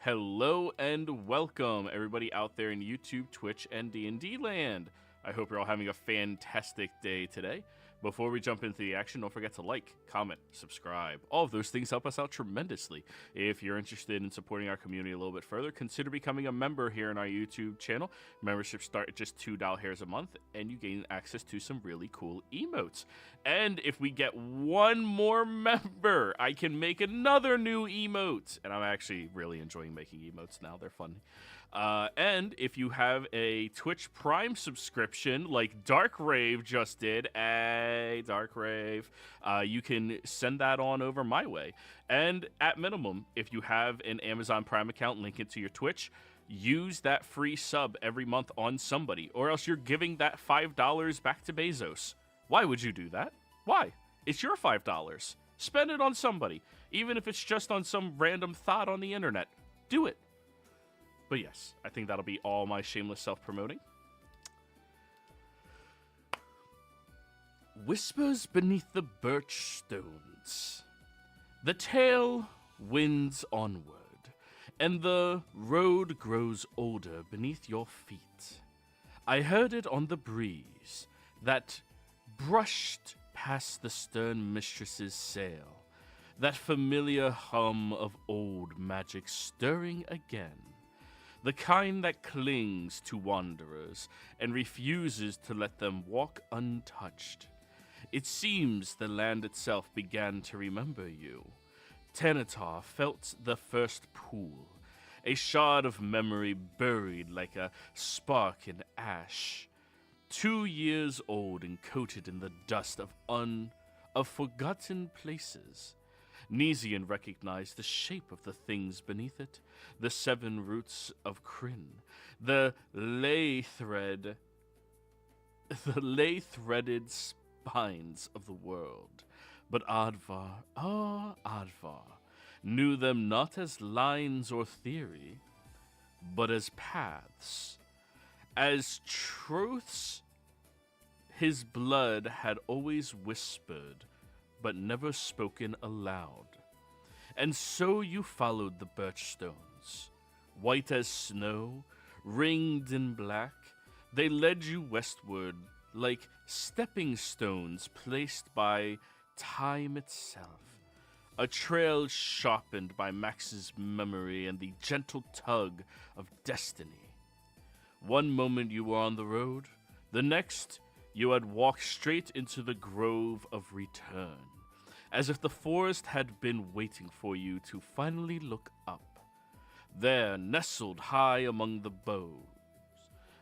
Hello and welcome, everybody out there in YouTube, Twitch, and D&D land. I hope you're all having a fantastic day today. Before we jump into the action, don't forget to like, comment, subscribe. All of those things help us out tremendously. If you're interested in supporting our community a little bit further, consider becoming a member here in our YouTube channel. Memberships start at just $2 a month, and you gain access to some really cool emotes. And if we get one more member, I can make another new emote. And I'm actually really enjoying making emotes now. They're fun. And if you have a Twitch Prime subscription, like Dark Rave just did, Dark Rave, you can send that on over my way. And at minimum, if you have an Amazon Prime account, link it to your Twitch, use that free sub every month on somebody, or else you're giving that $5 back to Bezos. Why would you do that? Why? It's your $5. Spend it on somebody, even if it's just on some random thought on the internet. Do it. But yes, I think that'll be all my shameless self-promoting. Whispers beneath the birch stones. The tale winds onward, and the road grows older beneath your feet. I heard it on the breeze that brushed past the stern mistress's sail, that familiar hum of old magic stirring again. The kind that clings to wanderers and refuses to let them walk untouched. It seems the land itself began to remember you. Tanatar felt the first pool, a shard of memory buried like a spark in ash. 2 years old and coated in the dust of forgotten places. Nesian recognized the shape of the things beneath it, the 7 roots of Kryn, the lay-threaded spines of the world. But Advar, Advar, knew them not as lines or theory, but as paths, as truths his blood had always whispered, but never spoken aloud. And so you followed the birch stones. White as snow, ringed in black, they led you westward like stepping stones placed by time itself. A trail sharpened by Max's memory and the gentle tug of destiny. One moment you were on the road, the next you had walked straight into the grove of return, as if the forest had been waiting for you to finally look up. There, nestled high among the boughs,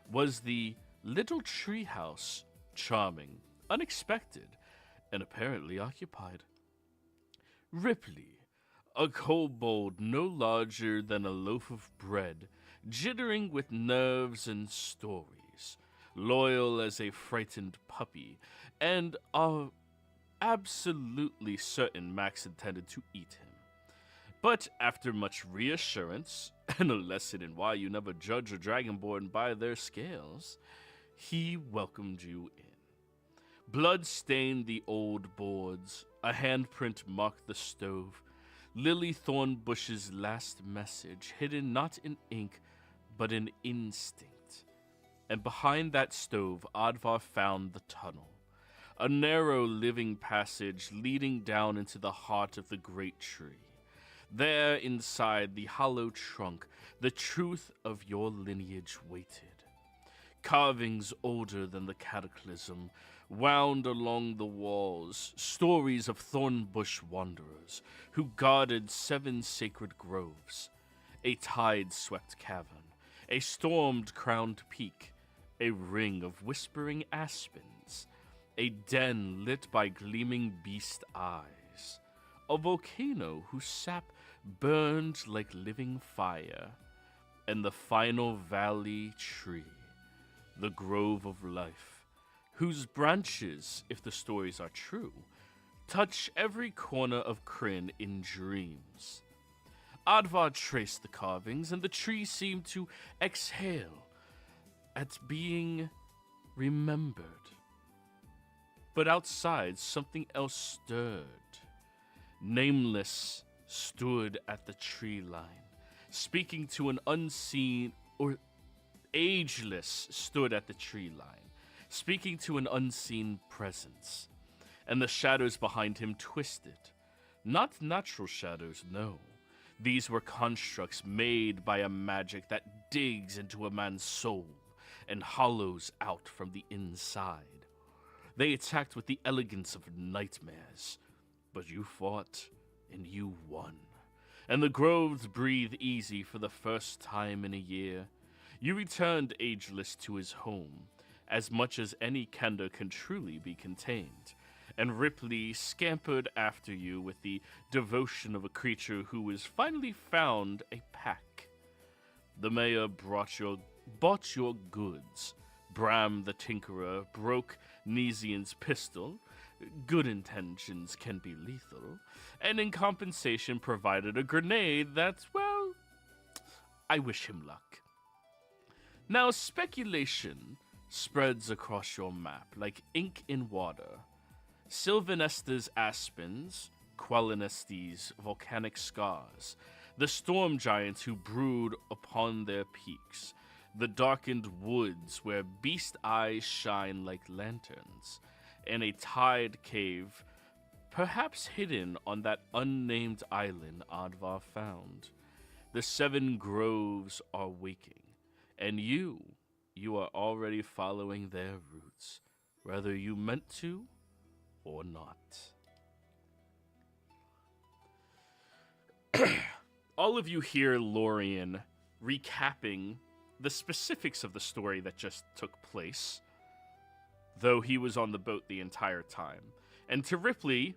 was the little treehouse, charming, unexpected, and apparently occupied. Ripley, a kobold no larger than a loaf of bread, jittering with nerves and stories, loyal as a frightened puppy, and absolutely certain Max intended to eat him. But after much reassurance, and a lesson in why you never judge a dragonborn by their scales, he welcomed you in. Blood stained the old boards, a handprint marked the stove, lily thorn bush's last message, hidden not in ink, but in instinct. And behind that stove, Advar found the tunnel, a narrow living passage leading down into the heart of the great tree. There inside the hollow trunk, the truth of your lineage waited. Carvings older than the cataclysm wound along the walls, stories of thornbush wanderers who guarded 7 sacred groves, a tide-swept cavern, a storm-crowned peak, a ring of whispering aspens, a den lit by gleaming beast eyes, a volcano whose sap burned like living fire, and the final valley tree, the grove of life, whose branches, if the stories are true, touch every corner of Kryn in dreams. Advar traced the carvings, and the tree seemed to exhale at being remembered. But outside, something else stirred. Nameless stood at the tree line, speaking to an unseen or ageless stood at the tree line, speaking to an unseen presence, and the shadows behind him twisted. Not natural shadows, no. These were constructs made by a magic that digs into a man's soul and hollows out from the inside. They attacked with the elegance of nightmares, but you fought and you won. And the groves breathed easy for the first time in a year. You returned ageless to his home, as much as any candor can truly be contained, and Ripley scampered after you with the devotion of a creature who has finally found a pack. The mayor bought your goods. Bram the Tinkerer broke Nesian's pistol. Good intentions can be lethal, and in compensation provided a grenade that, well, I wish him luck. Now speculation spreads across your map like ink in water. Sylvanesta's aspens, Quellinesti's volcanic scars, the storm giants who brood upon their peaks, the darkened woods where beast eyes shine like lanterns, and a tide cave, perhaps hidden on that unnamed island Advar found. The 7 groves are waking, and you are already following their roots, whether you meant to or not. All of you hear Lorien recapping the specifics of the story that just took place, though he was on the boat the entire time. And to Ripley,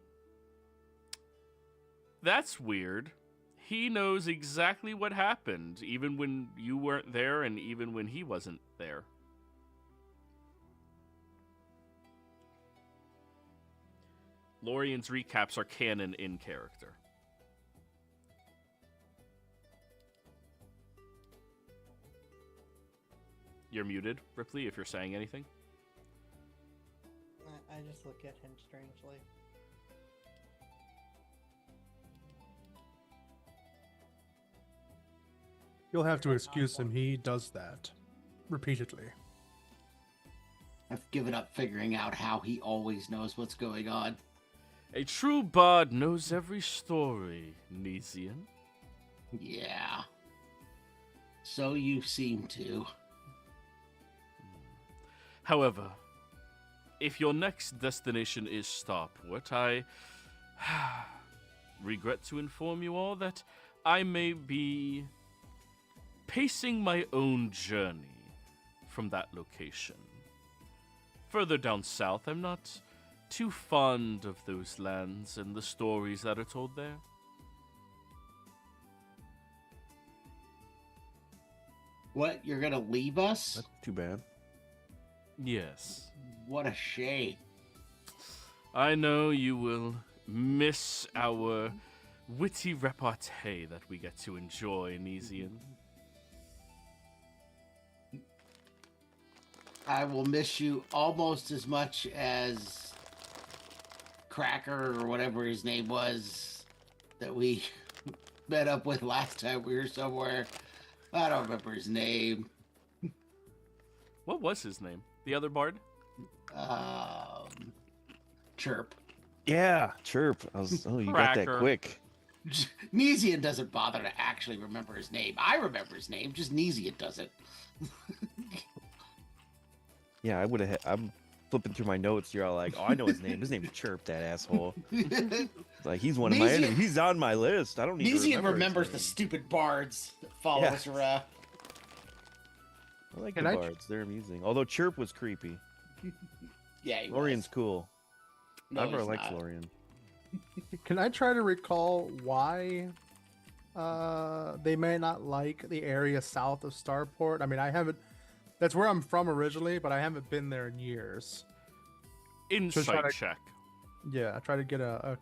that's weird. He knows exactly what happened, even when you weren't there and even when he wasn't there. Lorien's recaps are canon in character. You're muted, Ripley, if you're saying anything. I just look at him strangely. You'll have to excuse him. He does that repeatedly. I've given up figuring out how he always knows what's going on. A true bard knows every story, Nesian. Yeah. So you seem to. However, if your next destination is Starport, I regret to inform you all that I may be pacing my own journey from that location. Further down south, I'm not too fond of those lands and the stories that are told there. What, you're gonna leave us? That's too bad. Yes. What a shame. I know you will miss our witty repartee that we get to enjoy, Nesian. I will miss you almost as much as Cracker or whatever his name was that we met up with last time we were somewhere. I don't remember his name. What was his name? The other bard? Chirp. Yeah, Chirp. Oh, you got that Cracker. quick. Nesian doesn't bother to actually remember his name. I remember his name, just Nesian doesn't. Yeah, I would have. I'm flipping through my notes. You're all like, "Oh, I know his name. His name's Chirp. That asshole." It's like he's one of my Nesian- enemies. He's on my list. I don't need to Nesian remember his remembers the name. stupid bards that follow Yeah. us around. I like Can the I- bards. They're amusing. Although Chirp was creepy. Yeah, he Lorien's was. cool. No, Ivor he's likes not. Lorien. Can I try to recall why they may not like the area south of Starport? I mean, I haven't. That's where I'm from originally, but I haven't been there in years. Insight try to- check. Yeah, I try to get a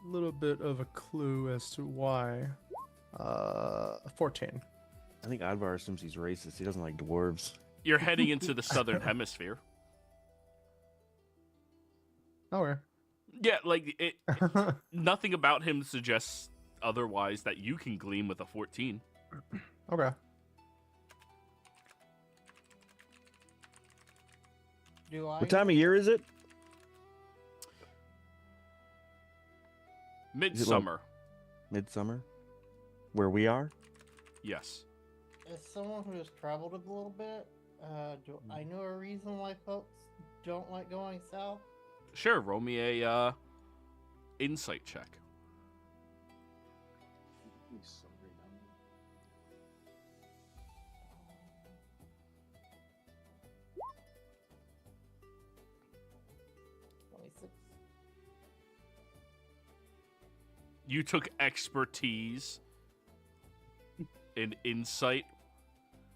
little bit of a clue as to why. 14. I think Advar assumes he's racist. He doesn't like dwarves. You're heading into the southern hemisphere. Nowhere. Yeah, like, nothing about him suggests otherwise that you can glean with a 14. Okay. Do I? What time of year is it? Midsummer. Midsummer? Where we are? Yes. As someone who has traveled a little bit, do I know a reason why folks don't like going south? Sure, roll me a insight check. You took expertise in insight.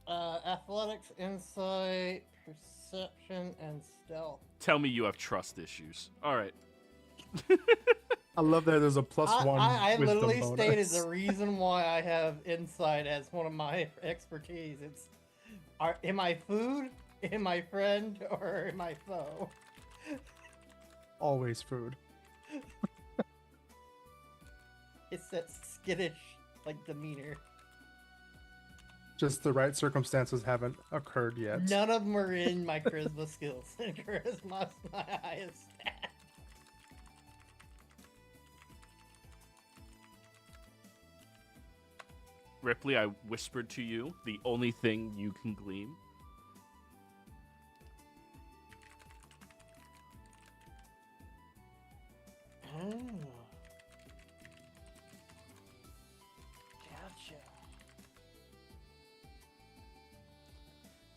Athletics, insight, perception, and stealth. Tell me you have trust issues. All right. I love that there's a +1. I wisdom literally stated bonus. the reason why I have insight as one of my expertise. It's, am I food, am I friend, or am I foe? Always food. It's that skittish, like, demeanor. Just the right circumstances haven't occurred yet. None of them are in my charisma skills, and charisma's my highest stat. Ripley, I whispered to you the only thing you can glean. Oh. Gotcha.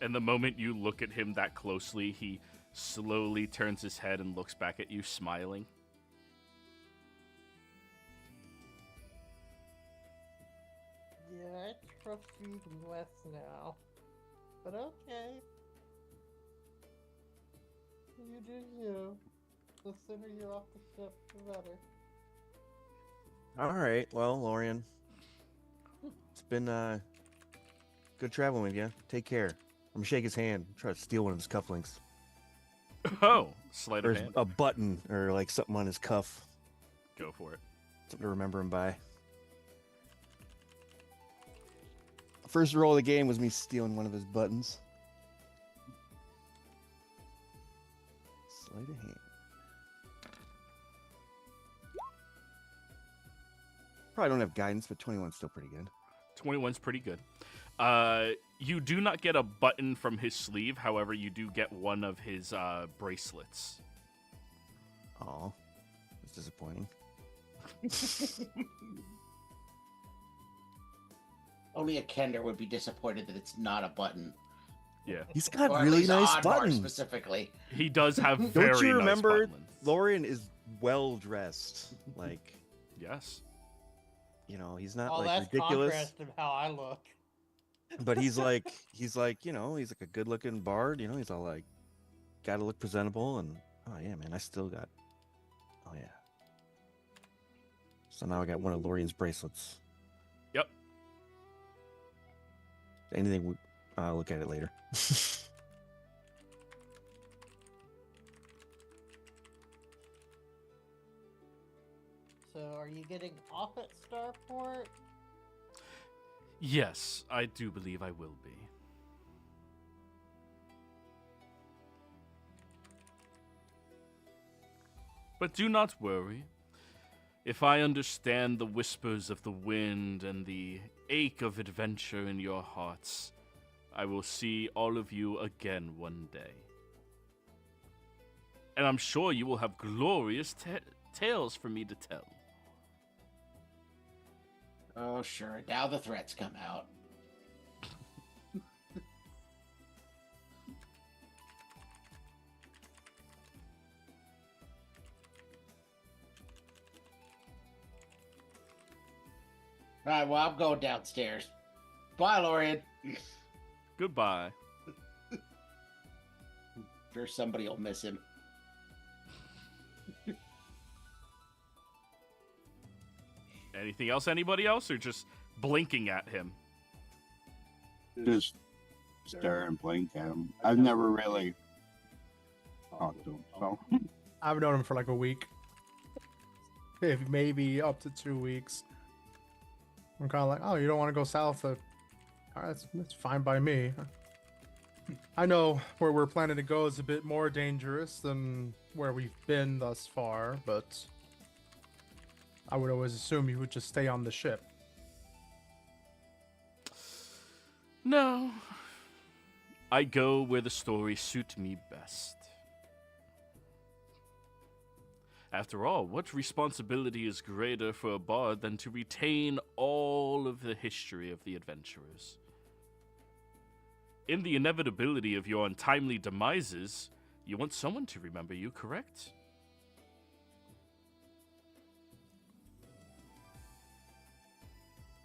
And the moment you look at him that closely, he slowly turns his head and looks back at you, smiling. Yeah, I trust you less now. But okay. You do you. The sooner you're off the ship, the better. All right. Well, Lorian, it's been good traveling with you. Take care. I'm gonna shake his hand. Try to steal one of his cufflinks. Oh, sleight Or of hand. a button or like something on his cuff. Go for it. Something to remember him by. First roll of the game was me stealing one of his buttons. Sleight of hand. Probably don't have guidance, but 21's still pretty good. 21's pretty good. You do not get a button from his sleeve. However, you do get one of his bracelets. Oh, that's disappointing. Only a Kender would be disappointed that it's not a button. Yeah. He's got Or at really least nice Oddbar buttons. specifically. He does have very Don't you remember? nice buttons. Lorian is well dressed. Like, Yes. you know, he's not Oh, like that's ridiculous, contrast of how I look. but he's like, you know, he's like a good looking bard. You know, he's all like, got to look presentable. And oh yeah, man, I still got. Oh yeah. So now I got one of Lorian's bracelets. Yep. Anything, I'll look at it later. So, are you getting off at Starport? Yes, I do believe I will be. But do not worry. If I understand the whispers of the wind and the ache of adventure in your hearts, I will see all of you again one day. And I'm sure you will have glorious tales for me to tell. Oh, sure. Now the threats come out. All right, well, I'm going downstairs. Bye, Lorian. Goodbye. Sure, somebody will miss him. Anything else? Anybody else? Or just blinking at him? Just stare and blink at him. I've never really talked to him, so I've known him for like a week. If maybe up to 2 weeks. I'm kind of like, oh, you don't want to go south? All right, that's fine by me. I know where we're planning to go is a bit more dangerous than where we've been thus far, but I would always assume you would just stay on the ship. No. I go where the stories suit me best. After all, what responsibility is greater for a bard than to retain all of the history of the adventurers? In the inevitability of your untimely demises, you want someone to remember you, correct?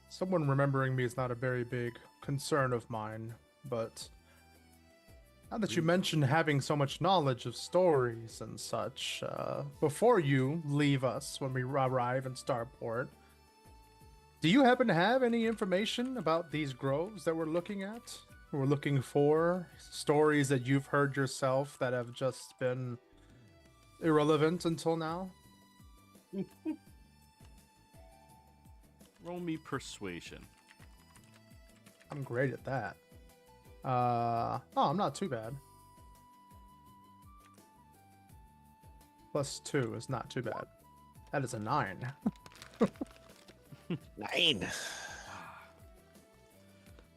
Someone remembering me is not a very big concern of mine, but now that you mentioned having so much knowledge of stories and such, before you leave us when we arrive in Starport, do you happen to have any information about these groves that we're looking at? We're looking for stories that you've heard yourself that have just been irrelevant until now? Roll me persuasion. I'm great at that. Oh, I'm not too bad. +2 is not too bad. That is a 9. 9.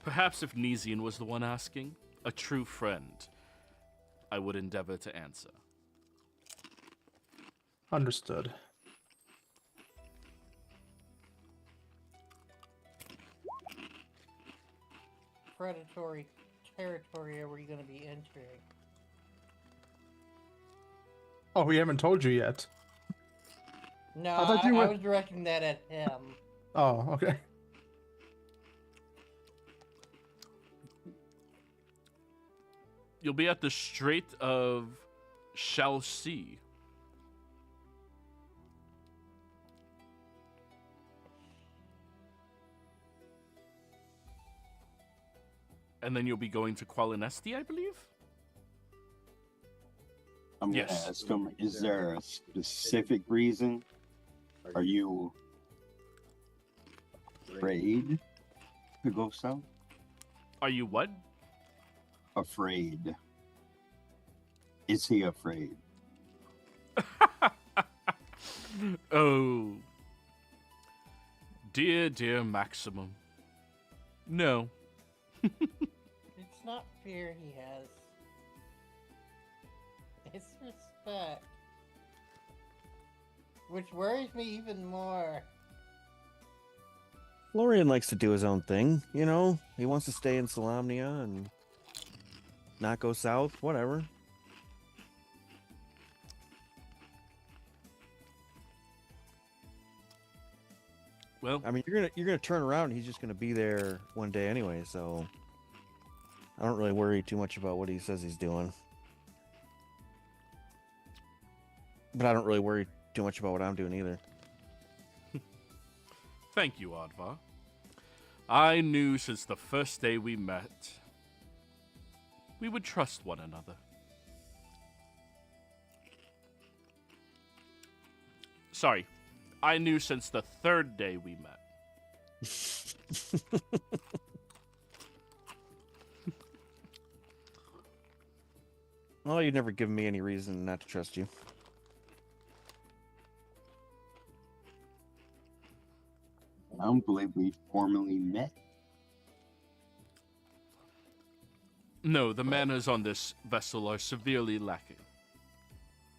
Perhaps if Nesian was the one asking, a true friend, I would endeavor to answer. Understood. Predatory territory are we going to be entering? Oh, we haven't told you yet. No, I thought you I were- was directing that at him. Oh, okay. You'll be at the Strait of Shall See. And then you'll be going to Qualinesti, I believe? I'm gonna Yes. ask him, is there a specific reason? Are you afraid to go south? Are you what? Afraid. Is he afraid? Oh. Dear, dear Maximum. No. It's not fear he has. It's respect. Which worries me even more. Lorian likes to do his own thing, you know? He wants to stay in Solamnia and not go south, whatever. Well, I mean, you're gonna turn around and he's just gonna be there one day anyway, so I don't really worry too much about what he says he's doing. But I don't really worry too much about what I'm doing either. thank you, Adva. I knew since the first day we met, we would trust one another. Sorry, I knew since the third day we met. Well, you've never given me any reason not to trust you. I don't believe we formally met. No, the manners on this vessel are severely lacking.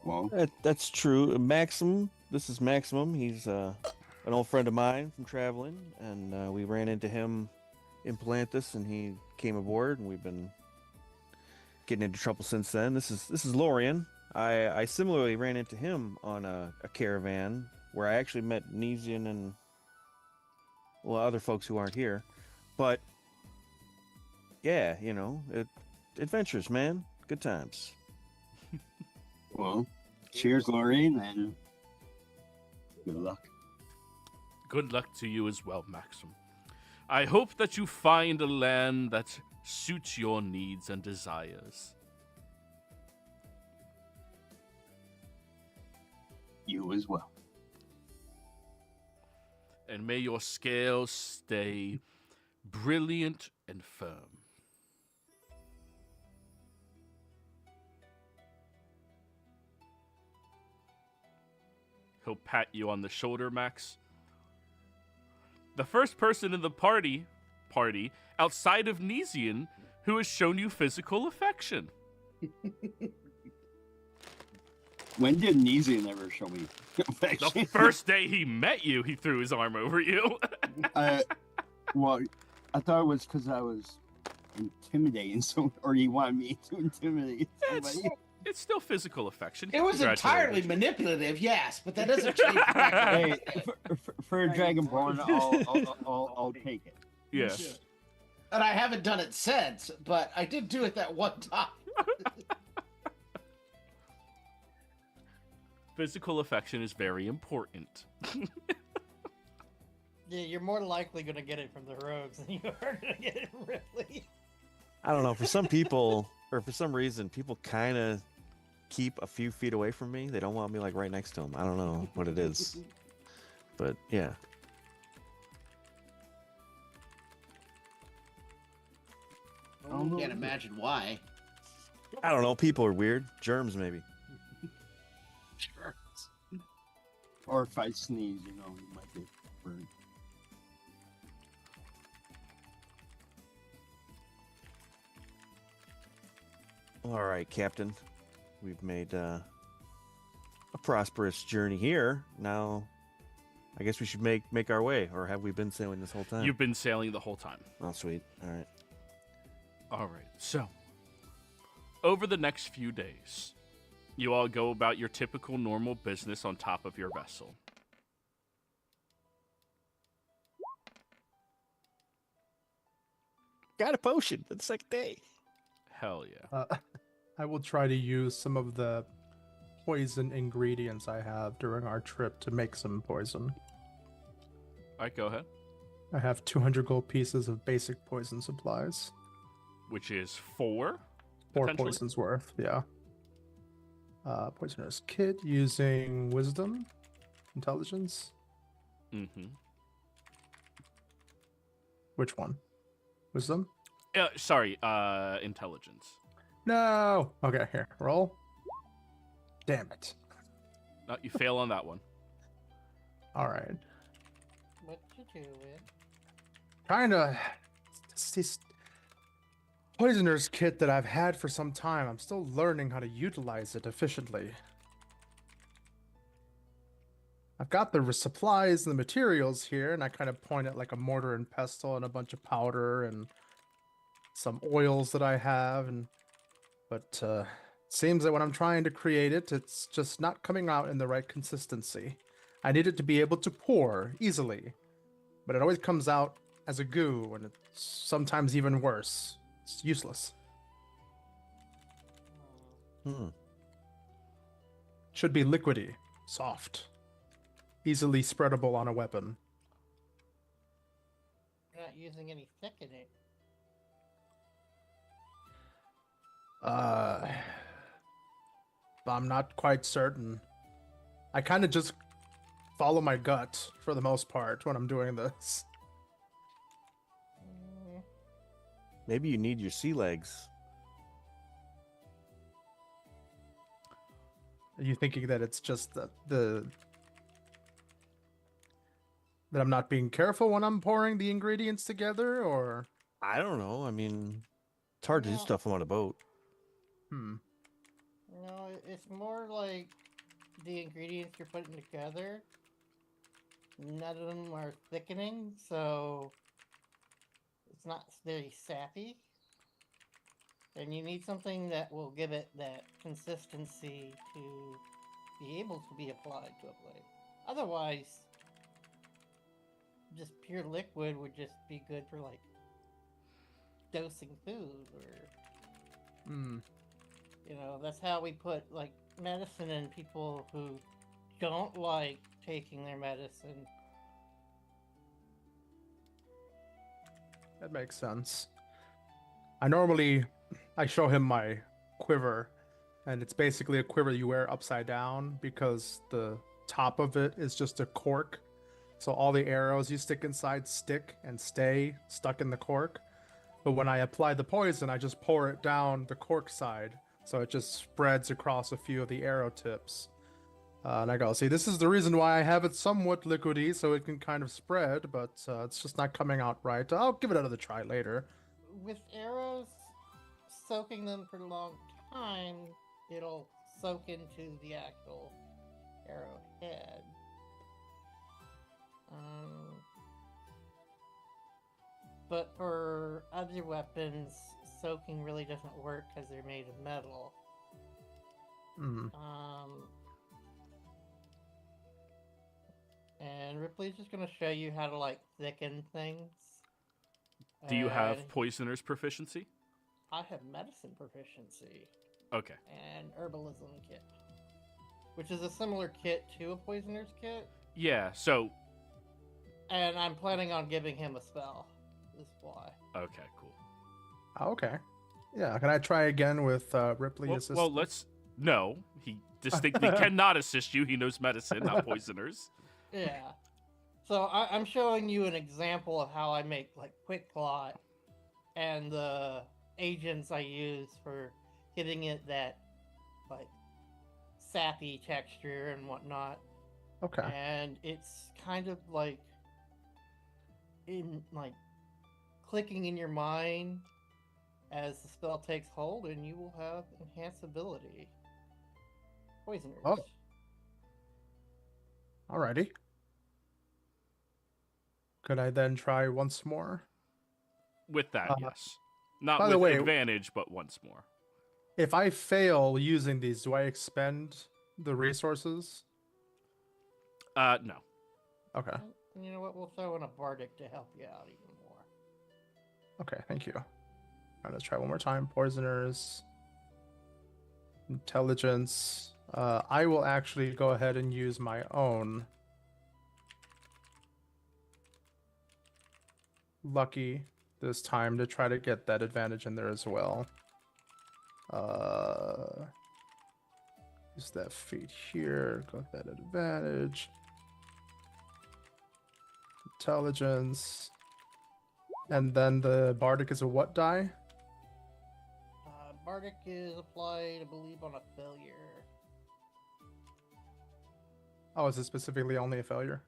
Well, That's true. Maximum, this is Maximum. He's an old friend of mine from traveling, and we ran into him in Palantis, and he came aboard, and we've been getting into trouble since then. This is Lorian. I similarly ran into him on a caravan where I actually met Nesian and other folks who aren't here, but yeah, you know, adventures, man, good times. well, cheers, Lorraine, and good luck. Good luck to you as well, Maxim. I hope that you find a land that suits your needs and desires. You as well. and may your scales stay brilliant and firm. He'll pat you on the shoulder, Max. The first person in the party outside of Nesian who has shown you physical affection. When did Nesian ever show me affection? The first day he met you, he threw his arm over you. Well, I thought it was because I was intimidating someone, or he wanted me to intimidate somebody. It's still physical affection. It was entirely Congratulations. manipulative, yes, but that doesn't change the fact that Hey, for a Dragonborn, I'll take it. Yeah. and I haven't done it since, but I did do it that one time. Physical affection is very important. Yeah, you're more likely going to get it from the rogues than you are going to get it from Ripley. I don't know. For some people, or for some reason, people kind of keep a few feet away from me. They don't want me like right next to them. I don't know what it is, but yeah. I Can't imagine why. I don't know. People are weird. Germs, maybe. Sure. Or if I sneeze, you might get burned. All right, Captain. We've made a prosperous journey here. Now, I guess we should make our way, or have we been sailing this whole time? You've been sailing the whole time. Oh, sweet. All right. All right. So, over the next few days, you all go about your typical normal business on top of your vessel. Got a potion for the second day. Hell yeah. I will try to use some of the poison ingredients I have during our trip to make some poison. All right, go ahead. I have 200 gold pieces of basic poison supplies. Which is 4? 4 potentially? poisons worth, yeah. Poisoner's kit using wisdom, intelligence. Mm-hmm. Which one? Wisdom? Sorry, intelligence. No! Okay, here, roll. Damn it. No, you fail on that one. Alright. What you doing? Trying to... This poisoner's kit that I've had for some time, I'm still learning how to utilize it efficiently. I've got the supplies and the materials here, and I kind of point at like a mortar and pestle and a bunch of powder and some oils that I have, but it seems that when I'm trying to create it, it's just not coming out in the right consistency. I need it to be able to pour easily, but it always comes out as a goo, and it's sometimes even worse. It's useless. Should be liquidy, soft, easily spreadable on a weapon. You're not using any thickening. I'm not quite certain. I kind of just follow my gut for the most part when I'm doing this. Maybe you need your sea legs. Are you thinking that it's just that I'm not being careful when I'm pouring the ingredients together, or? I don't know. I mean, it's hard to do No. stuff on a boat. No, it's more like the ingredients you're putting together. None of them are thickening, so it's not very sappy. And you need something that will give it that consistency to be able to be applied to a blade. Otherwise, just pure liquid would just be good for like dosing food, or that's how we put like medicine in people who don't like taking their medicine. That makes sense. I show him my quiver, and it's basically a quiver you wear upside down because the top of it is just a cork So all the arrows you stick inside stick and stay stuck in the cork. But when I apply the poison, I just pour it down the cork side. So it just spreads across a few of the arrow tips. And I go, see, this is the reason why I have it somewhat liquidy, so it can kind of spread, but it's just not coming out right. I'll give it another try later. With arrows, soaking them for a long time, it'll soak into the actual arrowhead. But for other weapons, soaking really doesn't work because they're made of metal. Mm. And Ripley's just going to show you how to, like, thicken things. Do you have And poisoner's proficiency? I have medicine proficiency Okay. and herbalism kit, which is a similar kit to a poisoner's kit. Yeah, so... And I'm planning on giving him a spell. Is why. Okay, cool. Okay. Yeah, can I try again with Ripley assist? Well, let's... No, he distinctly cannot assist you. He knows medicine, not poisoners. Yeah. So I'm showing you an example of how I make, like, quick plot and the agents I use for giving it that, like, sappy texture and whatnot. Okay. And it's kind of like clicking in your mind as the spell takes hold, and you will have enhanced ability. Poisoners. Oh. Alrighty. Could I then try once more? With that, yes. Not by with the way- advantage, but once more. If I fail using these, do I expend the resources? No. Okay. And you know what? We'll throw in a bardic to help you out even more. Okay, thank you. Alright, let's try one more time. Poisoners. Intelligence. I will actually go ahead and use my own lucky this time to try to get that advantage in there as well. Use that feat here. Got that advantage. Intelligence. And then the bardic is a what die? Bardic is applied, I believe, on a failure. Oh, is it specifically only a failure?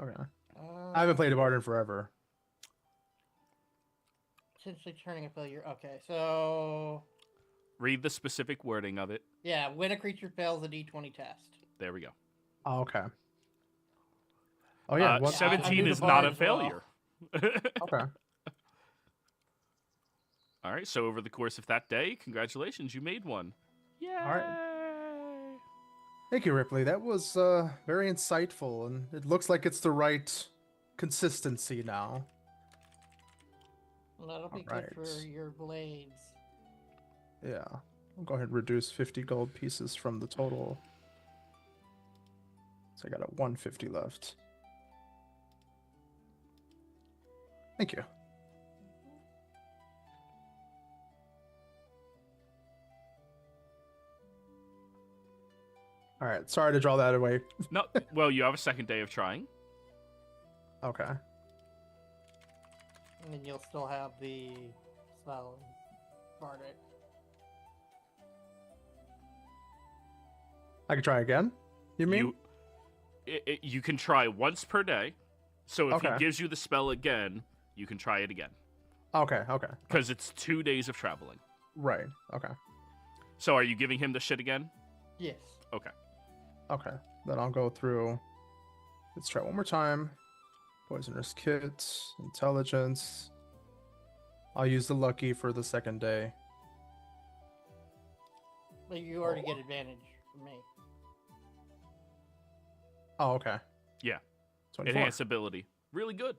Okay. Uh, I haven't played a bard in forever. Potentially turning a failure. Okay, so Read the specific wording of it. yeah, when a creature fails a D20 test. There we go. Oh, okay. Oh yeah. I 17 knew is the not bard a as well. failure. Okay. All right, so over the course of that day, congratulations, you made one. Yay! All right. Thank you, Ripley. That was very insightful, and it looks like it's the right consistency now. Well, that'll be Alright. good for your blades. Yeah. I'll go ahead and reduce 50 gold pieces from the total. So I got a 150 left. Thank you. All right. Sorry to draw that away. No, well, you have a second day of trying. Okay. And then you'll still have the spell and bardic. I can try again. You mean? You can try once per day. So if Okay. he gives you the spell again, you can try it again. Okay. Okay. Because it's 2 days of traveling. Right. Okay. So are you giving him the shit again? Yes. Okay. Okay. Then I'll go through. Let's try one more time. Poisoner's kit, intelligence. I'll use the lucky for the second day. But you already get advantage from me. Oh, okay. Yeah. 24. Enhanced ability. Really good.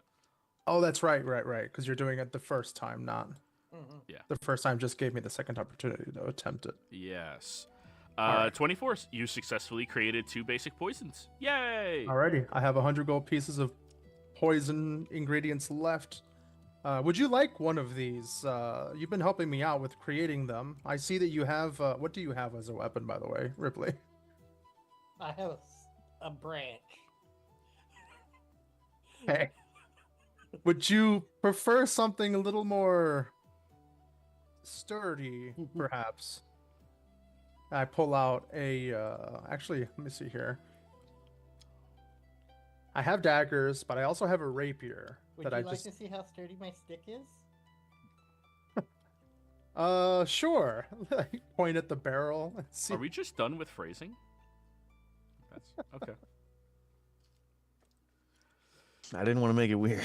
Oh, that's right. Because you're doing it the first time, not Mm-hmm. the first time. Just gave me the second opportunity to attempt it. Yes. Alright. 24. You successfully created 2 basic poisons. Yay! Alrighty. I have 100 gold pieces of poison ingredients left. Would you like one of these? You've been helping me out with creating them. I see that you have. What do you have as a weapon, by the way, Ripley? I have a branch. Hey, would you prefer something a little more sturdy, perhaps? I pull out a. Actually, let me see here. I have daggers, but I also have a rapier Would that you I like just. to see how sturdy my stick is? Sure. I point at the barrel and see. Are we just done with phrasing? That's okay. I didn't want to make it weird.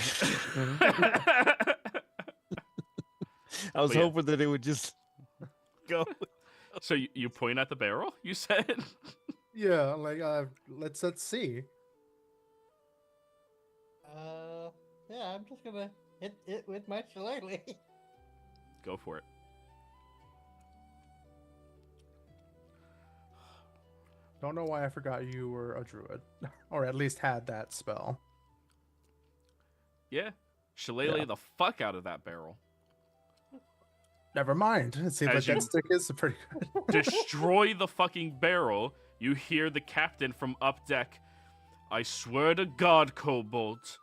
I was But yeah. hoping that it would just go. So you point at the barrel, you said? Yeah, like let's see. Yeah, I'm just gonna hit it with my shillelagh. Go for it. Don't know why I forgot you were a druid, or at least had that spell. Yeah. Shillelagh Yeah. the fuck out of that barrel. Never mind. It seems As like you- that stick is pretty good. Destroy the fucking barrel. You hear the captain from up deck. I swear to God, Kobold,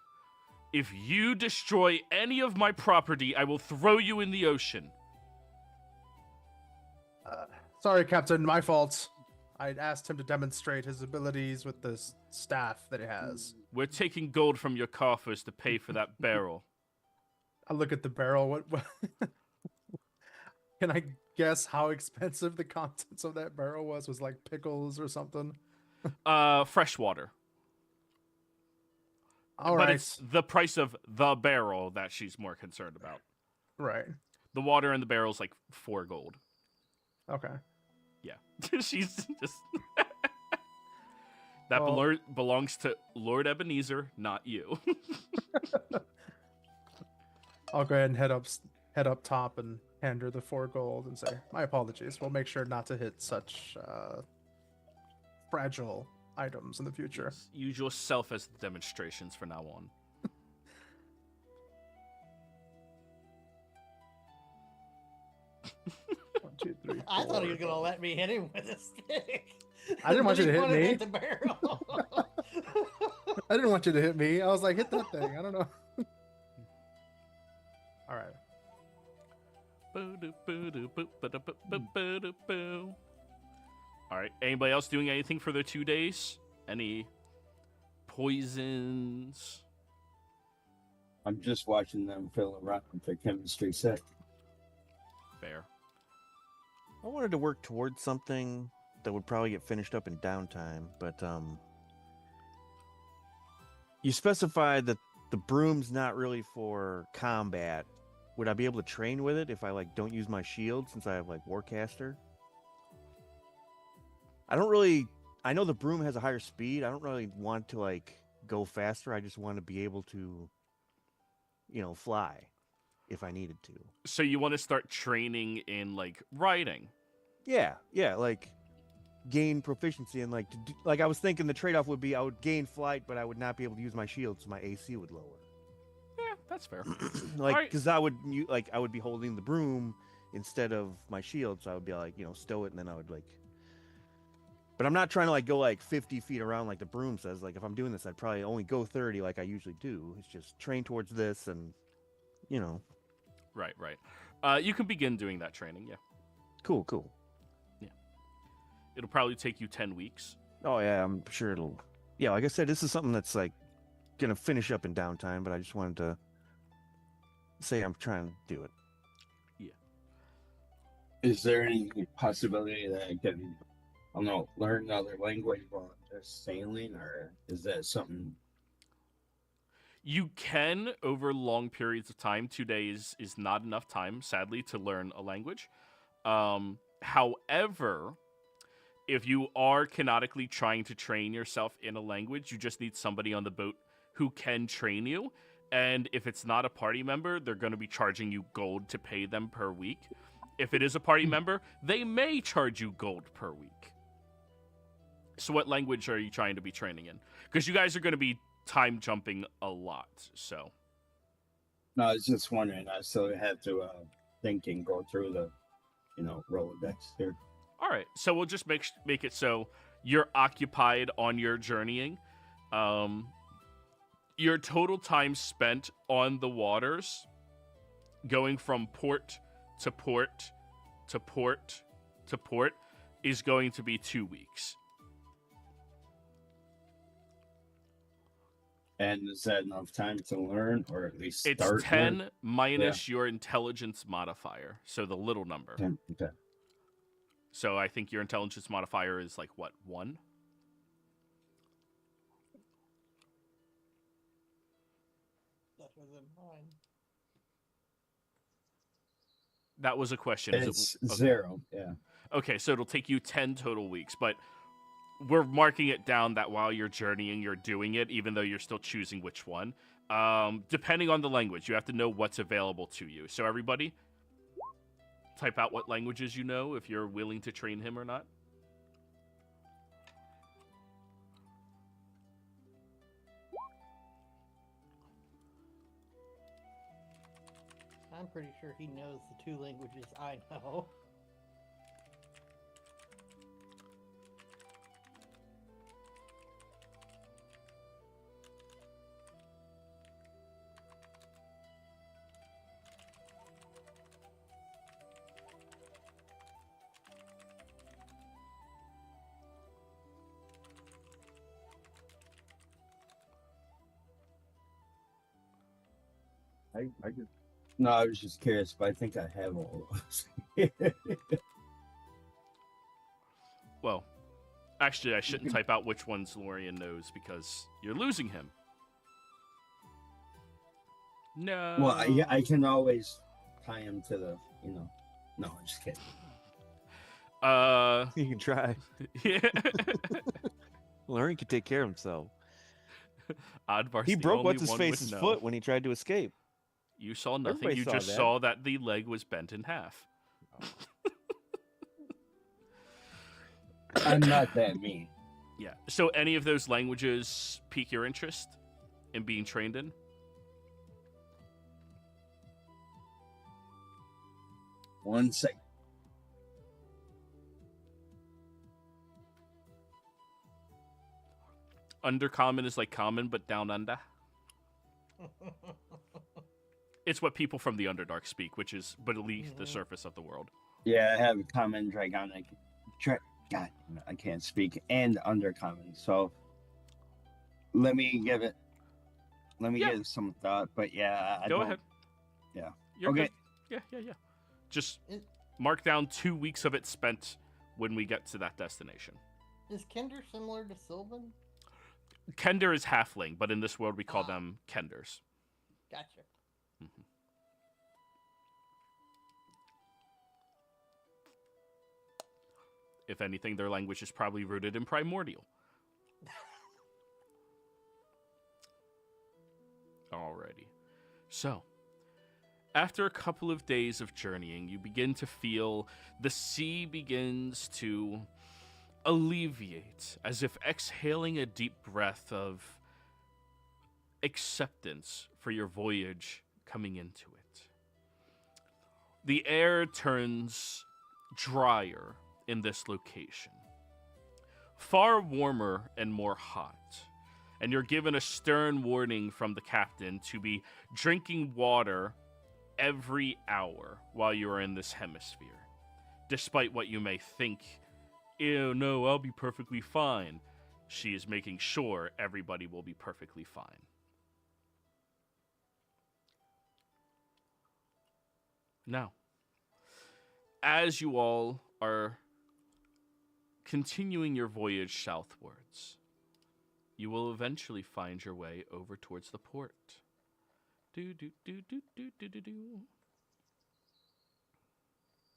if you destroy any of my property, I will throw you in the ocean. Sorry, Captain, my fault. I asked him to demonstrate his abilities with this staff that he has. We're taking gold from your coffers to pay for that barrel. I look at the barrel. What can I guess how expensive the contents of that barrel was? Was like pickles or something? Fresh water. All But right. it's the price of the barrel that she's more concerned about. Right. The water in the barrel's like 4 gold. Okay. Yeah. She's just... That Well- belongs to Lord Ebenezer, not you. I'll go ahead and head up top and hand her the 4 gold and say, "My apologies. We'll make sure not to hit such fragile items in the future." Use yourself as the demonstrations from now on. One, two, three, I thought he was four. gonna let me hit him with a stick. I didn't want you to He hit wanted me. hit the barrel. I didn't want you to hit me. I was like, hit that thing. I don't know. All right. All right. Anybody else doing anything for their 2 days? Any poisons? I'm just watching them fill around with their chemistry set. Fair. I wanted to work towards something that would probably get finished up in downtime, but you specified that the broom's not really for combat. Would I be able to train with it if I like don't use my shield since I have like Warcaster? I know the broom has a higher speed. I don't really want to like go faster. I just want to be able to, fly if I needed to. So you want to start training in like riding? Yeah, like gain proficiency and like I was thinking the trade-off would be I would gain flight, but I would not be able to use my shield, so my AC would lower. Yeah, that's fair. Like Alright. because I would be holding the broom instead of my shield, so I would be like stow it, and then I would like. But I'm not trying to like go like 50 feet around like the broom says. Like if I'm doing this, I'd probably only go 30 like I usually do. It's just train towards this, and Right. You can begin doing that training, yeah. cool. It'll probably take you 10 weeks. Oh yeah, I'm sure it'll. Yeah, like I said, this is something that's like gonna finish up in downtime, but I just wanted to say I'm trying to do it. Is there any possibility that I can, I don't know, learn another language while I'm just sailing, or is that something? You can, over long periods of time. 2 days is not enough time, sadly, to learn a language. However, if you are canonically trying to train yourself in a language, you just need somebody on the boat who can train you. And if it's not a party member, they're going to be charging you gold to pay them per week. If it is a party member, they may charge you gold per week. So what language are you trying to be training in? Because you guys are going to be time jumping a lot, so. No, I was just wondering. I still have to think and go through the, Rolodex here. All right, so we'll just make it so you're occupied on your journeying. Your total time spent on the waters, going from port to port to port to port, is going to be 2 weeks. And is that enough time to learn, or at least It's start? 10 minus your intelligence modifier, so the little number. 10. Okay. So I think your intelligence modifier is like, what, 1? That was in mine. That was a question. It's okay. 0. Yeah. Okay, so it'll take you 10 total weeks, but we're marking it down that while you're journeying, you're doing it, even though you're still choosing which one. Depending on the language, you have to know what's available to you. So everybody, type out what languages you know if you're willing to train him or not. I'm pretty sure he knows the 2 languages I know. I just. No, I was just curious, but I think I have all of those. Well, actually, I shouldn't type out which ones Lorian knows because you're losing him. No. Well, I can always tie him to the, No, I'm just kidding. You can try. Yeah. Lorian can take care of himself. Oddvar's He the broke only what's his one face's with no. foot when he tried to escape. You saw nothing. Everybody You saw just that. saw that the leg was bent in half. I'm not that mean. Yeah. So any of those languages pique your interest in being trained in? One second. Undercommon is like common, but down under. It's what people from the Underdark speak, which is beneath the surface of the world. Yeah, I have common, dragonic. God, I can't speak, and undercommon. So let me give it some thought. But yeah, Go ahead. Yeah. You're Okay. good. Yeah. Just mark down 2 weeks of it spent when we get to that destination. Is Kinder similar to Sylvan? Kender is halfling, but in this world we call them Kenders. Gotcha. If anything, their language is probably rooted in primordial. Alrighty. So, after a couple of days of journeying, you begin to feel the sea begins to alleviate, as if exhaling a deep breath of acceptance for your voyage coming into it. The air turns drier in this location, far warmer and more hot, and you're given a stern warning from the captain to be drinking water every hour while you are in this hemisphere, despite what you may think. Ew, no, I'll be perfectly fine. She is making sure everybody will be perfectly fine. Now, as you all are continuing your voyage southwards, you will eventually find your way over towards the port.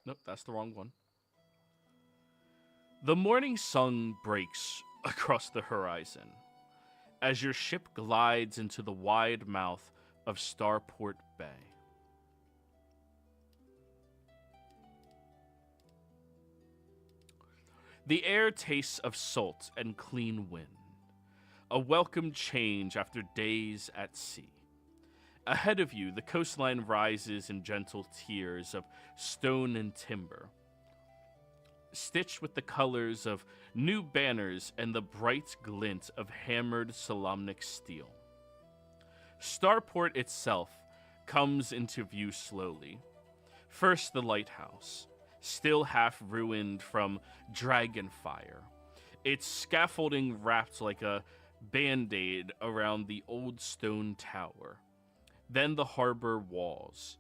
Nope, that's the wrong one. The morning sun breaks across the horizon as your ship glides into the wide mouth of Starport Bay. The air tastes of salt and clean wind, a welcome change after days at sea. Ahead of you, the coastline rises in gentle tiers of stone and timber, stitched with the colors of new banners and the bright glint of hammered Solamnic steel. Starport itself comes into view slowly. First, the lighthouse, still half ruined from dragonfire. Its scaffolding wrapped like a band-aid around the old stone tower. Then the harbor walls,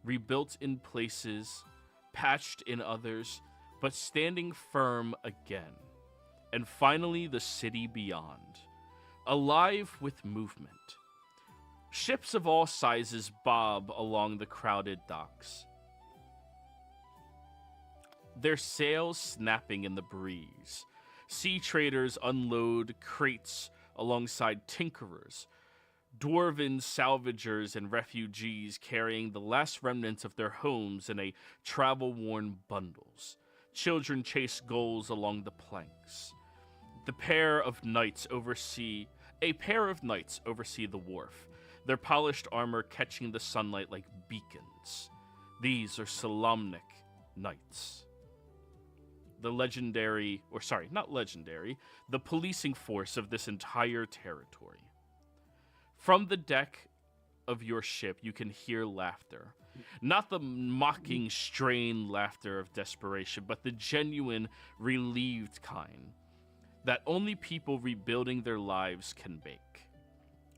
rebuilt in places, patched in others, but standing firm again. And finally, the city beyond, alive with movement. Ships of all sizes bob along the crowded docks, their sails snapping in the breeze. Sea traders unload crates alongside tinkerers, dwarven salvagers and refugees carrying the last remnants of their homes in a travel-worn bundles. Children chase gulls along the planks. A pair of knights oversee the wharf, their polished armor catching the sunlight like beacons. These are Solamnic knights. The policing force of this entire territory. From the deck of your ship, you can hear laughter. Not the mocking, strained laughter of desperation, but the genuine, relieved kind that only people rebuilding their lives can make.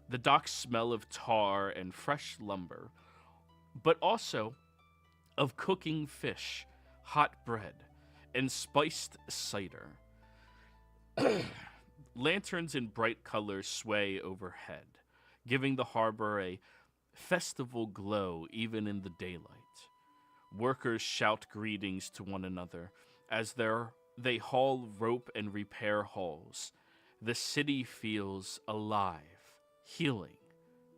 The docks smell of tar and fresh lumber, but also of cooking fish, hot bread, and spiced cider. Lanterns in bright colors sway overhead, giving the harbor a festival glow even in the daylight. Workers shout greetings to one another as they haul rope and repair hulls. The city feels alive, healing,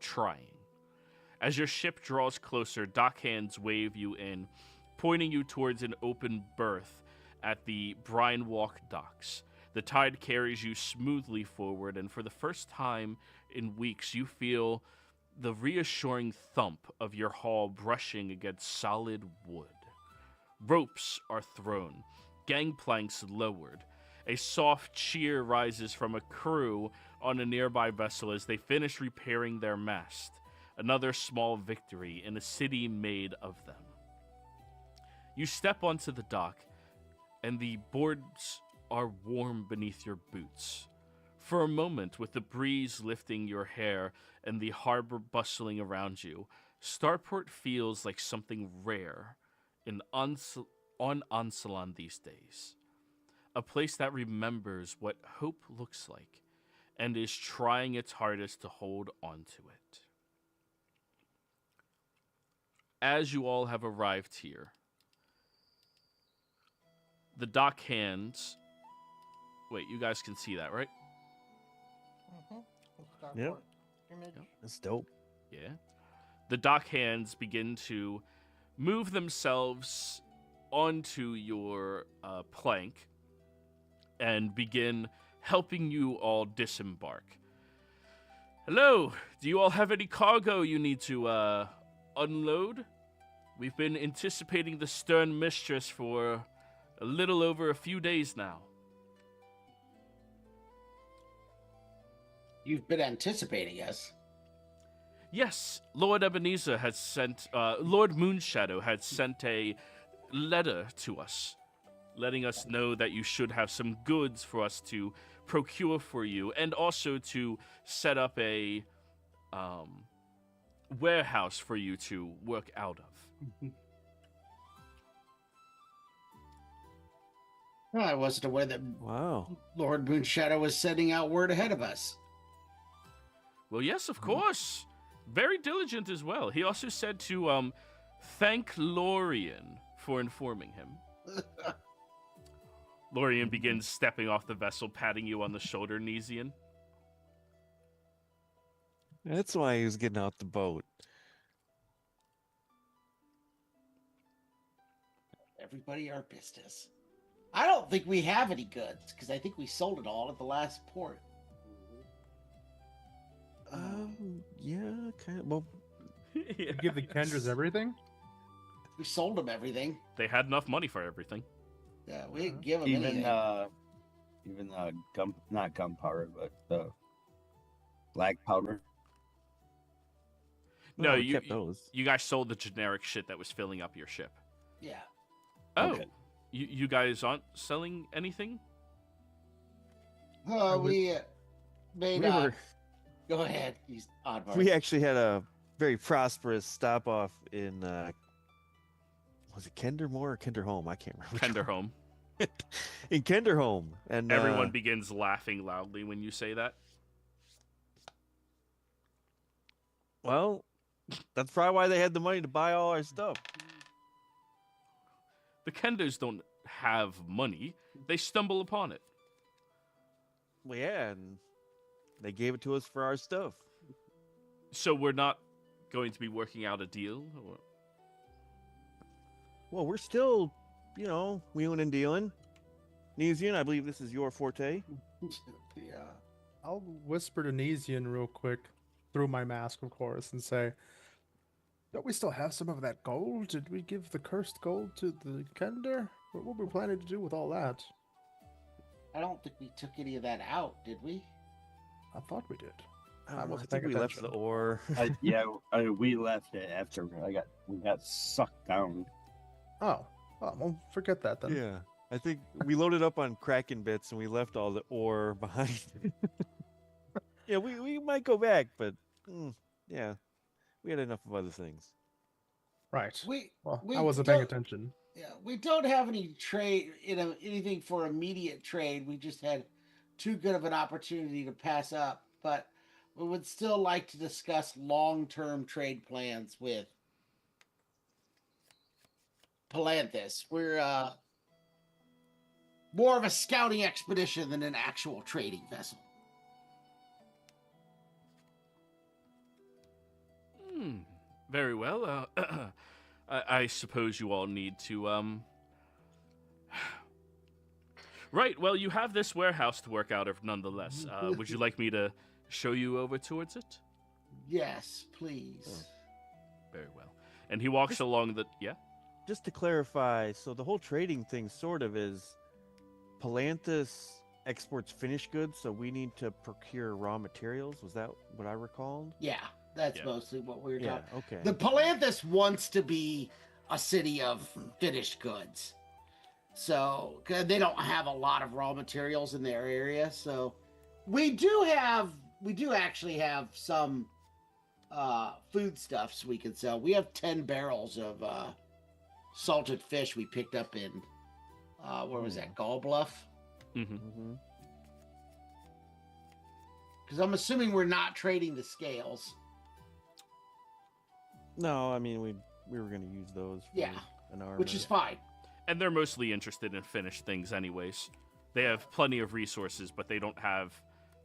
trying. As your ship draws closer, dockhands wave you in, pointing you towards an open berth at the Brine Walk docks. The tide carries you smoothly forward, and for the first time in weeks, you feel the reassuring thump of your hull brushing against solid wood. Ropes are thrown, gangplanks lowered. A soft cheer rises from a crew on a nearby vessel as they finish repairing their mast. Another small victory in a city made of them. You step onto the dock, and the boards are warm beneath your boots. For a moment, with the breeze lifting your hair and the harbor bustling around you, Starport feels like something rare on Ansalon these days. A place that remembers what hope looks like and is trying its hardest to hold on to it. As you all have arrived here, the dock hands... Wait, you guys can see that, right? Yep. Image. That's dope. Yeah. The dock hands begin to move themselves onto your plank and begin helping you all disembark. Hello, do you all have any cargo you need to unload? We've been anticipating the stern mistress for a little over a few days now. You've been anticipating us. Yes, Lord Ebenezer had sent, Lord Moonshadow had sent a letter to us, letting us know that you should have some goods for us to procure for you, and also to set up a warehouse for you to work out of. No, I wasn't aware that Wow. Lord Moonshadow was sending out word ahead of us. Well, yes, of course. Very diligent as well. He also said to thank Lorien for informing him. Lorien begins stepping off the vessel, patting you on the shoulder, Nesian. That's why he was getting out the boat. Everybody our business. I don't think we have any goods, because I think we sold it all at the last port. Yeah, kind of. Well, You give the Kendras everything? We sold them everything. They had enough money for everything. Yeah, we didn't give them Even anything. not gunpowder, but black powder. No, Well, we you kept those. you guys sold the generic shit that was filling up your ship. Yeah. Oh, Okay. you guys aren't selling anything? We made. We were. Go ahead. He's odd. We actually had a very prosperous stop off in. Was it Kendermore or Kenderholm? I can't remember. Kenderholm. In Kenderholm, and Everyone begins laughing loudly when you say that. Well, that's probably why they had the money to buy all our stuff. The Kenders don't have money. They stumble upon it. Well, yeah, and they gave it to us for our stuff. So we're not going to be working out a deal? Or... Well, we're still, wheeling and dealing. Nesian, I believe this is your forte. Yeah. I'll whisper to Nesian real quick through my mask, of course, and say, "Don't we still have some of that gold? Did we give the cursed gold to the Kender? What were we planning to do with all that?" I don't think we took any of that out, did we? I thought we did. I wasn't think paying we left the attention. ore. We left it after we got sucked down. Oh, well, forget that then. Yeah, I think we loaded up on Kraken bits and we left all the ore behind. Yeah, we might go back, but yeah, we had enough of other things. Right. We I wasn't paying don't- attention. Yeah, we don't have any trade, anything for immediate trade. We just had too good of an opportunity to pass up. But we would still like to discuss long-term trade plans with Palanthus. We're more of a scouting expedition than an actual trading vessel. Very well. I suppose you all need to, Right, well, you have this warehouse to work out of nonetheless. Would you like me to show you over towards it? Yes, please. Very well. And he walks along the... Yeah? Just to clarify, so the whole trading thing sort of is Palanthus exports finished goods, so we need to procure raw materials. Was that what I recalled? Yeah, that's Yeah. mostly what we were Yeah, talking. okay. The Palanthus wants to be a city of finished goods. So 'cause they don't have a lot of raw materials in their area. So we do actually have some foodstuffs we can sell. We have 10 barrels of salted fish we picked up in where was that, Gall Bluff? Mm-hmm. hmm Because I'm assuming we're not trading the scales. No, I mean we were going to use those. For Yeah, an armor. which is fine. And they're mostly interested in finished things anyways. They have plenty of resources, but they don't have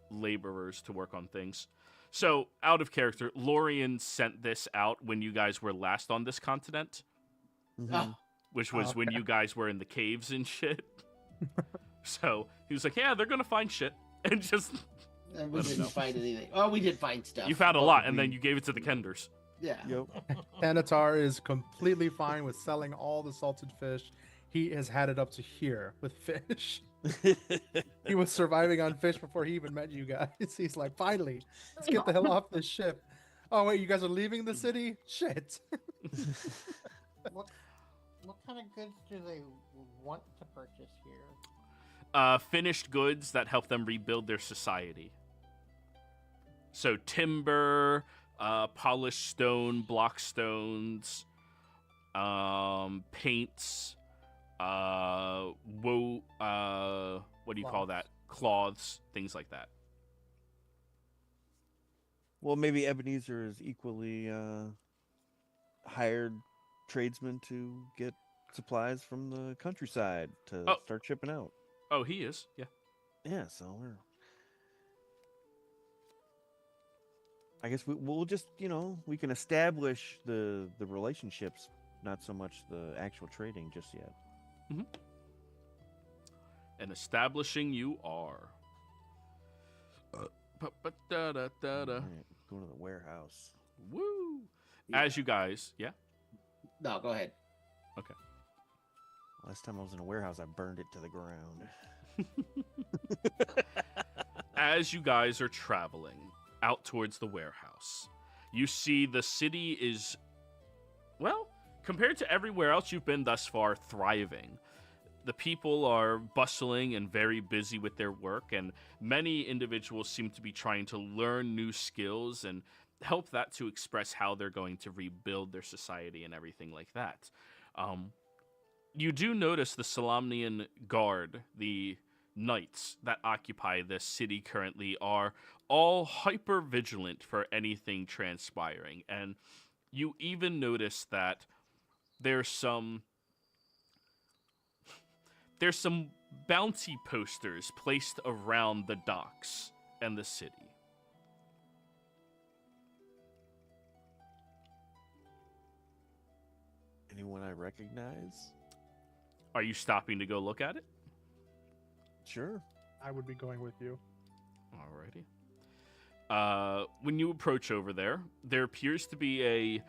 laborers to work on things. So, out of character, Lorian sent this out when you guys were last on this continent, Mhm. Oh, which was when Okay. you guys were in the caves and shit. So, he was like, yeah, they're going to find shit. And just, and we Let 'em didn't know. find anything. Oh, we did find stuff. you found a But lot, and we- then you gave it to the Kenders. Yeah. Yep. Thanatar is completely fine with selling all the salted fish. He has had it up to here with fish. He was surviving on fish before he even met you guys. He's like, finally, let's get the hell off this ship. Oh, wait, you guys are leaving the city? Shit. What kind of goods do they want to purchase here? Finished goods that help them rebuild their society. So timber, polished stone, block stones, paints, what do you call that? Cloths, things like that. Well, maybe Ebenezer is equally hired tradesmen to get supplies from the countryside to Oh. start shipping out. Oh, he is. Yeah. Yeah, so I guess we'll just, we can establish the relationships, not so much the actual trading just yet. And establishing you are. All right, going to the warehouse. Woo! As you guys, yeah. No, go ahead. Last time I was in a warehouse, I burned it to the ground. As you guys are traveling out towards the warehouse, You see the city is, well, compared to everywhere else you've been thus far, thriving. The people are bustling and very busy with their work, and many individuals seem to be trying to learn new skills and help that to express how they're going to rebuild their society and everything like that. You do notice the Solamnian Guard, the knights that occupy this city currently, are all hyper vigilant for anything transpiring. And you even notice that there's some bounty posters placed around the docks and the city. Anyone I recognize? Are you stopping to go look at it? Sure. I would be going with you. Alrighty. When you approach over there, there appears to be a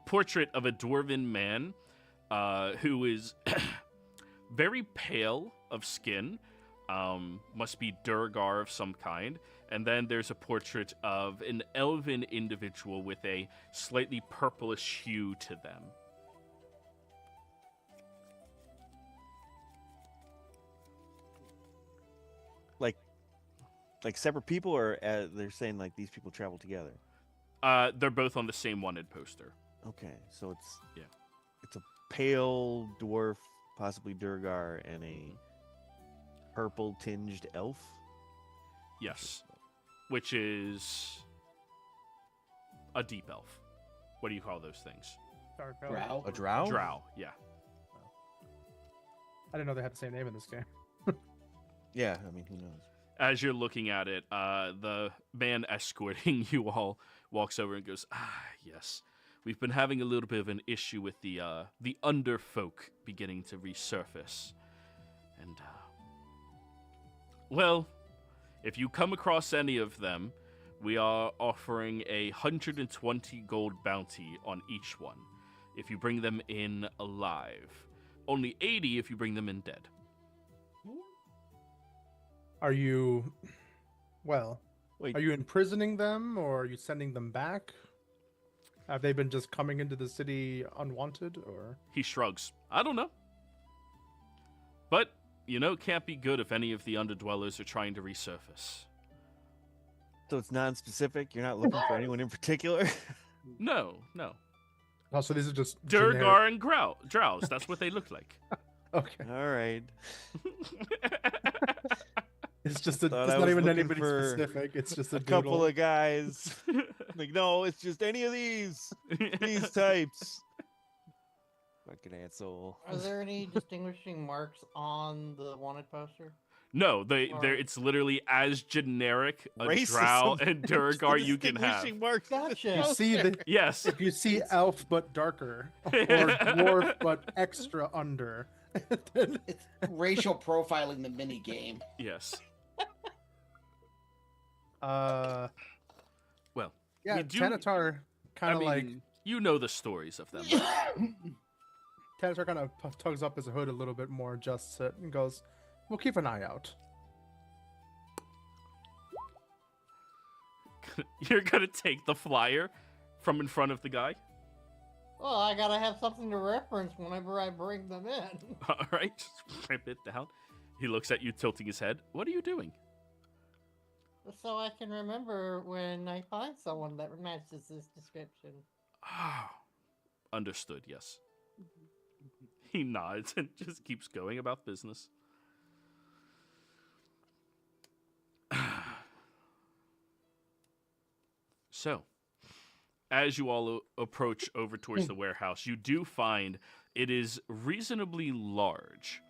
portrait of a dwarven man who is very pale of skin, must be Durgar of some kind. And then there's a portrait of an elven individual with a slightly purplish hue to them. Like separate people, or they're saying like these people travel together? They're both on the same wanted poster. Okay, so it's Yeah. it's a pale dwarf, possibly Durgar, and a purple tinged elf. Yes. Which is a deep elf. What do you call those things? Dark Elf. Drow. A drow? Drow, yeah. I didn't know they had the same name in this game. Yeah, I mean, who knows? As you're looking at it, the man escorting you all walks over and goes, yes. We've been having a little bit of an issue with the underfolk beginning to resurface. And, well, if you come across any of them, we are offering 120 gold bounty on each one if you bring them in alive. Only 80 if you bring them in dead. Are you, well, Wait. are you imprisoning them or are you sending them back? Have they been just coming into the city unwanted, or? He shrugs. I don't know. But, it can't be good if any of the underdwellers are trying to resurface. So it's non-specific. You're not looking for anyone in particular. No. Oh, so these are just Durgar and Drows. That's what they look like. Okay, All right. it's just Thought it's I not was even looking anybody for specific. It's just a A couple doodle. of guys. Like, no, it's just any of these types. Fucking asshole. Are there any distinguishing marks on the wanted poster? No, it's literally as generic a Drow Racism. and Durgar you can have. Distinguishing marks. Gotcha. You see the Yes. if you see elf but darker, or dwarf but extra under. then- It's racial profiling, the mini game. Yes. Well, yeah, we do- Tanatar kind of like you know the stories of them. Tanatar kind of tugs up his hood a little bit more, adjusts it, and goes, "We'll keep an eye out." You're gonna take the flyer from in front of the guy? Well, I gotta have something to reference whenever I bring them in. All right, just rip it down. He looks at you, tilting his head. What are you doing? So I can remember when I find someone that matches this description. Ah, understood, yes. He nods and just keeps going about business. So, as you all approach over towards the warehouse, you do find it is reasonably large.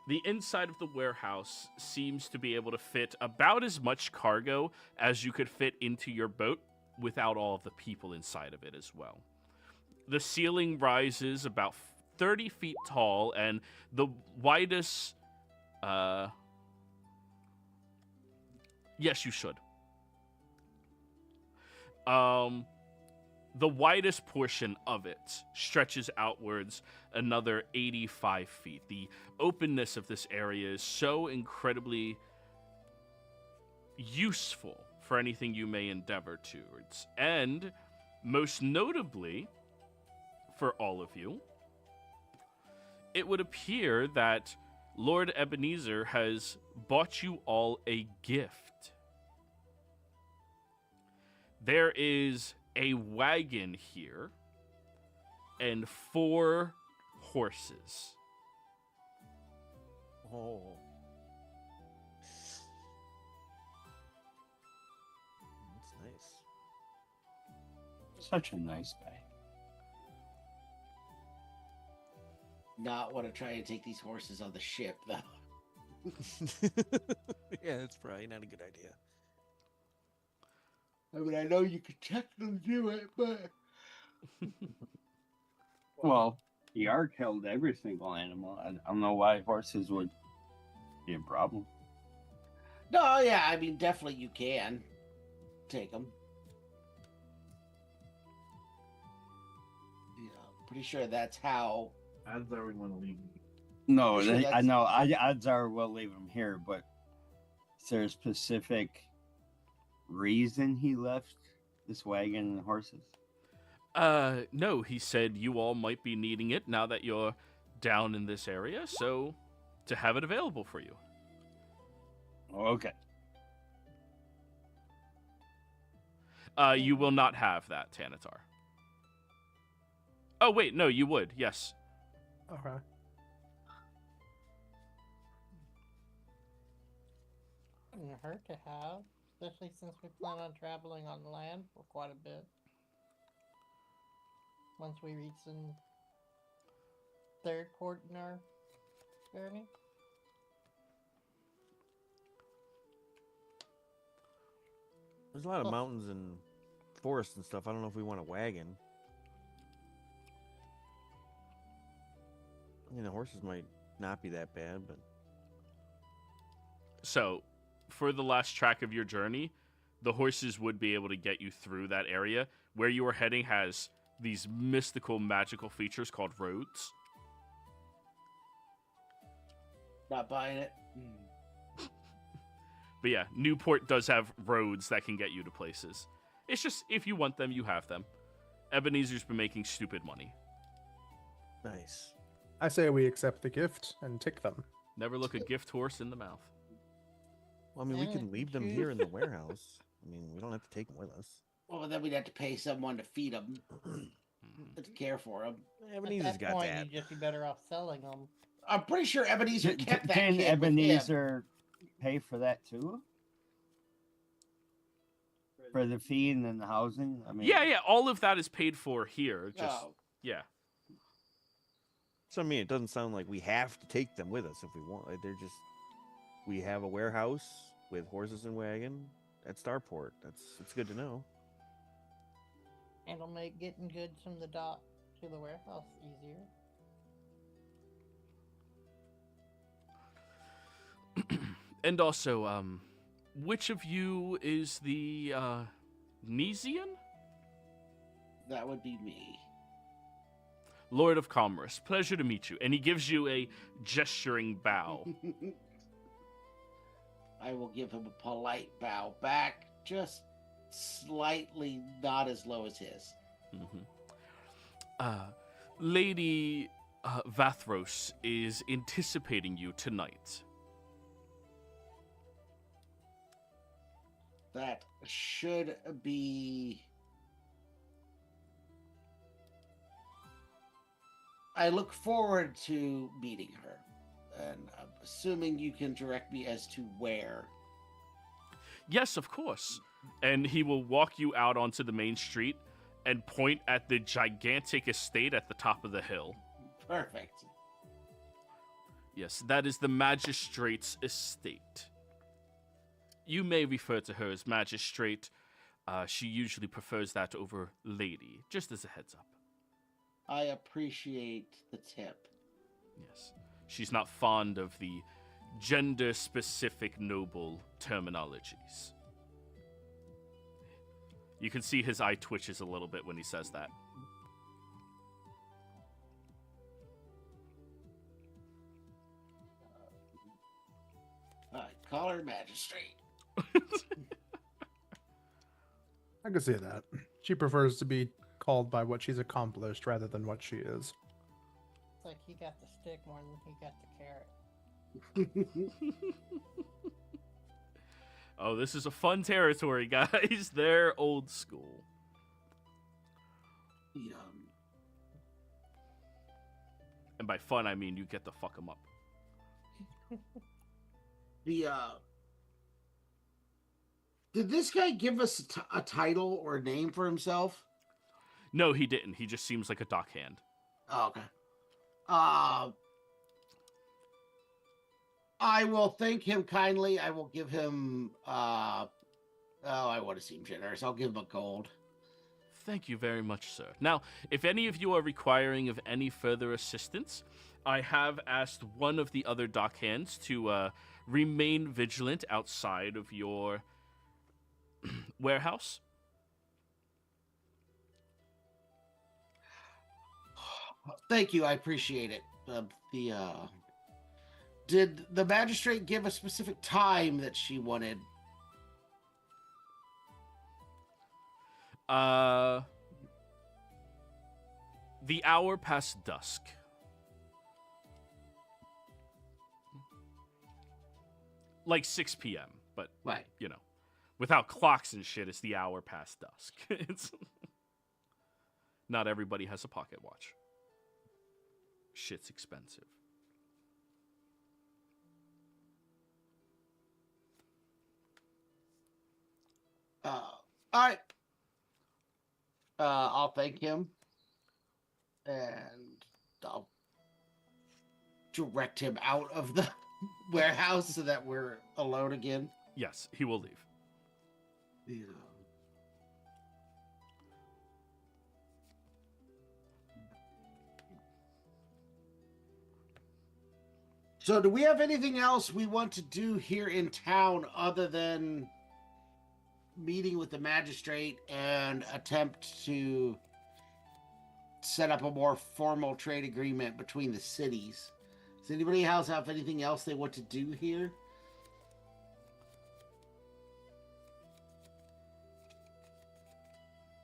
The inside of the warehouse seems to be able to fit about as much cargo as you could fit into your boat without all of the people inside of it as well. The ceiling rises about 30 feet tall, and the widest... Yes, you should. The widest portion of it stretches outwards another 85 feet. The openness of this area is so incredibly useful for anything you may endeavor towards. And most notably, for all of you, it would appear that Lord Ebenezer has bought you all a gift. There is a wagon here and 4 horses. Oh. That's nice. Such a nice guy. Not want to try and take these horses on the ship, though. Yeah, that's probably not a good idea. I mean, I know you could technically do it, but Well, the Ark held every single animal. I don't know why horses would be a problem. no, yeah, I mean, definitely you can take them. Yeah, pretty sure that's how. Odds are we want to leave. No, Sure, I that's- know. Odds are we'll leave him here, but is there a specific reason he left this wagon and horses? No, he said you all might be needing it now that you're down in this area, so to have it available for you. Okay. You will not have that, Tanatar. Oh, wait, no, you would, yes. Okay. Wouldn't hurt to have, especially since we plan on traveling on land for quite a bit. Once we reach the 3rd port in our journey. There's a lot of Well- mountains and forests and stuff. I don't know if we want a wagon. I mean, the horses might not be that bad, but So, for the last track of your journey, the horses would be able to get you through that area. Where you are heading has these mystical, magical features called roads. Not buying it. But yeah, Newport does have roads that can get you to places. It's just, if you want them, you have them. Ebenezer's been making stupid money. nice. I say we accept the gift and take them. Never look a gift horse in the mouth. Well, I mean, we Yeah, can leave them true. here in the warehouse. I mean, we don't have to take them with us. Well, then we'd have to pay someone to feed them, Mhm. to care for them. Ebenezer's At that got point, that. you'd just be better off selling them. I'm pretty sure Ebenezer kept that Can kid with him. Ebenezer pay for that too? For the feed and the housing? I mean, Yeah, all of that is paid for here. Just, Oh, yeah. So I mean, it doesn't sound like we have to take them with us if we want. Like, they're just we have a warehouse with horses and wagon at Starport. It's good to know. And it'll make getting goods from the dock to the warehouse easier. And also, which of you is the Nesian? that would be me. Lord of Commerce. Pleasure to meet you. And he gives you a gesturing bow. I will give him a polite bow back, just slightly not as low as his. Lady Vathros is anticipating you tonight. That should be. I look forward to meeting her, and I'm assuming you can direct me as to where. Yes, of course. And he will walk you out onto the main street and point at the gigantic estate at the top of the hill. Perfect. Yes, that is the magistrate's estate. You may refer to her as magistrate. She usually prefers that over lady, just as a heads up. I appreciate the tip. Yes. She's not fond of the gender-specific noble terminologies. You can see his eye twitches a little bit when he says that. Call her magistrate. I can see that. She prefers to be called by what she's accomplished rather than what she is. It's like he got the stick more than he got the carrot. Oh, this is a fun territory, guys. They're old school. Yeah. And by fun, I mean you get to fuck them up. Did this guy give us a title or a name for himself? No, he didn't. He just seems like a dockhand. Oh, okay. I will thank him kindly. I will give him I want to seem generous. I'll give him a gold. Thank you very much, sir. Now, if any of you are requiring of any further assistance, I have asked one of the other dockhands to remain vigilant outside of your warehouse. Thank you. I appreciate it. Did the magistrate give a specific time that she wanted? The hour past dusk. Like 6 p.m., but, Right. you know, without clocks and shit, it's the hour past dusk. It's not everybody has a pocket watch. Shit's expensive. All right. I'll thank him, and I'll direct him out of the warehouse so that we're alone again. Yes, he will leave. Yeah. So, do we have anything else we want to do here in town other than meeting with the magistrate and attempt to set up a more formal trade agreement between the cities? Does anybody else have anything else they want to do here?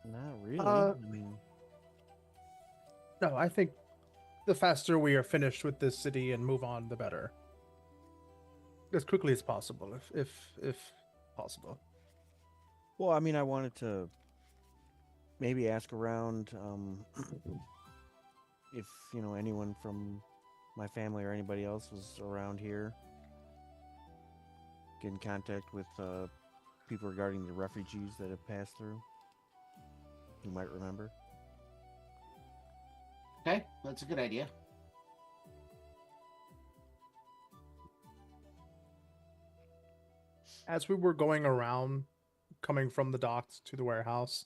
Not really. I mean, No, I think the faster we are finished with this city and move on, the better. As quickly as possible, if possible. well, I mean, I wanted to maybe ask around if, you know, anyone from my family or anybody else was around here. Get in contact with people regarding the refugees that have passed through. You might remember. Okay, that's a good idea. As we were going around, coming from the docks to the warehouse,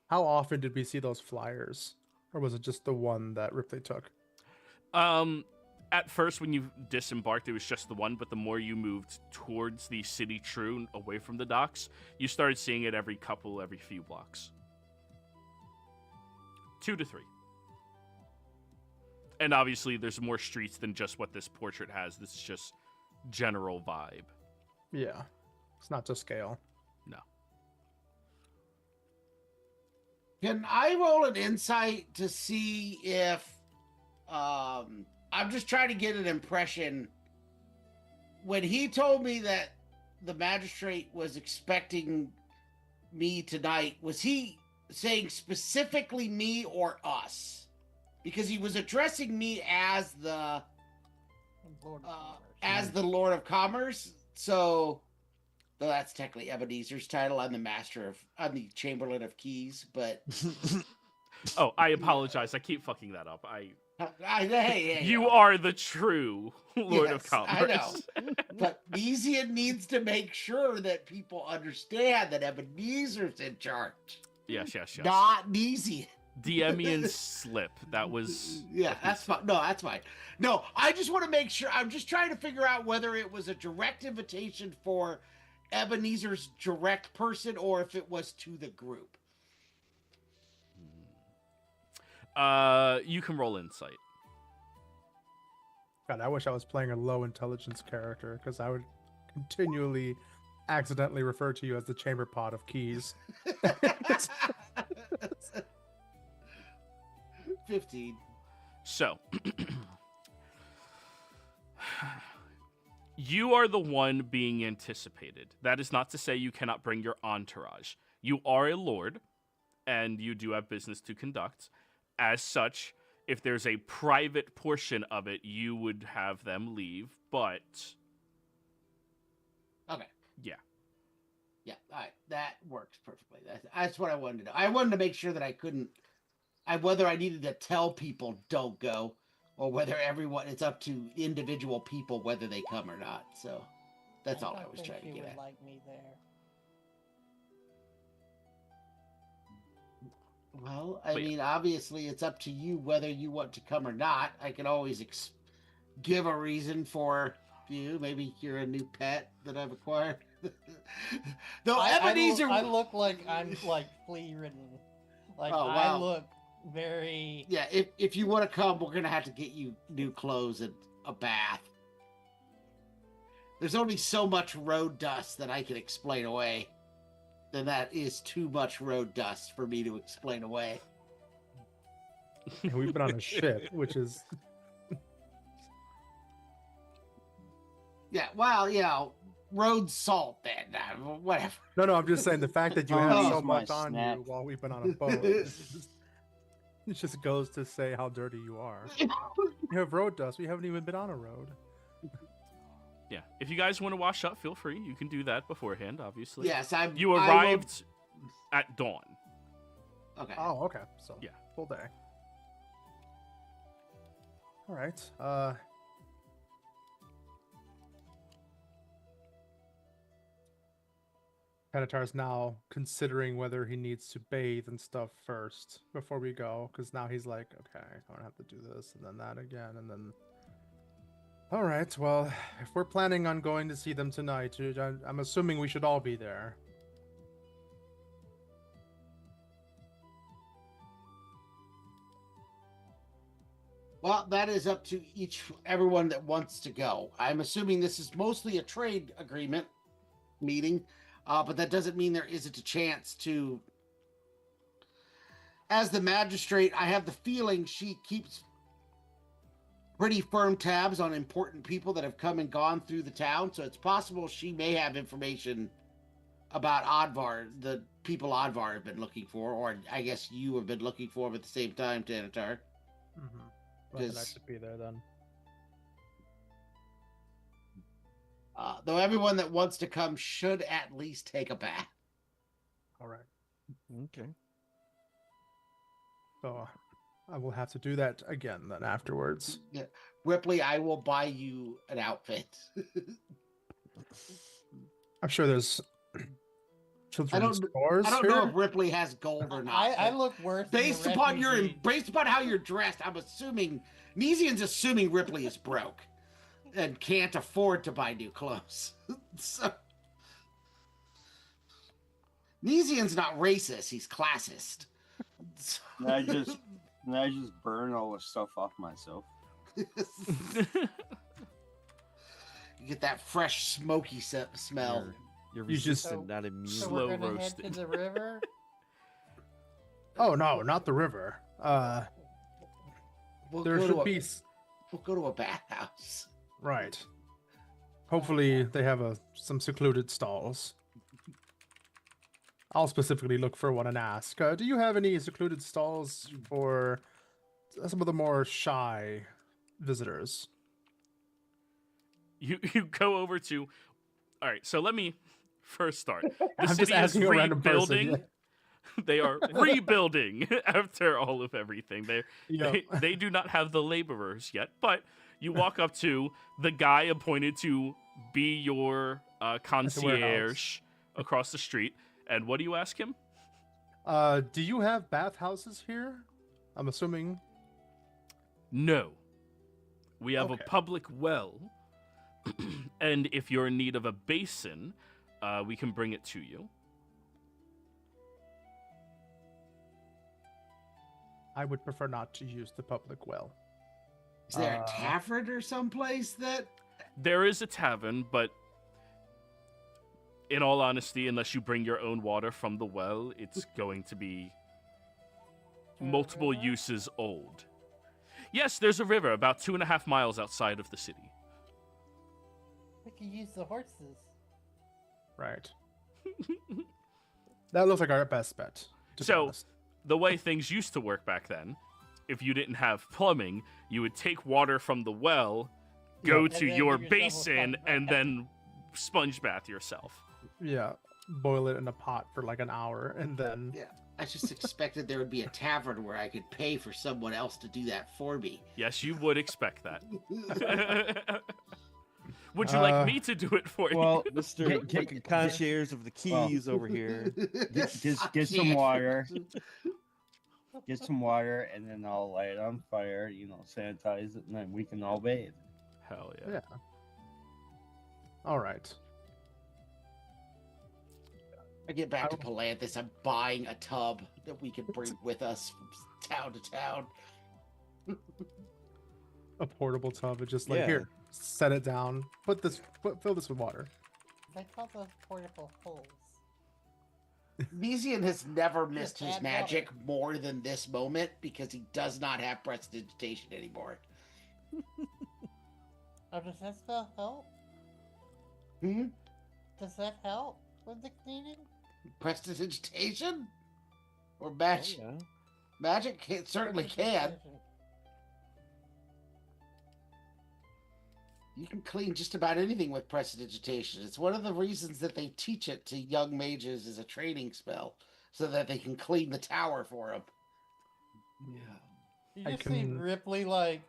how often did we see those flyers? Or was it just the one that Ripley took? At first, when you disembarked, it was just the one, but the more you moved towards the city true, away from the docks, you started seeing it every few blocks. 2 to 3. And obviously, there's more streets than just what this portrait has. This is just general vibe. Yeah. It's not to scale. No. Can I roll an insight to see if I'm just trying to get an impression. When he told me that the magistrate was expecting me tonight, was he saying specifically me or us? Because he was addressing me as the Lord of Commerce. So, though that's technically Ebenezer's title. I'm the Chamberlain of Keys, but Oh, I apologize. I keep fucking that up. hey, You are the true Lord of Yes, Commerce. I know. But Bezian needs to make sure that people understand that Ebenezer's in charge, Yes. not Bezian. Demian slip. That was... Yeah, that's fine. No, that's fine. No, I just want to make sure. I'm just trying to figure out whether it was a direct invitation for Ebenezer's direct person or if it was to the group. You can roll insight. God, I wish I was playing a low intelligence character because I would continually accidentally refer to you as the chamber pot of keys. 15. So, you are the one being anticipated. That is not to say you cannot bring your entourage. You are a lord, and you do have business to conduct. As such, if there's a private portion of it, you would have them leave, but... Okay. Yeah. Yeah, all right. That works perfectly. That's what I wanted to know. I wanted to make sure that I couldn't... whether I needed to tell people don't go, or whether everyone... It's up to individual people whether they come or not. So that's all I don't was think trying to she get would at. like me there. Well, I But yeah. mean, obviously, it's up to you whether you want to come or not. I can always give a reason for you. Maybe you're a new pet that I've acquired. Though Ebenezer, I look like I'm like flea ridden. Like Oh, I wow. look very. yeah. If you want to come, we're gonna have to get you new clothes and a bath. There's only so much road dust that I can explain away. Then that is too much road dust for me to explain away. And we've been on a ship, which is Yeah, well, road salt then. Whatever. no. I'm just saying the fact that you have Oh, so my much on snap. you while we've been on a boat. It just goes to say how dirty you are. You have road dust. We haven't even been on a road. Yeah. If you guys want to wash up, feel free. You can do that beforehand, obviously. Yes, You I will- arrived at dawn. Okay. Oh, okay. So Yeah. full day. All right. Kanatar's now considering whether he needs to bathe and stuff first before we go, because now he's like, okay, I don't have to do this and then that again, and then. All right. Well, if we're planning on going to see them tonight, I'm assuming we should all be there. Well, that is up to everyone that wants to go. I'm assuming this is mostly a trade agreement meeting, but that doesn't mean there isn't a chance to. As the magistrate, I have the feeling she keeps pretty firm tabs on important people that have come and gone through the town, so it's possible she may have information about Odvar, the people Odvar have been looking for, or I guess you have been looking for at the same time, Tanatar. Mm-hmm. Well, then I Because- should be there then. Though everyone that wants to come should at least take a bath. All right. Okay. So I will have to do that again then afterwards. Yeah. Ripley, I will buy you an outfit. I'm sure there's children's stores I don't here. know if Ripley has gold or not. I but look worse. than the based upon refugee. based upon how you're dressed, I'm assuming Nesian's assuming Ripley is broke and can't afford to buy new clothes. So Nesian's not racist; he's classist. So- And I just burn all the stuff off myself. you get that fresh, smoky smell. You're You just- resistant, not immune. So Slow we're gonna roasted. head to the river. Oh no, not the river. We'll There go should to a, be We'll go to a bathhouse. right. Hopefully they have some secluded stalls. I'll specifically look for one and ask. Do you have any secluded stalls for some of the more shy visitors? You go over to. All right, so let me first start. The I'm just city is asking a random person, rebuilding. They are rebuilding after all of everything. Yeah. They do not have the laborers yet, but you walk up to the guy appointed to be your concierge across the street, and what do you ask him? Do you have bathhouses here? I'm assuming. No. We have Okay. a public well, and if you're in need of a basin, we can bring it to you. I would prefer not to use the public well. Is there a Uh, tavern or someplace that? There is a tavern, but In all honesty, unless you bring your own water from the well, it's going to be multiple river? uses old. Yes, there's a river about 2.5 miles outside of the city. We could use the horses. Right. That looks like our best bet. To be So, honest. the way things used to work back then, if you didn't have plumbing, you would take water from the well, go And to then your give yourself a basin, sponge and bath. then sponge bath yourself. Yeah, boil it in a pot for like an hour, and then Yeah. I just expected there would be a tavern where I could pay for someone else to do that for me. Yes, you would expect that. Would you like me to do it for you? Well, Mr. get- Concierge of the well, keys over here. get some water. Get some water, and then I'll light it on fire. Sanitize it, and then we can all bathe. Hell yeah. yeah. All right. I get back to Palanthus, I'm buying a tub that we can bring with us from town to town. A portable tub, and just like Yeah. here, set it down. Fill this with water. They call those portable holes. Mesian has never missed his add magic more than this moment because he does not have prestidigitation anymore. Oh, does that still help? Hmm? Does that help with the cleaning? Prestidigitation? Or Oh, magic? yeah. Magic it certainly can. You can clean just about anything with prestidigitation. It's one of the reasons that they teach it to young mages as a training spell, so that they can clean the tower for them. Yeah. You I just see can- Ripley like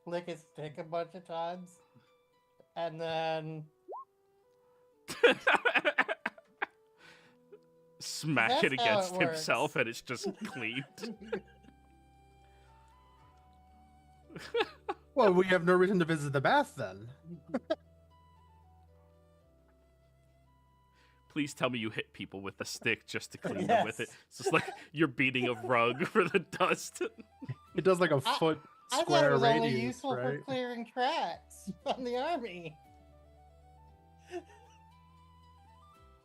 flick his stick a bunch of times, and then Smack That's it how against it himself, works. and it's just cleaned. Well, we have no reason to visit the bath then. Please tell me you hit people with a stick just to clean them with it. Yes. It's just like you're beating a rug for the dust. It does like a foot I thought it square was radius, only useful for right? clearing tracks from the army.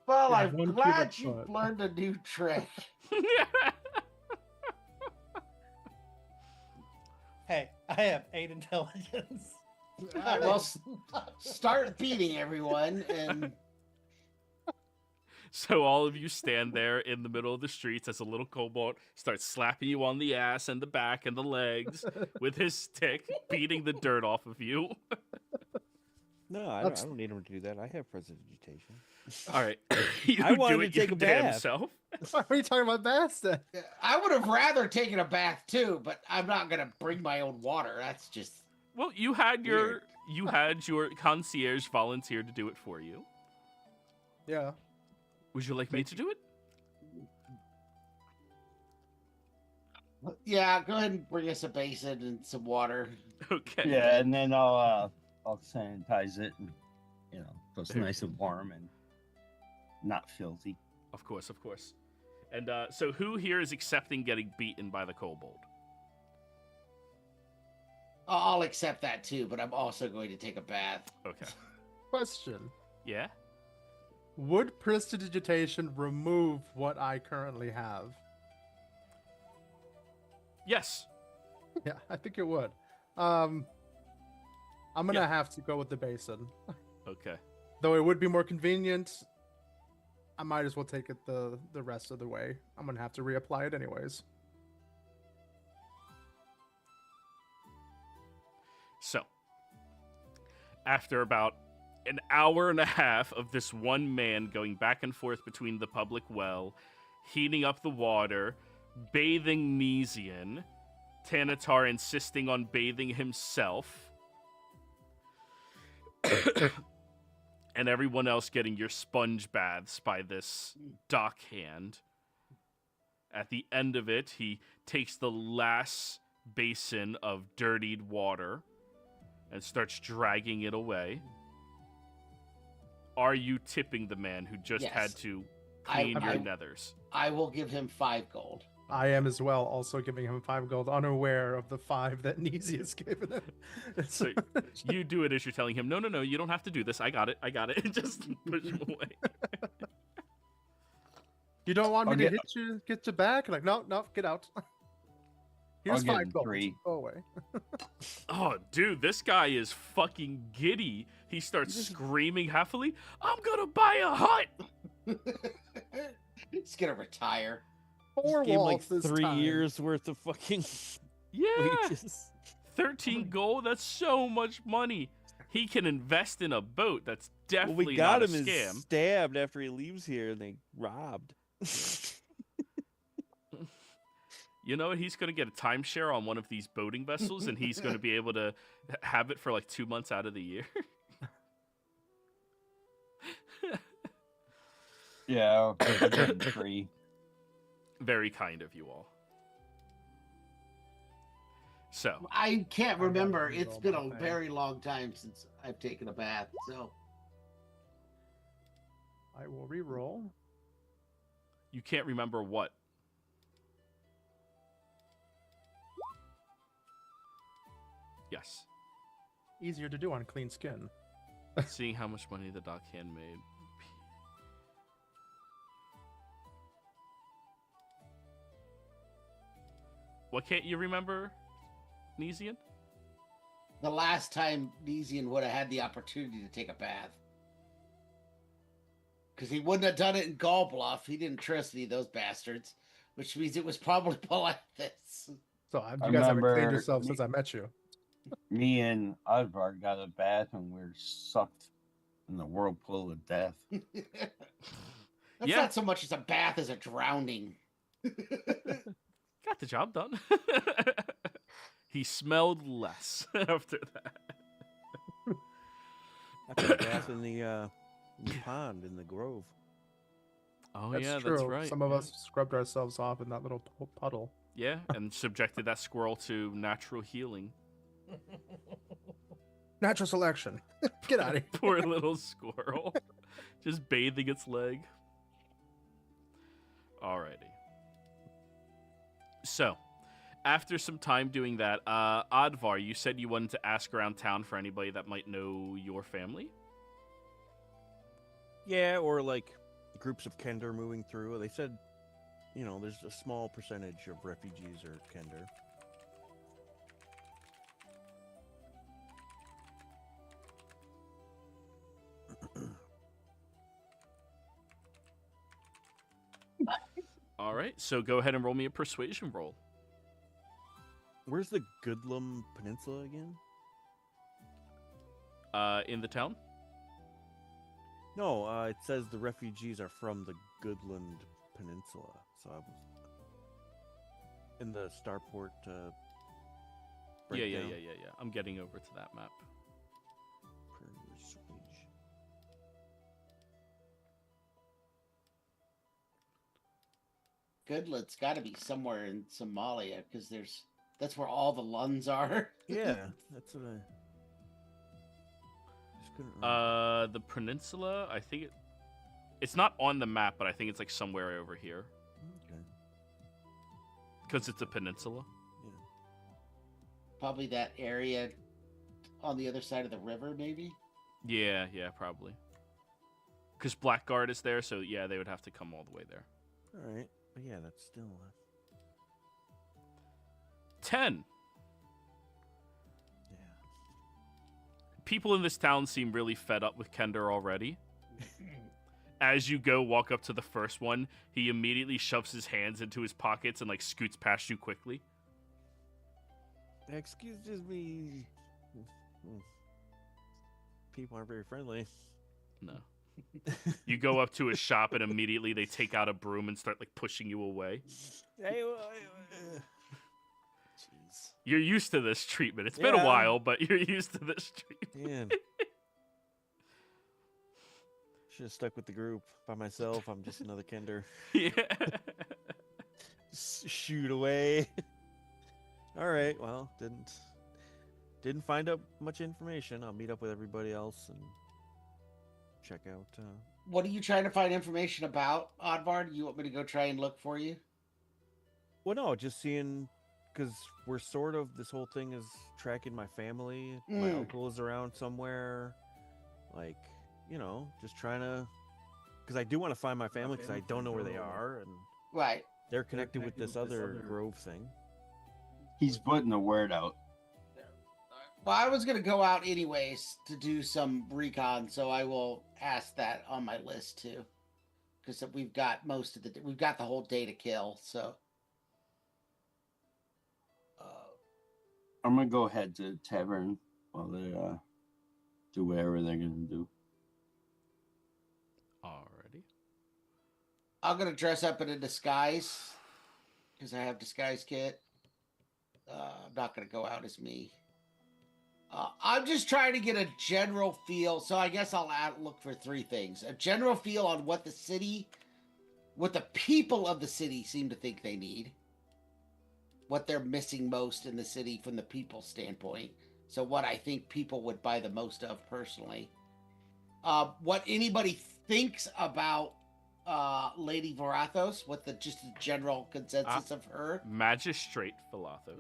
Well, Yeah, I'm 1 glad cubic you've foot. learned a new trick. Hey, I have 8 intelligence. Alright, well, start beating everyone, and So all of you stand there in the middle of the streets as a little kobold starts slapping you on the ass and the back and the legs with his stick, beating the dirt off of you. No, I don't need him to do that. I have prestidigitation. All right, you I do wanted it to take your a damn bath. self. Why are you talking about baths then? I would have rather taken a bath too, but I'm not gonna bring my own water. That's just Well, you had Weird. your concierge volunteer to do it for you. Yeah. Would you like me to do it? yeah. Go ahead and bring us a basin and some water. Okay. Yeah, and then I'll sanitize it, and so it's nice and warm and not filthy. Of course, of course. And so who here is accepting getting beaten by the kobold? I'll accept that too, but I'm also going to take a bath. Okay. Question. Yeah? Would prestidigitation remove what I currently have? Yes. Yeah, I think it would. I'm gonna Yeah. have to go with the basin. Okay. Though it would be more convenient, I might as well take it the rest of the way. I'm gonna have to reapply it anyways. So, after about an hour and a half of this one man going back and forth between the public well, heating up the water, bathing Mesian, Tanatar insisting on bathing himself, and everyone else getting your sponge baths by this dockhand. At the end of it, he takes the last basin of dirtied water and starts dragging it away. Are you tipping the man who just Yes. had to I- clean I- your nethers? I will give him 5 gold. I am as well, also giving him 5 gold, unaware of the 5 that Neezy has given him. So you do it as you're telling him, no, you don't have to do this. I got it. Just push him away. You don't want me I'll to get you back? Like, no, get out. Here's give 5 him gold. 3. Go away. Oh, dude, this guy is fucking giddy. He starts screaming happily, I'm gonna buy a hut! He's gonna retire. 4 Gave him walls like this 3 time. years worth of fucking Yeah! wages. 13 gold, that's so much money. He can invest in a boat. That's Well, definitely we got not him a is scam. stabbed after he leaves here, and they robbed. You know what? He's going to get a timeshare on one of these boating vessels, and he's going to be able to have it for like 2 months out of the year. Yeah, I'll give him 3. Very kind of you all. So, I can't I remember. gotta It's reroll been my a thing. very long time since I've taken a bath, so I will re-roll. you can't remember what? Yes. Easier to do on clean skin. Seeing how much money the dockhand made. What can't you remember, Nesian? the last time Nesian would have had the opportunity to take a bath. Because he wouldn't have done it in Gall Bluff. He didn't trust any of those bastards, which means it was probably Polathis. So I you guys haven't cleaned remember yourself since I met you. Me and Odvar got a bath and we were sucked in the whirlpool of death. That's Yeah. not so much as a bath as a drowning. Got the job done. He smelled less after that. I took a bath in the pond in the grove. Oh That's yeah, true. that's right. Some of yeah. us scrubbed ourselves off in that little puddle. Yeah, and subjected that squirrel to natural healing. Natural selection. Get out of here. Poor little squirrel. Just bathing its leg. Alrighty. So, after some time doing that, Odvar, you said you wanted to ask around town for anybody that might know your family? Yeah, or like groups of Kender moving through. They said, you know, there's a small percentage of refugees are Kender. Alright, so go ahead and roll me a persuasion roll. Where's the Goodlum Peninsula again? In the town? No, it says the refugees are from the Goodland Peninsula. So I was in the Starport. Yeah. breakdown. I'm getting over to that map. Persuasion. Goodlet's got to be somewhere in Somalia because that's where all the Luns are. Yeah, that's what I just couldn't remember. The peninsula, I think it's not on the map, but I think it's like somewhere over here. Okay. Because it's a peninsula. Probably that area on the other side of the river, maybe. Yeah, probably. Because Blackguard is there, so yeah, they would have to come all the way there. All right, but yeah, that's still 10. yeah. People in this town seem really fed up with Kender already. As you walk up to the first one, he immediately shoves his hands into his pockets and like scoots past you quickly. Excuse me. People aren't very friendly. No. You go up to his shop and immediately they take out a broom and start like pushing you away. Hey, Jeez. You're used to this treatment. It's been a Yeah. while, but you're used to this treatment. man. Should have stuck with the group by myself. I'm just another Kender. Yeah. Shoot away. All right. Well, didn't find out much information. I'll meet up with everybody else and check out. What are you trying to find information about, Oddvar? Do you want me to go try and look for you? Well, no, just seeing, because we're sort of, this whole thing is tracking my family. My uncle is around somewhere. Like, you know, just trying to, because I do want to find my family because I don't know where they are. And Right. they're connected with this other grove thing. He's putting the word out. Well, I was going to go out anyways to do some recon, so I will ask that on my list too. Because we've got we've got the whole day to kill, so. I'm gonna go ahead to the tavern while they do whatever they're gonna do. Alrighty. I'm going to dress up in a disguise because I have disguise kit. I'm not going to go out as me. I'm just trying to get a general feel. So I guess I'll look for three things. A general feel on what the people of the city seem to think they need. What they're missing most in the city from the people's standpoint. So what I think people would buy the most of personally. What anybody thinks about Lady Varathos, what just the general consensus of her. Magistrate Philothos.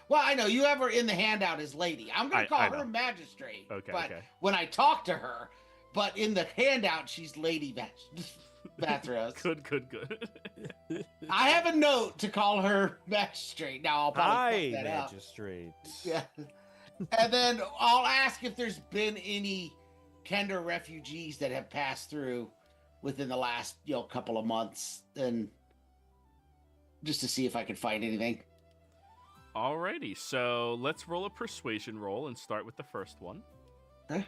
Well, I know you have her in the handout as Lady. I'm going to call her Magistrate. Okay, but okay. when I talk to her, but in the handout, she's Lady Varathos. Good. I have a note to call her Magistrate. Now I'll probably fuck that up. Magistrate. Yeah. And then I'll ask if there's been any Kender refugees that have passed through within the last couple of months, and just to see if I can find anything. Alrighty, so let's roll a persuasion roll and start with the first one. Huh?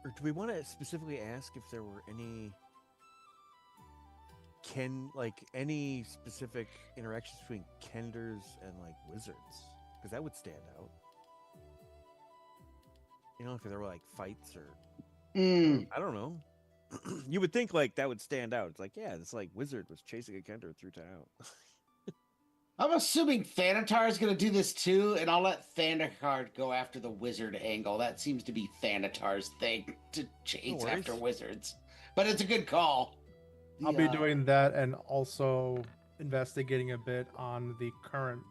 Or do we want to specifically ask if there were any any specific interactions between Kenders and wizards? Because that would stand out. If there were fights or I don't know. You would think that would stand out. It's this wizard was chasing a Kender through town. I'm assuming Thanatar is going to do this too, and I'll let Thanatar go after the wizard angle. That seems to be Thanatar's thing, to chase after wizards. But it's a good call. I'll be doing that and also investigating a bit on the current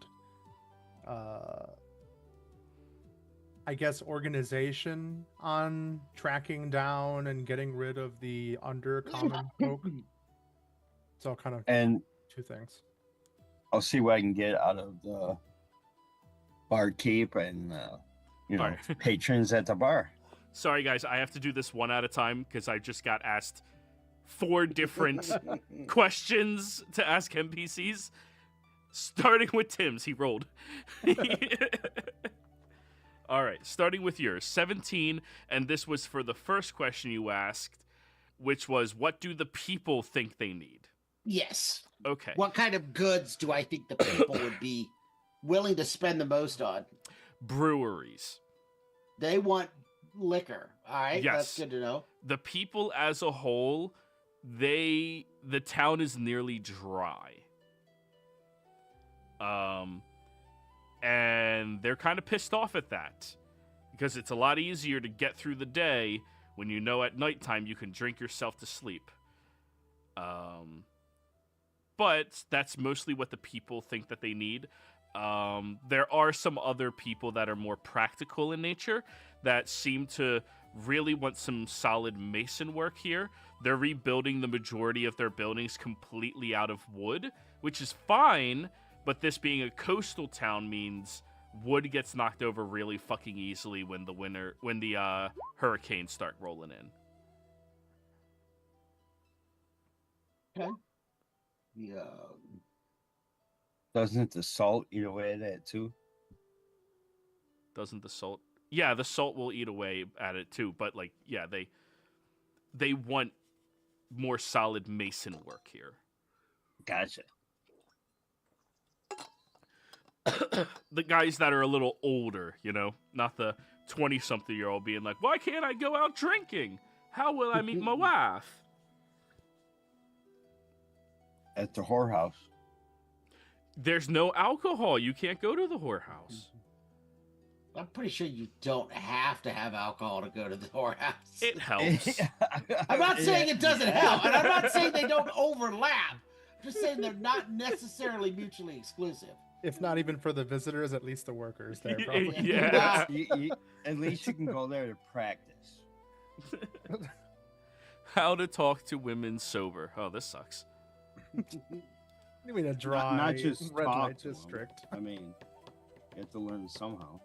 organization on tracking down and getting rid of the undercommon folk. So kind of two things. I'll see what I can get out of the barkeep and Right. patrons at the bar. Sorry, guys, I have to do this one at a time because I just got asked 4 different questions to ask NPCs. Starting with Tim's, he rolled. All right, starting with yours, 17, and this was for the first question you asked, which was, what do the people think they need? Yes. Okay. What kind of goods do I think the people would be willing to spend the most on? Breweries. They want liquor. All right, yes. That's good to know. The people as a whole, the town is nearly dry. And they're kind of pissed off at that because it's a lot easier to get through the day when you know at nighttime you can drink yourself to sleep. But that's mostly what the people think that they need. There are some other people that are more practical in nature that seem to really want some solid mason work here. They're rebuilding the majority of their buildings completely out of wood, which is fine. But this being a coastal town means wood gets knocked over really fucking easily when the hurricanes start rolling in. Okay. Yeah. Doesn't the salt eat away at that too? Doesn't the salt? Yeah, the salt will eat away at it too. But they want more solid mason work here. Gotcha. The guys that are a little older, not the 20-something-year-old being like, why can't I go out drinking? How will I meet my wife? At the whorehouse. There's no alcohol. You can't go to the whorehouse. I'm pretty sure you don't have to have alcohol to go to the whorehouse. It helps. I'm not saying it doesn't help, and I'm not saying they don't overlap. just saying they're not necessarily mutually exclusive. If not even for the visitors, at least the workers there probably. Yeah. At least you can go there to practice. How to talk to women sober. Oh, this sucks. You mean a dry Not just red talk light to 'em. district? I mean, you have to learn somehow.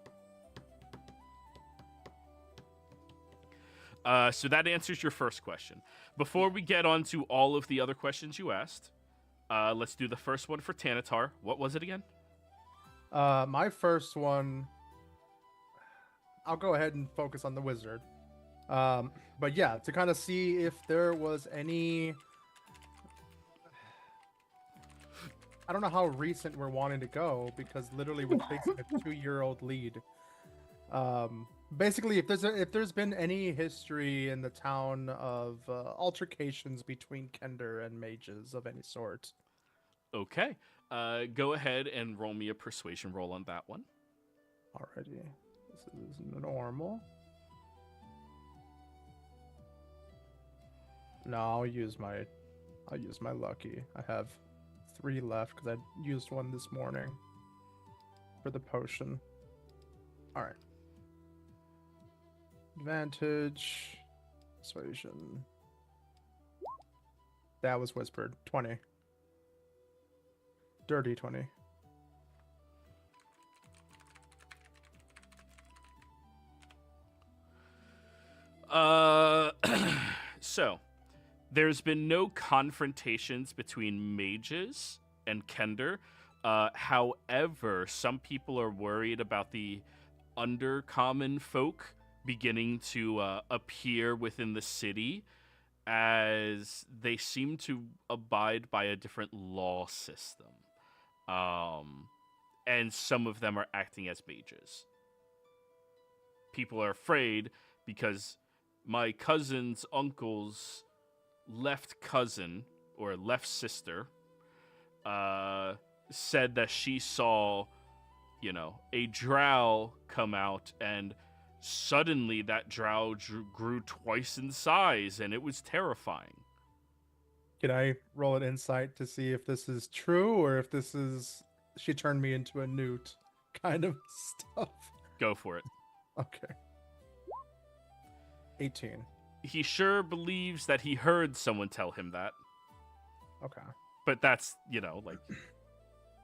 So that answers your first question. Before we get on to all of the other questions you asked, let's do the first one for Tanatar. What was it again? My first one, I'll go ahead and focus on the wizard. But yeah, to kind of see if there was any. I don't know how recent we're wanting to go because literally we're facing a 2-year-old lead. Basically, if there's been any history in the town of altercations between Kender and mages of any sort. Okay. Go ahead and roll me a persuasion roll on that one. Alrighty, this is normal. No, I'll use my lucky. I have 3 left because I used one this morning for the potion. All right. Advantage. Persuasion. That was whispered. 20. Dirty 20. So, there's been no confrontations between mages and Kender. However, some people are worried about the undercommon folk beginning to appear within the city, as they seem to abide by a different law system. And some of them are acting as mages. People are afraid because my cousin's uncle's left cousin or left sister said that she saw, a drow come out, and suddenly that drow grew twice in size, and it was terrifying. Can I roll an insight to see if this is true or if this is she turned me into a newt kind of stuff? Go for it. Okay. 18. He sure believes that he heard someone tell him that. Okay. But that's, like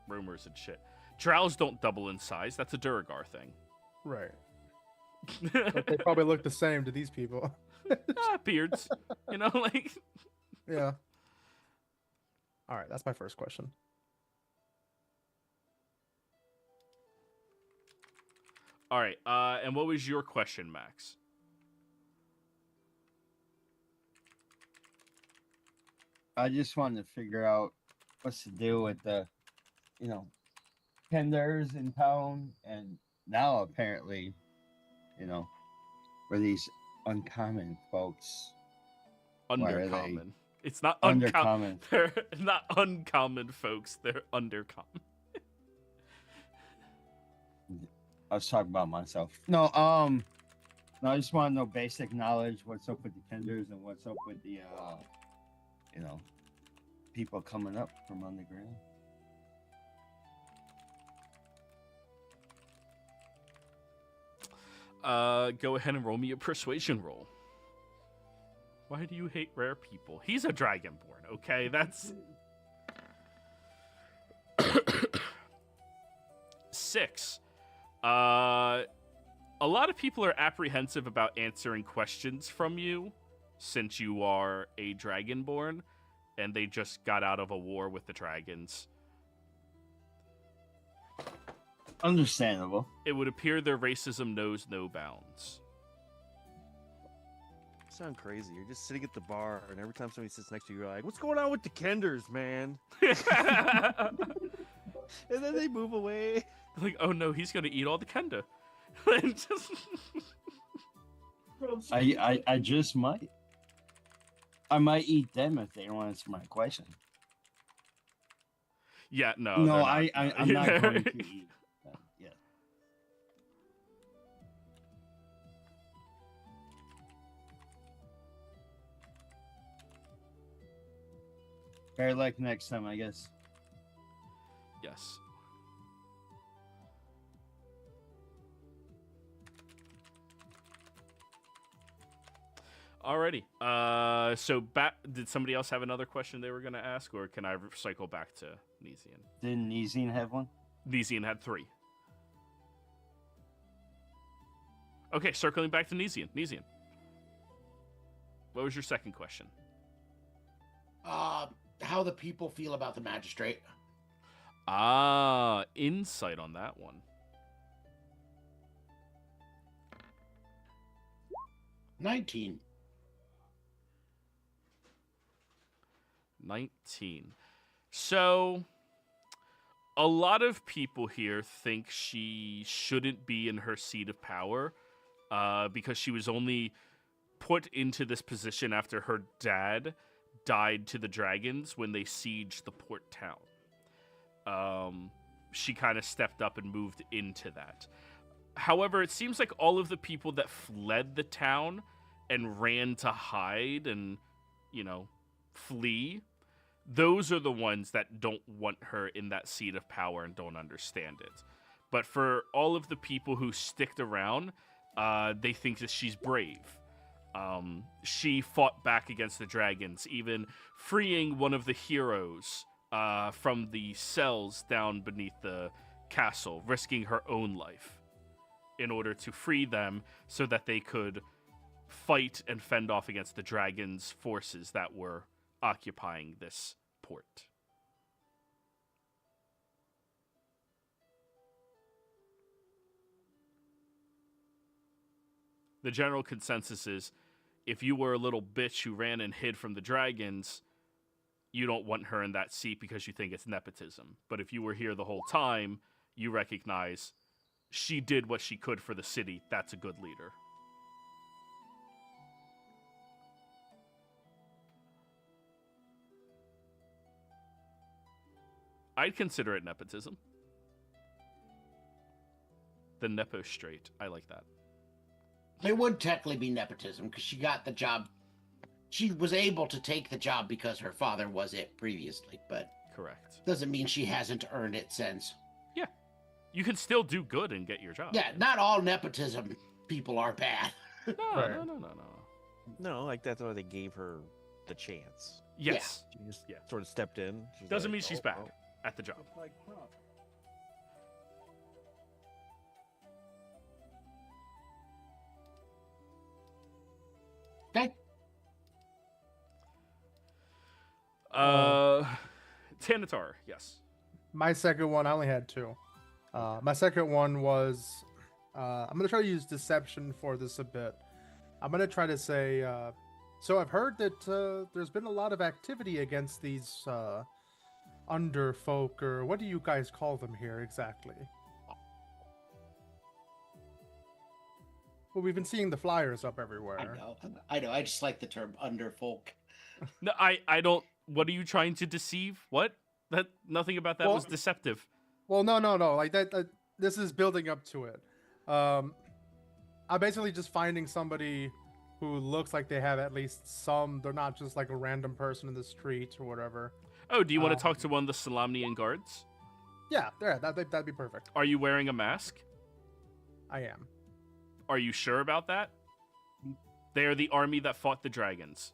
rumors and shit. Drows don't double in size. That's a Duragar thing. Right. But they probably look the same to these people. Beards. like... Yeah. All right, that's my first question. All right, and what was your question, Max? I just wanted to figure out what's to do with the, Kenders in town, and now apparently, where these uncommon folks. Why are they Undercommon. It's not undercommon? They're not uncommon, folks. They're undercommon. I was talking about myself. No, I just want to know basic knowledge. What's up with the Kenders and what's up with the, people coming up from underground. Go ahead and roll me a persuasion roll. Why do you hate rare people? He's a dragonborn, okay? That's 6. A lot of people are apprehensive about answering questions from you since you are a dragonborn and they just got out of a war with the dragons. Understandable. It would appear their racism knows no bounds. You sound crazy. You're just sitting at the bar, and every time somebody sits next to you, you're like, "What's going on with the Kenders, man?" And then they move away. Like, oh no, he's gonna eat all the Kenda. I just might. I might eat them if they don't answer my question. Yeah, no. No, they're not. I'm not going to eat them. Yeah. Better luck next time, I guess. Yes. Alrighty. So did somebody else have another question they were going to ask, or can I cycle back to Nesian? Didn't Nesian have one? Nesian had 3. Okay, circling back to Nesian. Nesian, what was your second question? How the people feel about the magistrate. Ah, insight on that one. 19. 19. So, a lot of people here think she shouldn't be in her seat of power because she was only put into this position after her dad died to the dragons when they sieged the port town. She kind of stepped up and moved into that. However, it seems like all of the people that fled the town and ran to hide and, flee, those are the ones that don't want her in that seat of power and don't understand it. But for all of the people who sticked around, they think that she's brave. She fought back against the dragons, even freeing one of the heroes from the cells down beneath the castle, risking her own life in order to free them so that they could fight and fend off against the dragons' forces that were occupying this port. The general consensus is, if you were a little bitch who ran and hid from the dragons, you don't want her in that seat because you think it's nepotism. But if you were here the whole time, you recognize she did what she could for the city. That's a good leader. I'd consider it nepotism. The Nepo straight. I like that. It would technically be nepotism because she got the job. She was able to take the job because her father was it previously, but Correct. doesn't mean she hasn't earned it since. Yeah. You can still do good and get your job. Yeah, not all nepotism people are bad. No, Right. no. No, like that's why they gave her the chance. Yes. She just Yeah. sort of stepped in. She's Doesn't like, mean she's "Oh, back oh." at the job. Okay. Tanatar, yes. My second one, I only had 2. My second one was, I'm going to try to use deception for this a bit. I'm going to try to say, so I've heard that there's been a lot of activity against these underfolk, or what do you guys call them here exactly? Well, we've been seeing the flyers up everywhere. I know. I just like the term underfolk. No, I don't. What are you trying to deceive? What? That nothing about that Well- was deceptive. Well, no. Like that. This is building up to it. I'm basically just finding somebody who looks like they have at least some. They're not just like a random person in the street or whatever. Oh, do you want to talk to one of the Salamnian guards? Yeah, there. That'd be perfect. Are you wearing a mask? I am. Are you sure about that? They are the army that fought the dragons.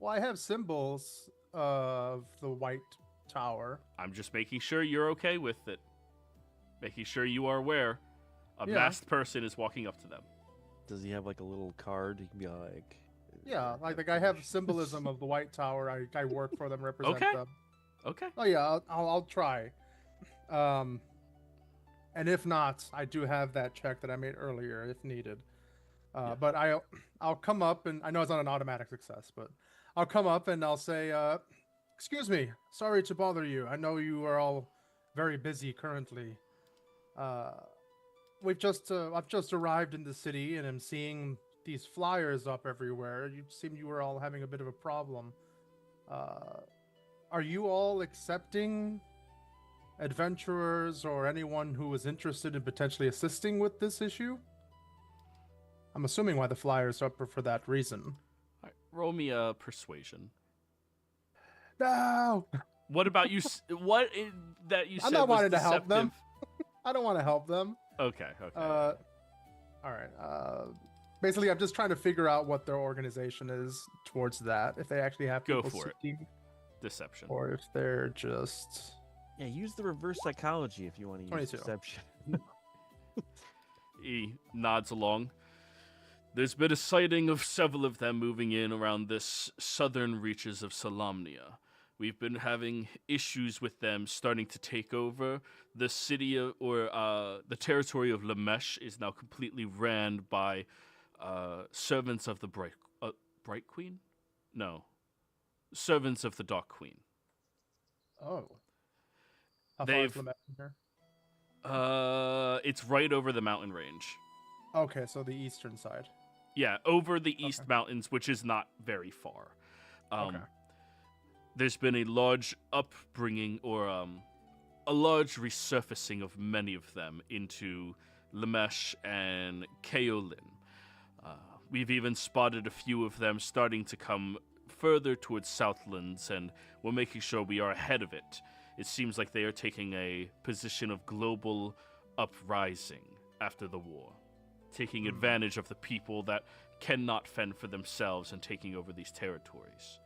Well, I have symbols of the White Tower. I'm just making sure you're okay with it. Making sure you are aware a Yeah. masked person is walking up to them. Does he have like a little card? He can be like, Yeah, like I have symbolism of the White Tower. I work for them, represent Okay. them. Okay. Oh yeah, I'll try. And if not, I do have that check that I made earlier if needed. Yeah. But I'll come up, and I know it's not an automatic success, but I'll come up and I'll say, excuse me, sorry to bother you. I know you are all very busy currently. I've just arrived in the city and am seeing these flyers up everywhere. You seem you were all having a bit of a problem. Are you all accepting adventurers or anyone who is interested in potentially assisting with this issue? I'm assuming why the flyers are up for that reason. Roll me a persuasion. No, What about you? That you said I'm not was wanting to help them. deceptive? I don't want to help them. Okay. All right. Basically, I'm just trying to figure out what their organization is towards that. If they actually have Go people for it. seeking, Deception. or if they're just. Yeah, use the reverse psychology if you want to use 22. deception. He nods along. There's been a sighting of several of them moving in around this southern reaches of Solamnia. We've been having issues with them starting to take over. The city the territory of Lamesh is now completely ran by servants of the Bright Queen? No. Servants of the Dark Queen. Oh. How far is They've- Lamech from here? It's right over the mountain range. Okay, so the eastern side. Yeah, over the East Okay. Mountains, which is not very far. Okay. There's been a large upbringing or a large resurfacing of many of them into Lamesh and Kaolin. We've even spotted a few of them starting to come further towards Southlands, and we're making sure we are ahead of it. It seems like they are taking a position of global uprising after the war, taking advantage of the people that cannot fend for themselves and taking over these territories.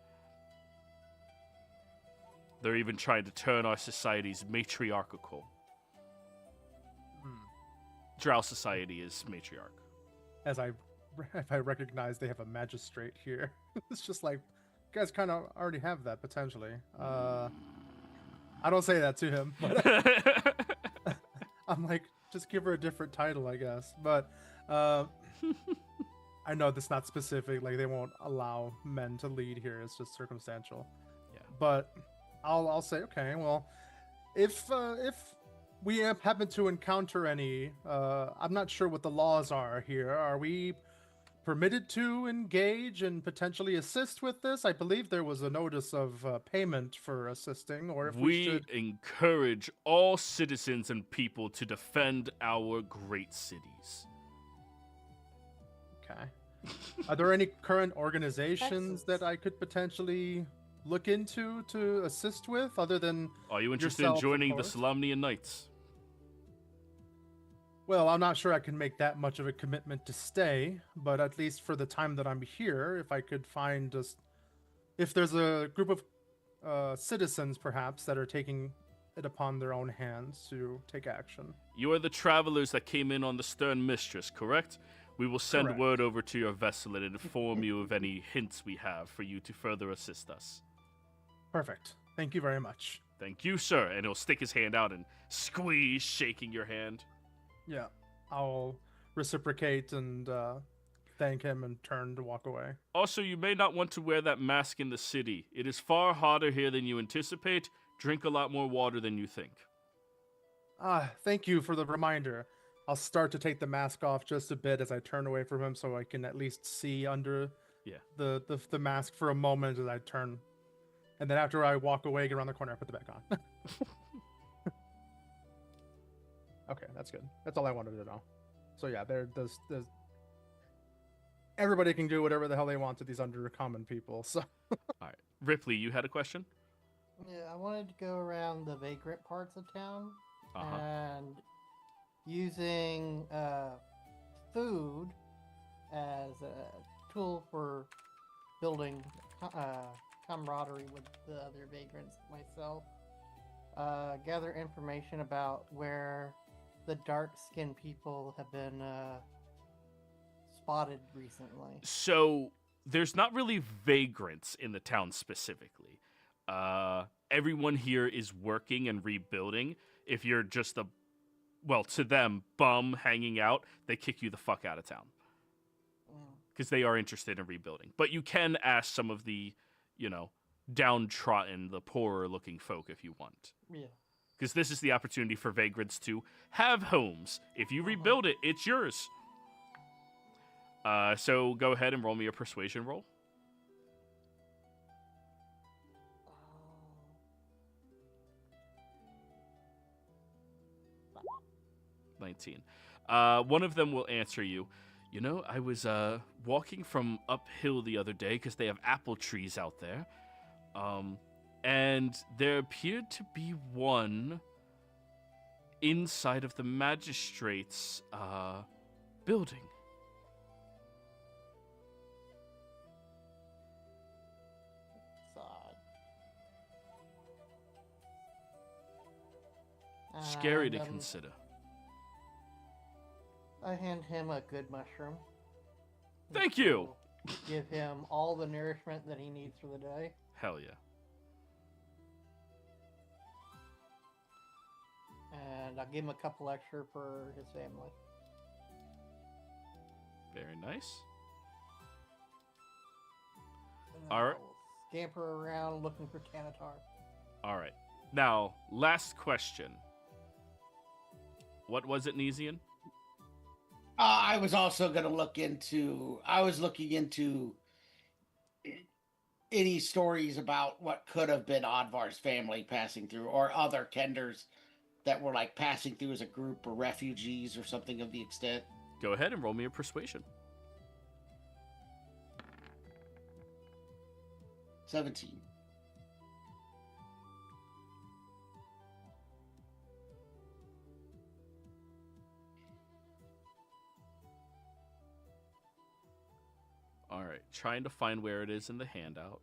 They're even trying to turn our societies matriarchal. Drow society is matriarch. If I recognize they have a magistrate here, it's just like, you guys kind of already have that potentially. I don't say that to him, but I'm like, just give her a different title, I guess. But I know that's not specific. Like, they won't allow men to lead here. It's just circumstantial. Yeah. But I'll say, okay, well, if we happen to encounter any, I'm not sure what the laws are here. Are we permitted to engage and potentially assist with this? I believe there was a notice of payment for assisting, or if we We should. encourage all citizens and people to defend our great cities. Okay. Are there any current organizations Texas. that I could potentially look into to assist with, other than? Are you interested Yourself, in of joining the course. Solamnian Knights? Well, I'm not sure I can make that much of a commitment to stay, but at least for the time that I'm here, if I could find just, if there's a group of citizens perhaps that are taking it upon their own hands to take action. You are the travelers that came in on the Stern Mistress, correct? We will send Correct. word over to your vessel and inform you of any hints we have for you to further assist us. Perfect. Thank you very much. Thank you, sir. And he'll stick his hand out and squeeze, shaking your hand. Yeah, I'll reciprocate and thank him and turn to walk away. Also, you may not want to wear that mask in the city. It is far hotter here than you anticipate. Drink a lot more water than you think. Thank you for the reminder. I'll start to take the mask off just a bit as I turn away from him, so I can at least see under the mask for a moment as I turn. And then after I walk away, get around the corner, I put it back on. Okay, that's good. That's all I wanted to know. So yeah, there's everybody can do whatever the hell they want to these undercommon people. So All right. Ripley, you had a question? Yeah, I wanted to go around the vagrant parts of town Uh-huh. and using food as a tool for building camaraderie with the other vagrants myself. Gather information about where the dark-skinned people have been spotted recently. So, there's not really vagrants in the town specifically. Everyone here is working and rebuilding. If you're just to them, bum hanging out, they kick you the fuck out of town. Because they are interested in rebuilding. But you can ask some of the, downtrodden, the poorer looking folk if you want. Yeah. Because this is the opportunity for vagrants to have homes. If you rebuild it, it's yours. So go ahead and roll me a persuasion roll. 19. One of them will answer you. You know, I was walking from uphill the other day because they have apple trees out there. And there appeared to be one inside of the magistrate's building. It's odd. Scary to And, consider. I hand him a good mushroom. Thank you. Give him all the nourishment that he needs for the day. Hell yeah. And I'll give him a couple extra for his family. Very nice. And then All right. I'll scamper around looking for Kanatar. All right. Now, last question. What was it, Nesian? I was also going to look into. I was looking into any stories about what could have been Odvar's family passing through, or other Kenders that were like passing through as a group or refugees or something of the extent. Go ahead and roll me a persuasion. 17. All right. Trying to find where it is in the handout.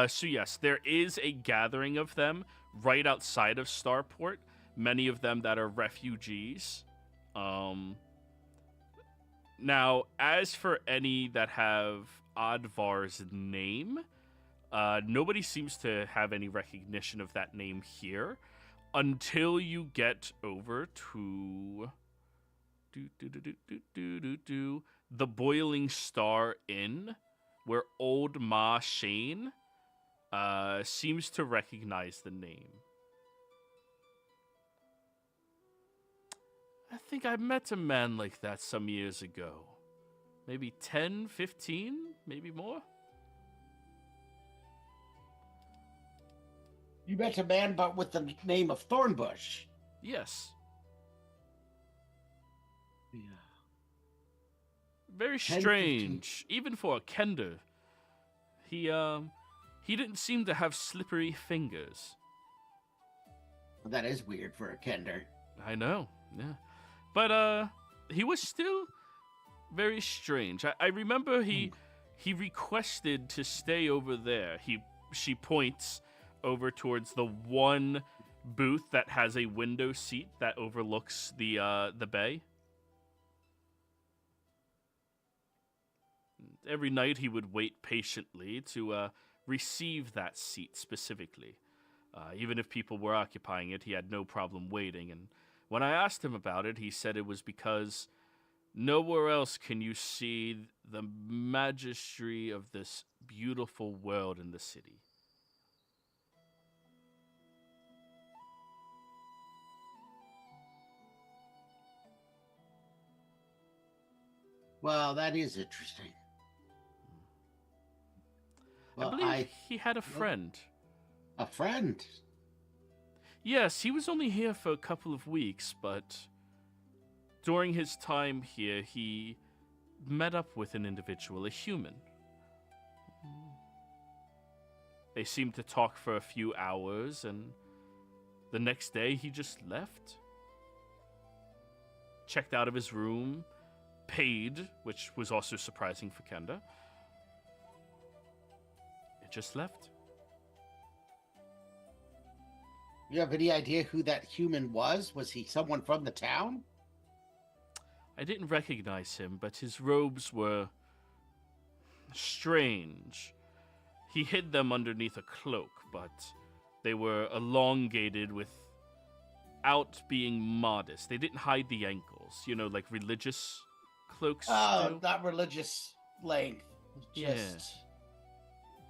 So yes, there is a gathering of them right outside of Starport. Many of them that are refugees. Now, as for any that have Odvar's name, nobody seems to have any recognition of that name here until you get over to the Boiling Star Inn, where old Ma Shane seems to recognize the name. I think I met a man like that some years ago. Maybe 10, 15, maybe more? You met a man, but with the name of Thornbush. Yes. Yeah. Very 10, strange, even for a Kender. He didn't seem to have slippery fingers. That is weird for a Kender. I know, yeah. But he was still very strange. I remember he requested to stay over there. She points over towards the one booth that has a window seat that overlooks the bay. Every night he would wait patiently to receive that seat specifically. Even if people were occupying it, he had no problem waiting. And when I asked him about it, he said it was because nowhere else can you see the majesty of this beautiful world in the city. Well, that is interesting. I believe he had a friend. A friend? Yes, he was only here for a couple of weeks, but during his time here, he met up with an individual, a human. They seemed to talk for a few hours, and the next day he just left. Checked out of his room, paid, which was also surprising for Kenda. It just left. You have any idea who that human was? Was he someone from the town? I didn't recognize him, but his robes were strange. He hid them underneath a cloak, but they were elongated without being modest. They didn't hide the ankles, you know, like religious cloaks do. Not religious length. Just... Yeah.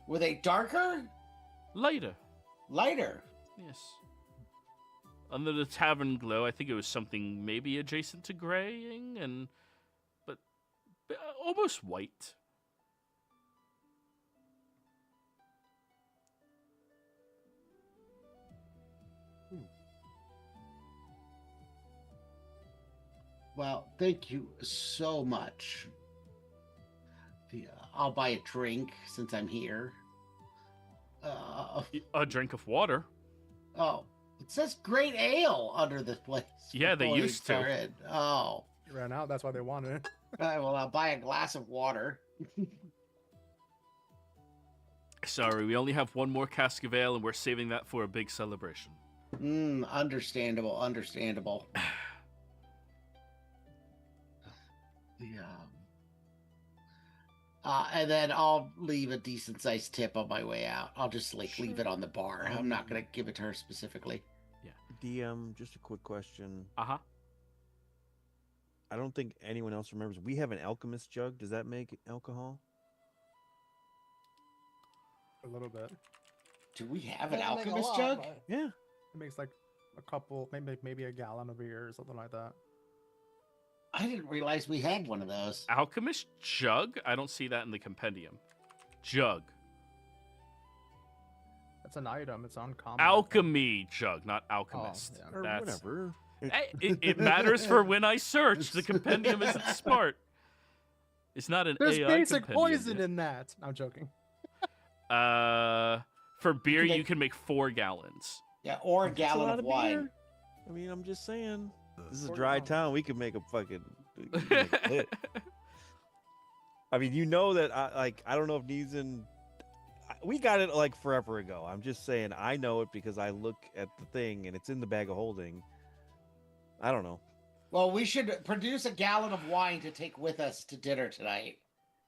Were they darker? Lighter. Lighter? Yes. Under the tavern glow, I think it was something maybe adjacent to graying, but almost white. Well, thank you so much. I'll buy a drink since I'm here. A drink of water. Oh, it says great ale under this place. Yeah, they before used start to. in. Oh, You ran out. That's why they wanted it. well, I'll buy a glass of water. Sorry, we only have one more cask of ale, and we're saving that for a big celebration. Understandable, understandable. Yeah. And then I'll leave a decent sized tip on my way out. I'll just leave it on the bar. I'm not gonna give it to her specifically. DM, just a quick question. Uh-huh. I don't think anyone else remembers. We have an alchemist jug. Does that make alcohol? A little bit. Do we have an Doesn't make a alchemist lot, jug? but- Yeah. It makes like a couple, maybe a gallon of beer or something like that. I didn't realize we had one of those. Alchemist jug? I don't see that in the compendium. Jug. That's an item. It's uncommon. I think. Alchemy jug, not alchemist. yeah. Or That's... whatever. Hey, it matters for when I search. The compendium isn't smart. It's not an There's AI basic compendium poison yet. in that. No, I'm joking. For beer, Can I- you can make 4 gallons. Yeah, or a That's a gallon lot of wine. beer. I mean, I'm just saying. This is a 4 dry gallons. town. We could make a fucking. we could make it lit. I mean, you know that I don't know if Neeson. We got it like forever ago. I'm just saying I know it because I look at the thing and it's in the bag of holding. I don't know. Well, we should produce a gallon of wine to take with us to dinner tonight.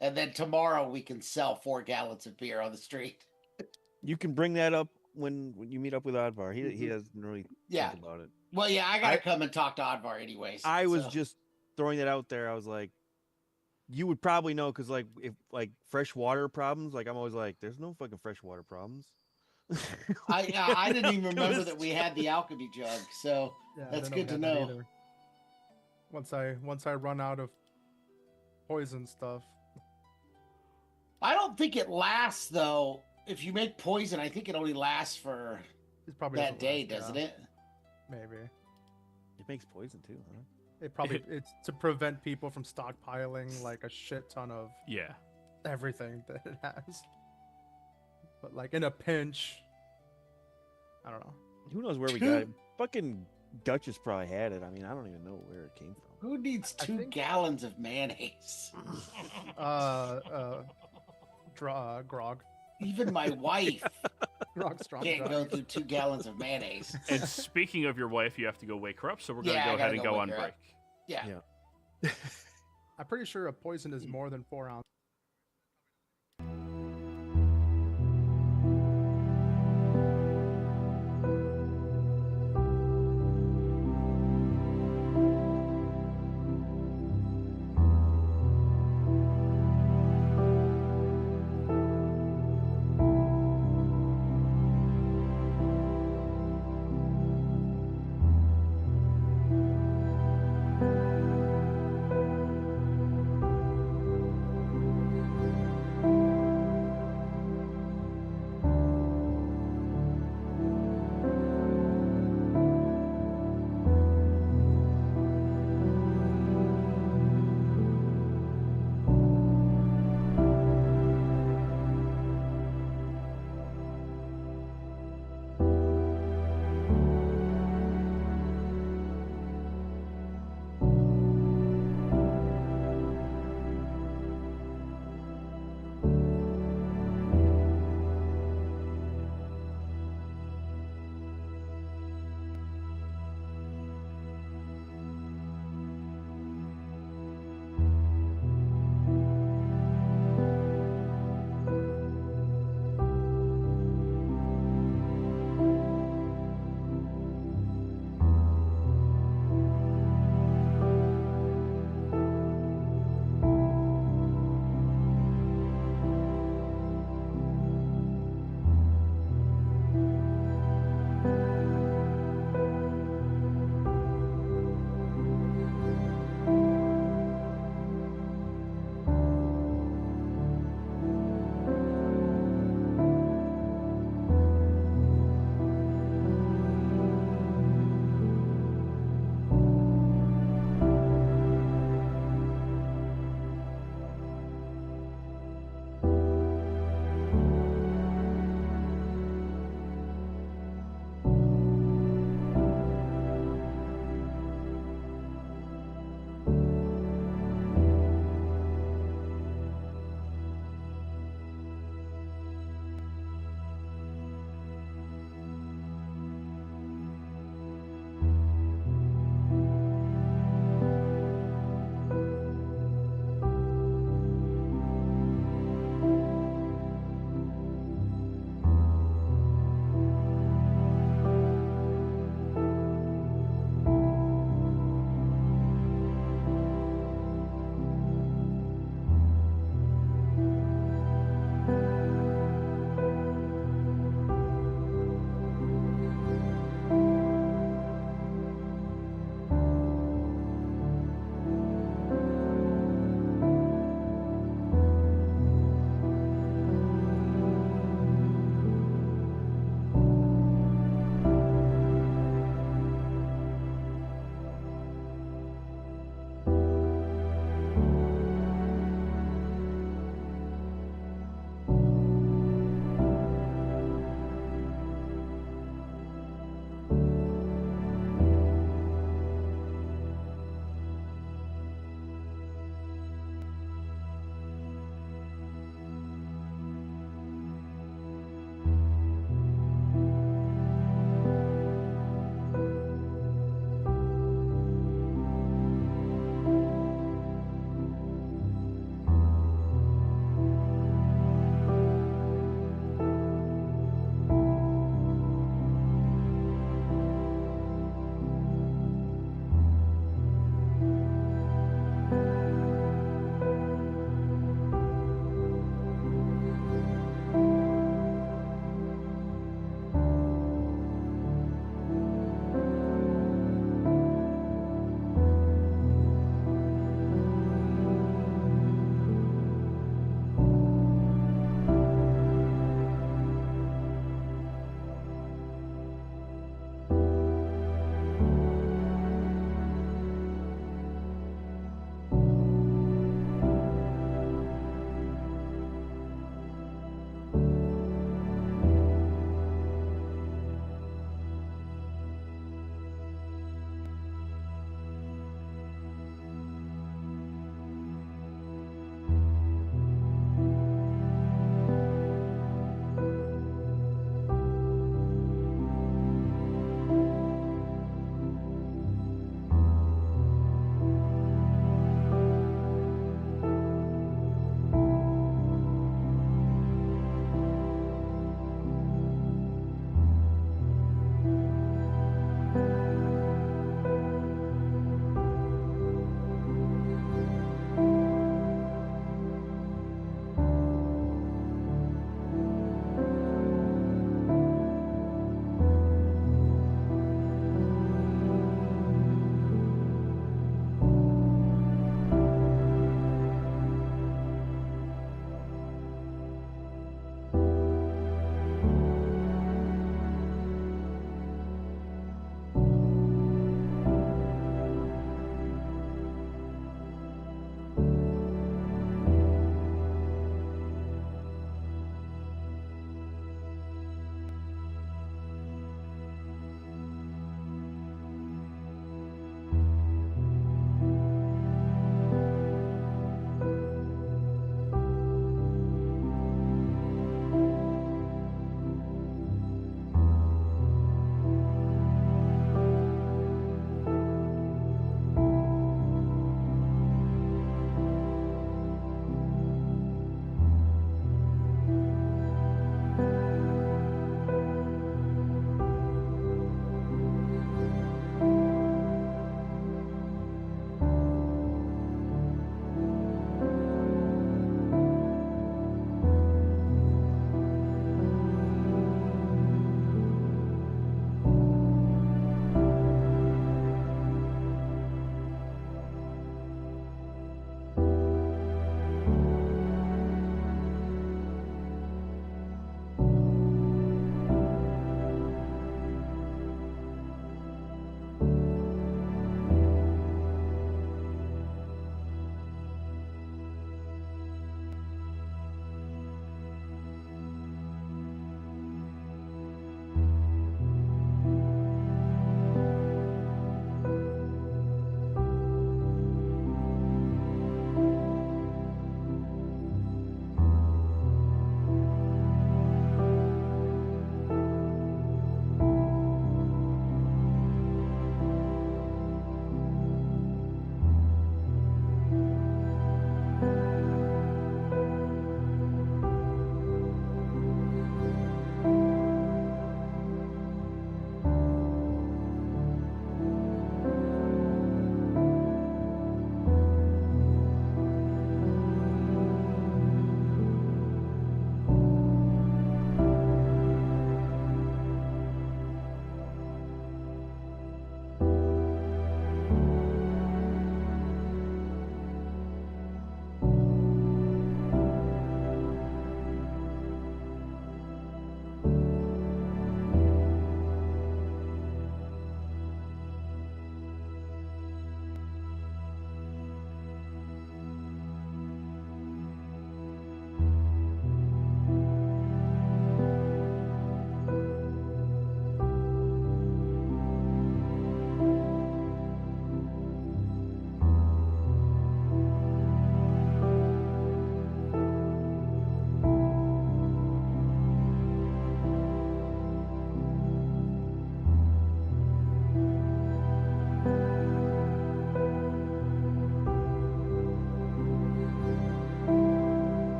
And then tomorrow we can sell 4 gallons of beer on the street. You can bring that up when you meet up with Oddvar. He doesn't really Yeah. think about it. Well, yeah, I gotta come and talk to Oddvar anyways. I was so. just throwing that out there. I was like, you would probably know because like if like fresh water problems, like I'm always like, there's no fucking fresh water problems. I didn't even remember that we had the alchemy jug, so Yeah, I that's didn't good to we had that know. either. Once I run out of poison stuff, I don't think it lasts though. If you make poison, I think it only lasts for it's probably that day, doesn't yeah, it? Maybe. It makes poison too, huh? It probably it's to prevent people from stockpiling like a shit ton of Yeah. everything that it has. But like in a pinch, I don't know. Who knows where we got it? Fucking Duchess probably had it. I mean, I don't even know where it came from. Who needs I 2 think- gallons of mayonnaise? Grog. Even my wife Grog strong. can't drug. go through 2 gallons of mayonnaise. And speaking of your wife, you have to go wake her up, so we're going to Yeah, go I ahead gotta and go go wake on her up. break. Yeah. Yeah. I'm pretty sure a poison is more than 4 ounces.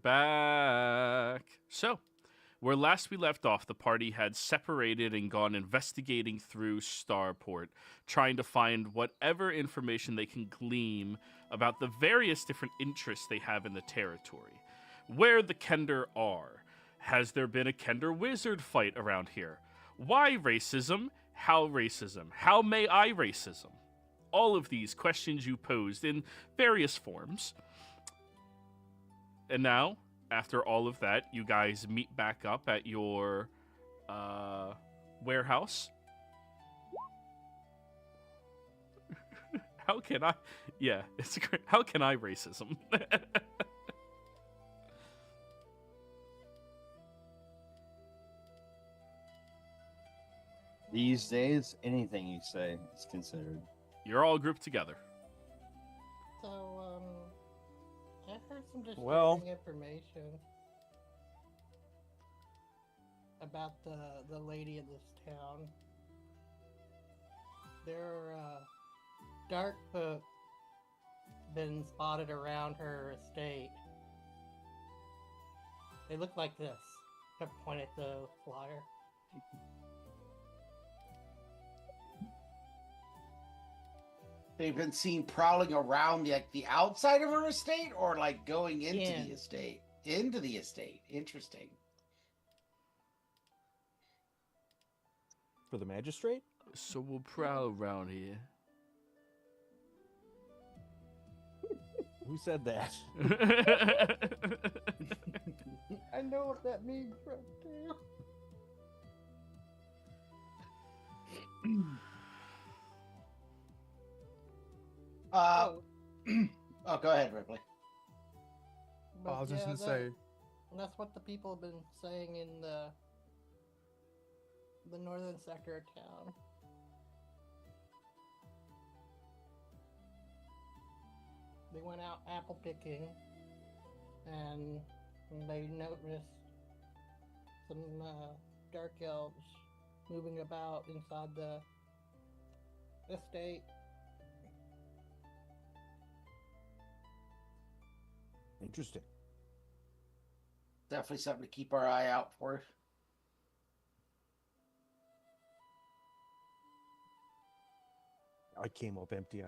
back. So, where last we left off, the party had separated and gone investigating through Starport, trying to find whatever information they can glean about the various different interests they have in the territory. Where the Kender are. Has there been a Kender wizard fight around here? Why racism? How racism? How may I racism? All of these questions you posed in various forms. And now, after all of that, you guys meet back up at your warehouse. How can I? Yeah, it's great. How can I racism? These days, anything you say is considered. You're all grouped together. So, I heard some disturbing Well- information about the lady in this town. There are dark folk been spotted around her estate. They look like this. I point at the flyer. They've been seen prowling around the outside of her estate, or like going into Yeah. the estate. Into the estate. Interesting. For the magistrate? So we'll prowl around here. Who said that? I know what that means right there. Oh, go ahead, Ripley. But I was just yeah, gonna say, that's what the people have been saying in the northern sector of town. They went out apple picking, and they noticed some dark elves moving about inside the estate. Interesting. Definitely something to keep our eye out for. I came up empty.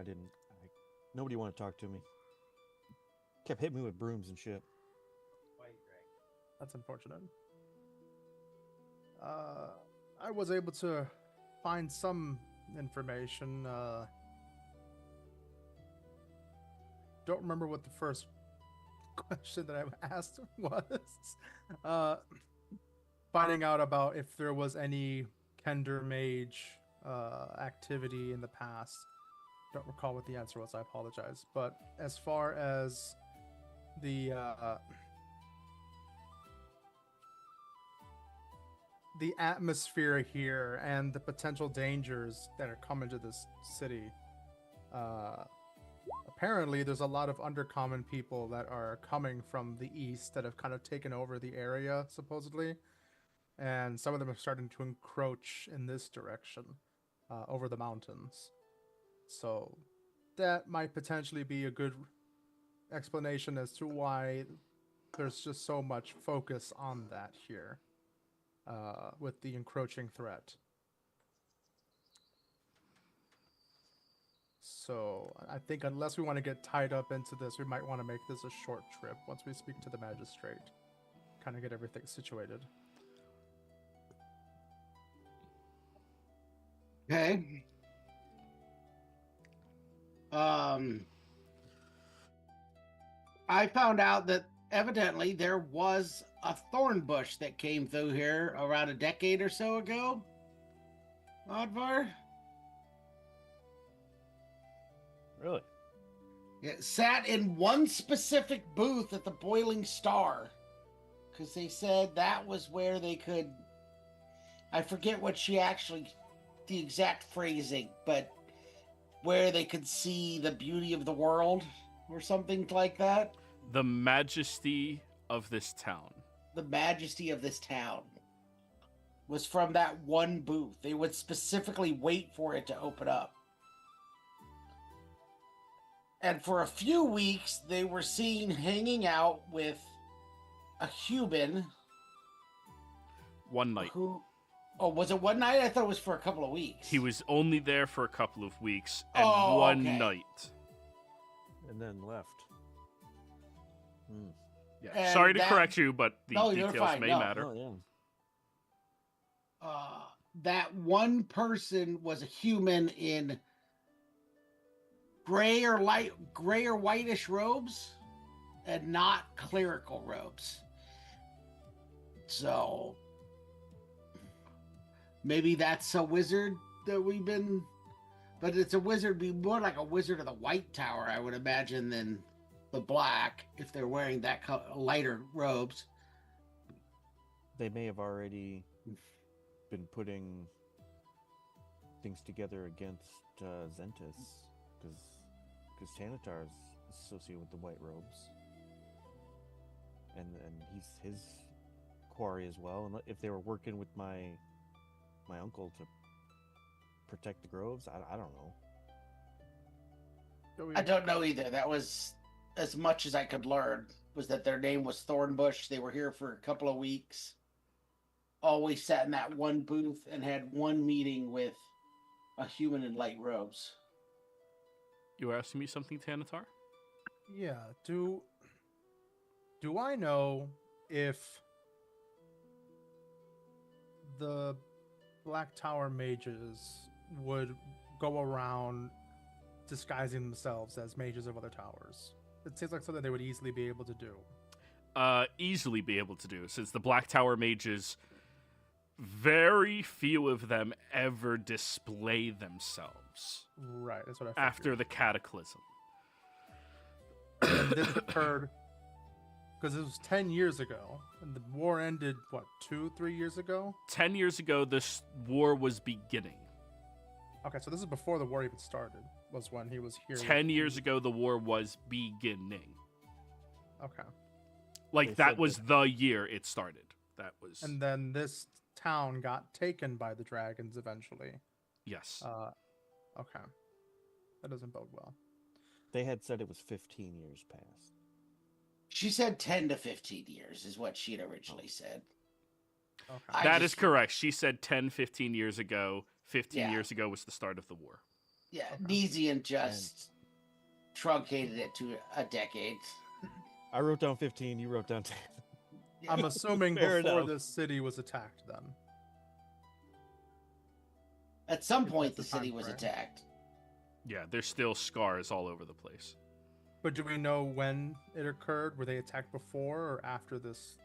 Nobody wanted to talk to me. Kept hitting me with brooms and shit. that's unfortunate. I was able to find some information. Don't remember what the first question that I asked was. Finding out about if there was any Kender Mage activity in the past. Don't recall what the answer was. I apologize. But as far as the atmosphere here and the potential dangers that are coming to this city, apparently there's a lot of undercommon people that are coming from the east that have kind of taken over the area, supposedly. And some of them are starting to encroach in this direction, over the mountains. So that might potentially be a good explanation as to why there's just so much focus on that here, with the encroaching threat. So I think unless we want to get tied up into this, we might want to make this a short trip once we speak to the magistrate. Kind of get everything situated. Okay. I found out that evidently there was a thorn bush that came through here around a decade or so ago. Oddvar? Really? It sat in one specific booth at the Boiling Star. Because they said that was where they could... I forget what she actually... the exact phrasing, but where they could see the beauty of the world or something like that. The majesty of this town. The majesty of this town was from that one booth. They would specifically wait for it to open up. And for a few weeks, they were seen hanging out with a human One night. who. Oh, was it one night? I thought it was for a couple of weeks. He was only there for a couple of weeks and Oh, one okay. night. And then left. Yeah. And Sorry to that- correct you, but the No, you're details fine, may no. matter. Oh yeah. That one person was a human in gray or whitish robes, and not clerical robes. So maybe that's a wizard that we've been, but it's a wizard, be more like a wizard of the White Tower, I would imagine, than the black, if they're wearing that lighter robes. They may have already been putting things together against Zentis, because Tanatar is associated with the white robes, and he's his quarry as well. And if they were working with my uncle to protect the groves, I don't know. I don't know either. That was as much as I could learn, was that their name was Thornbush. They were here for a couple of weeks. Always sat in that one booth and had one meeting with a human in light robes. You were asking me something, Tanatar? Yeah. Do I know if the Black Tower mages would go around disguising themselves as mages of other towers? It seems like something they would easily be able to do. Easily be able to do, since the Black Tower mages, very few of them ever display themselves Right, that's what I figured. after the cataclysm. And this occurred because it was 10 years ago, and the war ended, what, 2-3 years ago? 10 years ago, this war was beginning. Okay, so this is before the war even started, was when he was here. 10 years ago, the war was beginning. Okay. Like, They that said was the year it started. That was... And then this town got taken by the dragons eventually. yes. Okay. That doesn't bode well. They had said it was 15 years past. She said 10 to 15 years is what she had originally said. Okay. That is correct. She said 10, 15 years ago. 15 Yeah. years ago was the start of the war. Yeah, Okay. Neesian just truncated it to a decade. I wrote down 15. You wrote down 10. I'm assuming Fair before enough. this city was attacked then. At some If point, the that's the city time was frame. attacked. Yeah, there's still scars all over the place. But do we know when it occurred? Were they attacked before or after this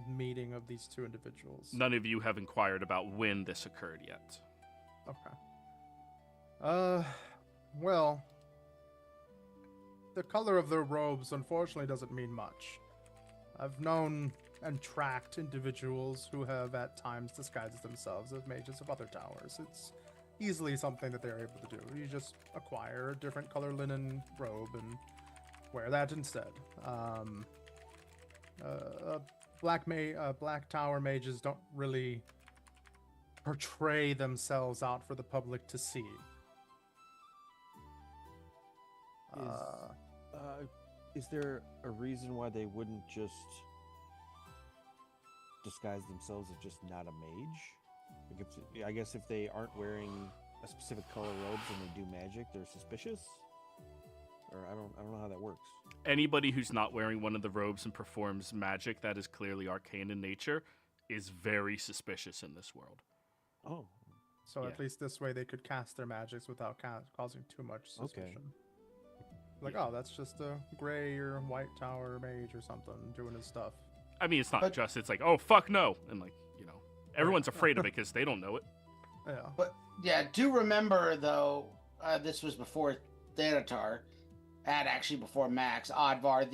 meeting of these two individuals? None of you have inquired about when this occurred yet. Okay. Well, the color of their robes unfortunately doesn't mean much. I've known and tracked individuals who have at times disguised themselves as mages of other towers. It's easily something that they're able to do. You just acquire a different color linen robe and wear that instead. Black Tower mages don't really portray themselves out for the public to see. Is there a reason why they wouldn't just disguise themselves as just not a mage? Like I guess if they aren't wearing a specific color robes and they do magic, they're suspicious. Or I don't know how that works. Anybody who's not wearing one of the robes and performs magic that is clearly arcane in nature is very suspicious in this world. Oh, So Yeah. at least this way they could cast their magics without causing too much Okay. suspicion. Like, Yeah. oh, that's just a gray or white tower mage or something doing his stuff. I mean, it's not But- just, it's like, oh, fuck no. And, like, you know, everyone's afraid of it because they don't know it. Yeah. But yeah, do remember though, this was before Thanatar, and actually before Max, Odvar,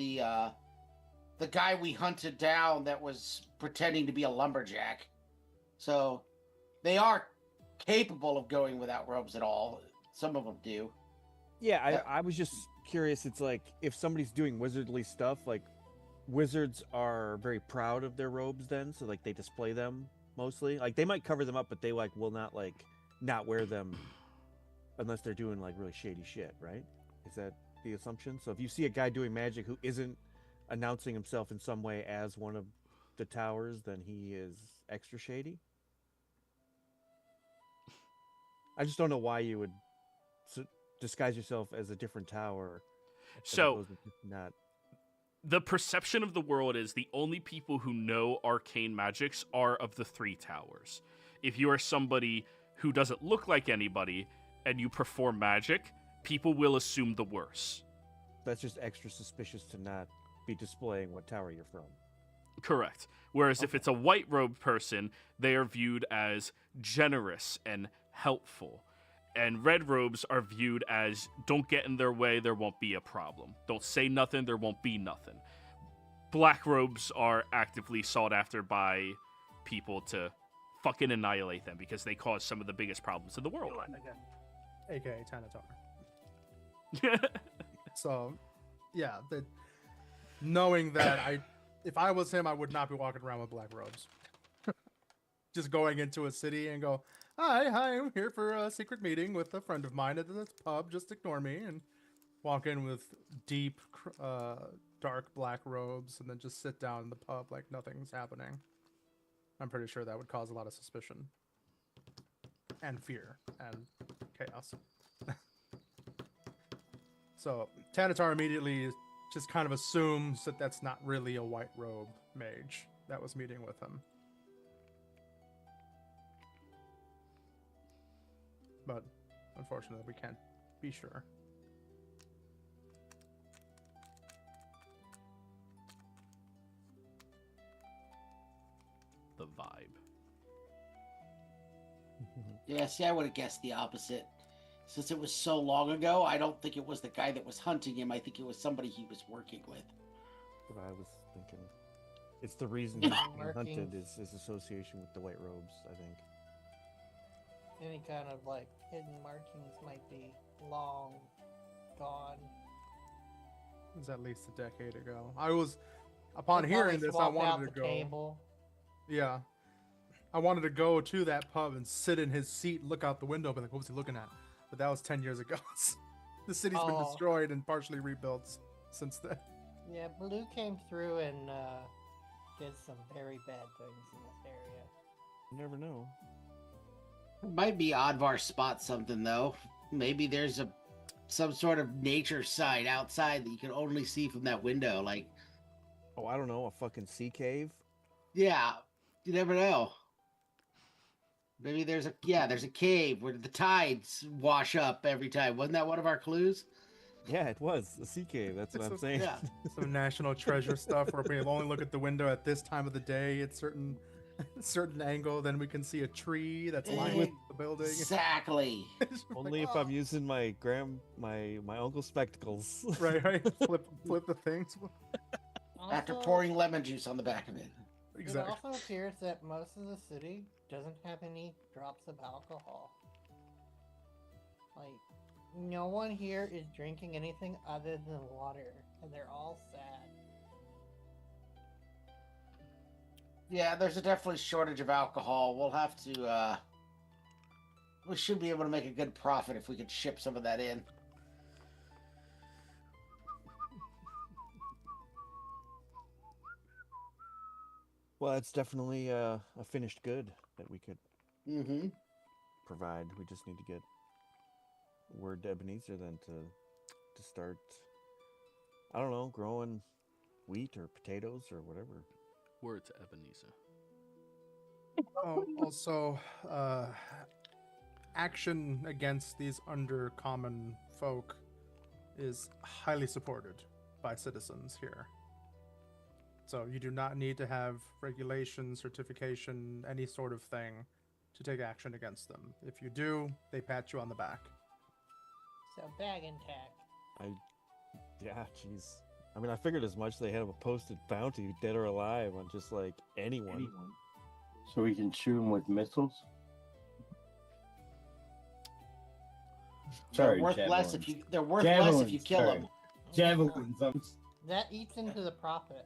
the guy we hunted down that was pretending to be a lumberjack. So they are capable of going without robes at all. Some of them do. yeah. Yeah. I was just curious. It's like if somebody's doing wizardly stuff, like wizards are very proud of their robes. Then, so like they display them mostly. Like they might cover them up, but they like will not like not wear them unless they're doing like really shady shit, right? Is that the assumption? So if you see a guy doing magic who isn't announcing himself in some way as one of the towers, then he is extra shady. I just don't know why you would disguise yourself as a different tower. So as opposed to not. the perception of the world is the only people who know arcane magics are of the 3 towers. If you are somebody who doesn't look like anybody and you perform magic, people will assume the worst. That's just extra suspicious to not be displaying what tower you're from. Correct. Whereas if it's a white-robed person, they are viewed as generous and helpful. And red robes are viewed as, don't get in their way, there won't be a problem. Don't say nothing, there won't be nothing. Black robes are actively sought after by people to fucking annihilate them because they cause some of the biggest problems in the world. AKA Tanatar. So, yeah, knowing that if I was him, I would not be walking around with black robes. Just going into a city and go, hi, I'm here for a secret meeting with a friend of mine at this pub. Just ignore me, and walk in with deep, dark black robes, and then just sit down in the pub like nothing's happening. I'm pretty sure that would cause a lot of suspicion and fear and chaos. So Tanatar immediately just kind of assumes that that's not really a white robe mage that was meeting with him. But unfortunately, we can't be sure. The vibe. Yeah, see, I would have guessed the opposite. Since it was so long ago, I don't think it was the guy that was hunting him. I think it was somebody he was working with. What I was thinking. It's the reason he's being Markings. hunted is his association with the white robes, I think. Any kind of like hidden markings might be long gone. It was at least a decade ago. Upon They hearing probably this, I swapped out wanted to the go. table. Yeah. I wanted to go to that pub and sit in his seat, look out the window, be like, what was he looking at? But that was 10 years ago. The city's been Oh. destroyed and partially rebuilt since then. Yeah, Blue came through and did some very bad things in this area. You never know. It might be Oddvar spot something though. Maybe there's some sort of nature site outside that you can only see from that window. Like, Oh, I don't know, a fucking sea cave? yeah, you never know. Maybe there's a cave where the tides wash up every time. Wasn't that one of our clues? Yeah, it was a sea cave. That's what It's I'm a- saying. Yeah. Some national treasure stuff where we only look at the window at this time of the day at certain angle, then we can see a tree that's lined with the building. Exactly. It's just Only like, if I'm oh. using my uncle's spectacles. Right. Flip the things. After Also, pouring lemon juice on the back of it. Exactly. It also appears that most of the city doesn't have any drops of alcohol. Like, no one here is drinking anything other than water, and they're all sad. Yeah, there's a definitely shortage of alcohol. We'll have to we should be able to make a good profit if we could ship some of that in. Well, it's definitely a finished good that we could Mm-hmm. provide. We just need to get word to Ebenezer then to start, I don't know, growing wheat or potatoes or whatever. Word to Ebenezer. Also, action against these undercommon folk is highly supported by citizens here. So you do not need to have regulation, certification, any sort of thing to take action against them. If you do, they pat you on the back. So, bag and tack. Yeah, jeez. I mean, I figured as much. They have a posted bounty, dead or alive, on just like anyone. So we can shoot them with missiles. Sorry, They're worth less javelins. if you kill them. Javelins. That eats into the profits.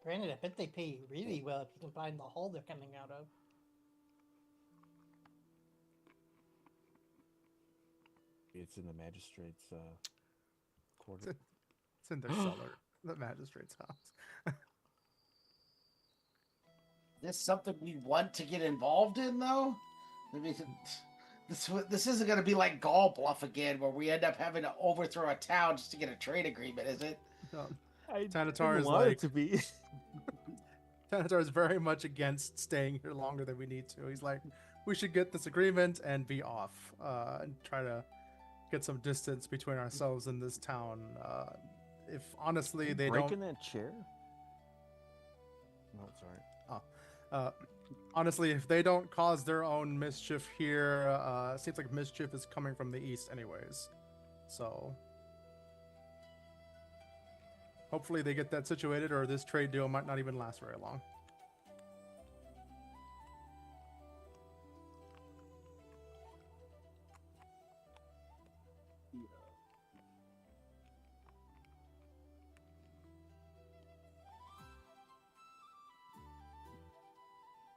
Granted, I bet they pay you really well if you can find the hole they're coming out of. It's in the magistrate's quarter. It's in their cellar, the magistrate's house. This something we want to get involved in, though? I mean, this isn't going to be like Gall Bluff again, where we end up having to overthrow a town just to get a trade agreement, is it? Tanatar is want it like to be. Tanatar is very much against staying here longer than we need to. He's like, we should get this agreement and be off, and try to get some distance between ourselves and this town. If honestly they breaking don't, that chair. No, sorry. honestly, if they don't cause their own mischief here, it seems like mischief is coming from the east, anyways. So hopefully they get that situated, or this trade deal might not even last very long.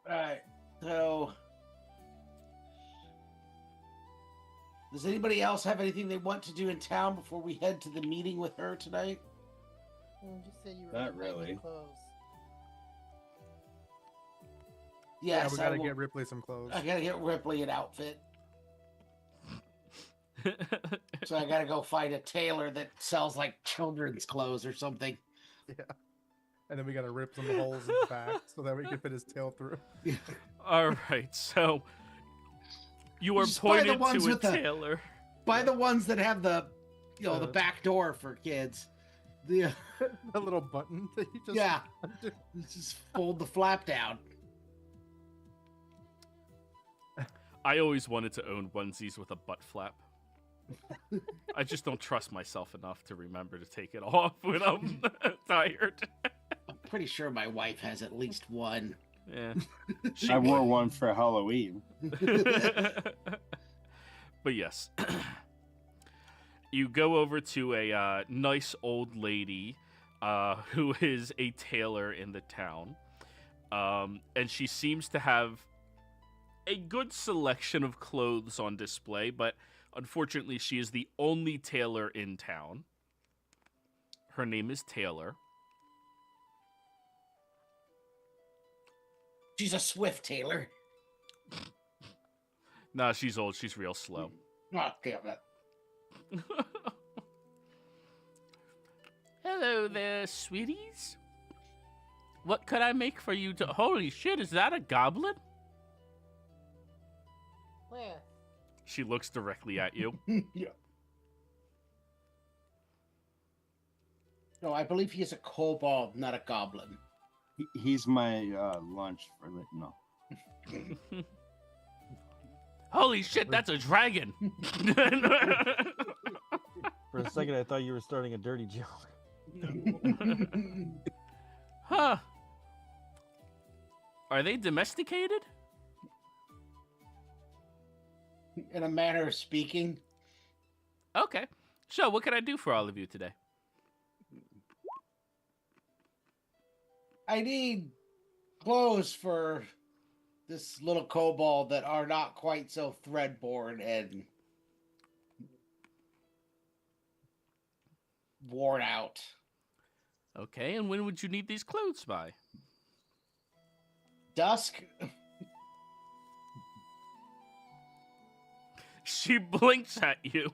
Alright, so... Does anybody else have anything they want to do in town before we head to the meeting with her tonight? You just said you were Not gonna buy new really. clothes. Yeah, Yes, we gotta get Ripley some clothes. I gotta get Ripley an outfit. So I gotta go find a tailor that sells like children's clothes or something. Yeah. And then we gotta rip some holes in the back so that we can fit his tail through. All right, so you are Just buy the pointed ones to a with the- tailor. Buy the ones that have the, the back door for kids. The The little button that you just yeah, just fold the flap down. I always wanted to own onesies with a butt flap. I just don't trust myself enough to remember to take it off when I'm tired. I'm pretty sure my wife has at least one. Yeah. I wore one for Halloween. But yes. You go over to a nice old lady who is a tailor in the town. And she seems to have a good selection of clothes on display, but unfortunately she is the only tailor in town. Her name is Taylor. She's a swift tailor. Nah, she's old. She's real slow. Oh, damn it. Hello there, sweeties. What could I make for you to... Holy shit, is that a goblin? Where? She looks directly at you. Yeah. No, I believe he is a kobold, not a goblin. He's my lunch for the no. Holy shit, that's a dragon! For a second, I thought you were starting a dirty joke. Huh. Are they domesticated? In a manner of speaking. Okay. So, what can I do for all of you today? I need clothes for this little kobold that are not quite so thread-borne and worn out. Okay, and when would you need these clothes by? Dusk? She blinks at you.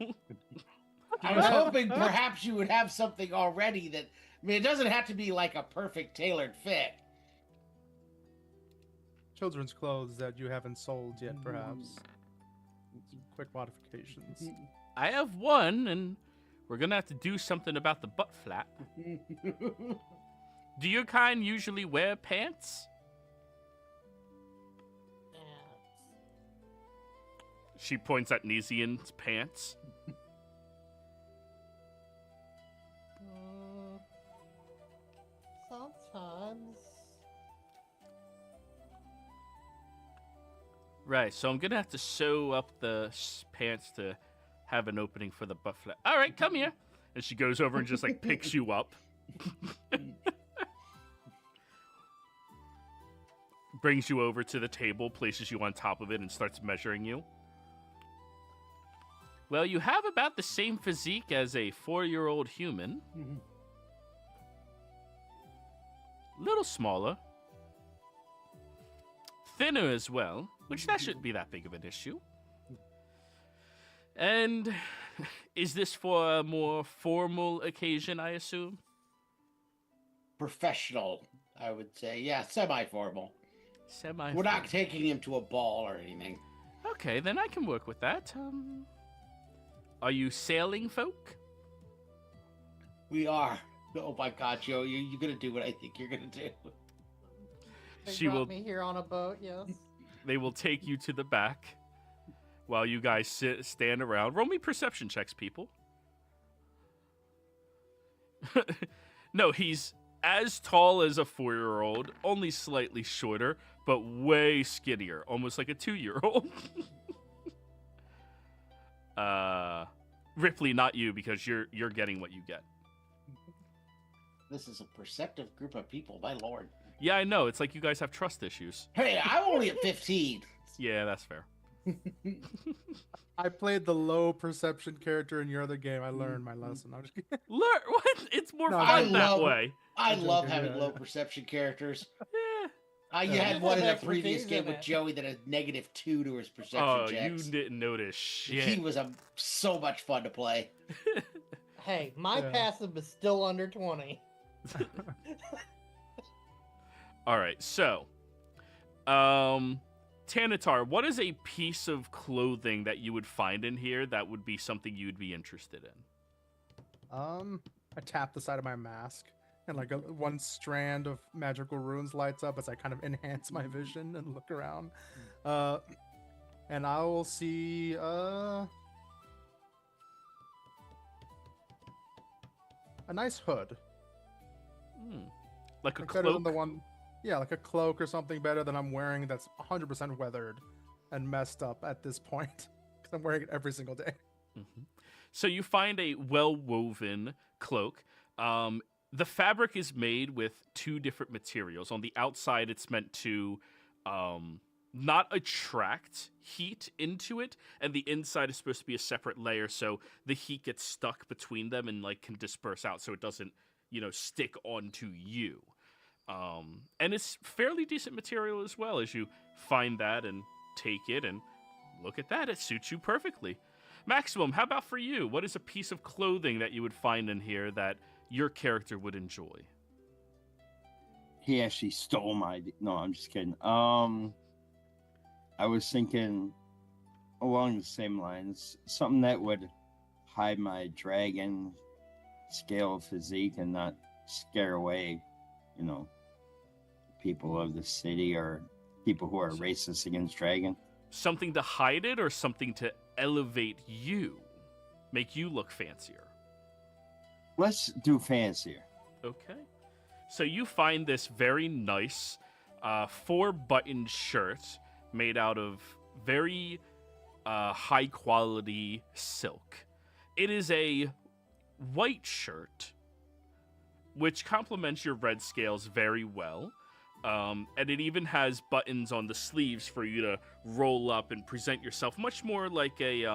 I was hoping perhaps you would have something already that... I mean, it doesn't have to be like a perfect tailored fit. Children's clothes that you haven't sold yet, perhaps. Some quick modifications. I have one, and we're gonna have to do something about the butt flap. Do your kind usually wear pants? She points at Nesian's pants. Sometimes. Right, so I'm gonna have to sew up the pants to have an opening for the butt flap. All right, come here. And she goes over and just like picks you up. Brings you over to the table, places you on top of it, and starts measuring you. Well, you have about the same physique as a 4-year-old human. Little smaller. Thinner as well, which that shouldn't be that big of an issue. And is this for a more formal occasion, I assume? Professional, I would say. Yeah, semi-formal. Semi-formal. We're not taking him to a ball or anything. Okay, then I can work with that. Are you sailing folk? We are. Oh my God, Joe, you're gonna do what I think you're gonna do. They She brought will- me here on a boat, yes. They will take you to the back while you guys stand around. Roll me perception checks, people. No, he's as tall as a 4-year-old, only slightly shorter, but way skinnier, almost like a 2-year-old. Ripley, not you, because you're getting what you get. This is a perceptive group of people, my lord. Yeah, I know. It's like you guys have trust issues. Hey, I'm only at 15. Yeah, that's fair. I played the low perception character in your other game. I learned my lesson. I'm just kidding. Learn what? It's more No, fun I that love- way. I I'm love joking, having yeah, low yeah. perception characters. Yeah. You Yeah. had one in a Expertise previous game in with it. Joey that had -2 to his perception Oh, checks. you didn't notice shit. He was so much fun to play. Hey, my Yeah. passive is still under 20. All right, so, Tanatar, what is a piece of clothing that you would find in here that would be something you'd be interested in? I tap the side of my mask, and like one strand of magical runes lights up as I kind of enhance my vision and look around. And I will see a nice hood. Like a Like better than the cloak? one, yeah, like a cloak or something better than I'm wearing that's 100% weathered and messed up at this point because I'm wearing it every single day. Mhm. So you find a well-woven cloak. The fabric is made with 2 different materials. On the outside, it's meant to not attract heat into it, and the inside is supposed to be a separate layer, so the heat gets stuck between them and like can disperse out, so it doesn't, stick onto you. And it's fairly decent material as well. As you find that and take it and look at that, it suits you perfectly. Maximum, how about for you? What is a piece of clothing that you would find in here that your character would enjoy? He actually stole my. No, I'm just kidding. I was thinking along the same lines, something that would hide my dragon scale physique and not scare away, people of the city or people who are racist against dragon. Something to hide it or something to elevate you? Make you look fancier? Let's do fancier. Okay. So you find this very nice 4-button shirt made out of very high-quality silk. It is a white shirt, which complements your red scales very well. And it even has buttons on the sleeves for you to roll up and present yourself much more like a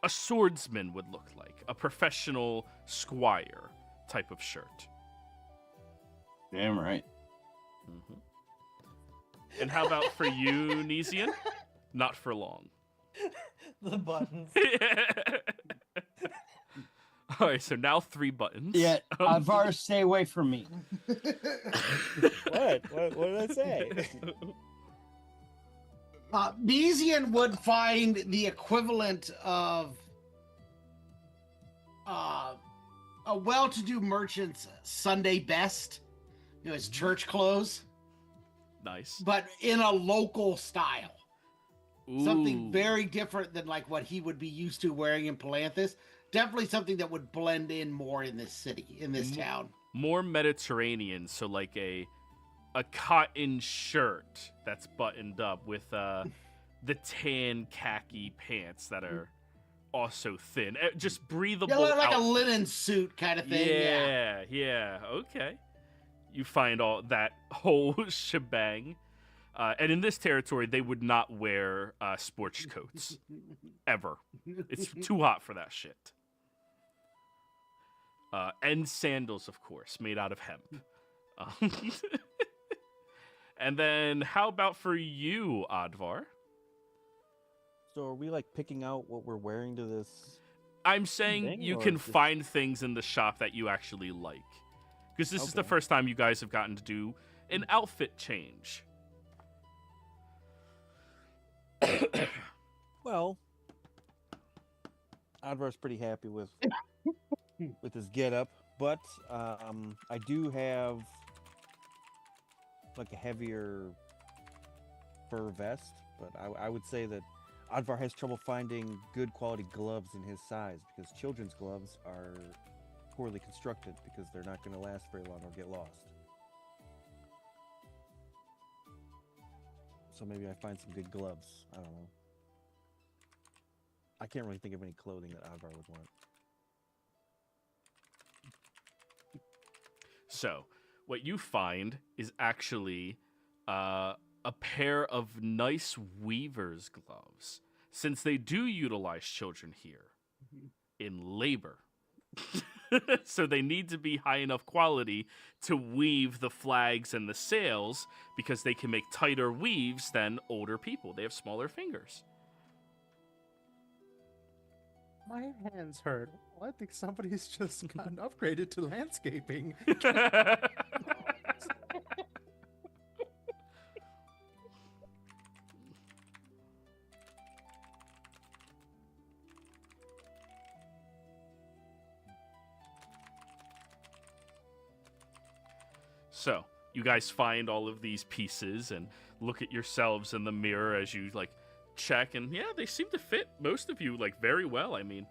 swordsman would look like, a professional squire type of shirt. Damn right. Mm-hmm. And how about for you, Nesian? Not for long. The buttons. All right, so now 3 buttons. Yeah, Alvar, stay away from me. What? What did I say? Besian would find the equivalent of a well-to-do merchant's Sunday best, his church clothes, Nice. but in a local style. Something Ooh. very different than like what he would be used to wearing in Palanthus. Definitely something that would blend in more in this city, in this town. More Mediterranean, so like a cotton shirt that's buttoned up with the tan khaki pants that are also thin. Just breathable. Yeah, like a outfit. linen suit kind of thing. Yeah, okay. You find all that whole shebang. And in this territory, they would not wear sports coats ever. It's too hot for that shit. And sandals, of course, made out of hemp. And then, how about for you, Advar? So are we like picking out what we're wearing to this? I'm saying thing, you or can just- find things in the shop that you actually like. Because this is the Okay. first time you guys have gotten to do an outfit change. Well, Advar's pretty happy with his getup, but I do have like a heavier fur vest. But I would say that Advar has trouble finding good quality gloves in his size because children's gloves are poorly constructed because they're not going to last very long or get lost. So maybe I find some good gloves. I don't know. I can't really think of any clothing that Advar would want. So, what you find is actually a pair of nice weaver's gloves, since they do utilize children here in labor. So they need to be high enough quality to weave the flags and the sails, because they can make tighter weaves than older people. They have smaller fingers. My hands hurt. Well, I think somebody's just gotten upgraded to landscaping. So, you guys find all of these pieces and look at yourselves in the mirror as you, like, check, and yeah, they seem to fit most of you, like, very well. I mean,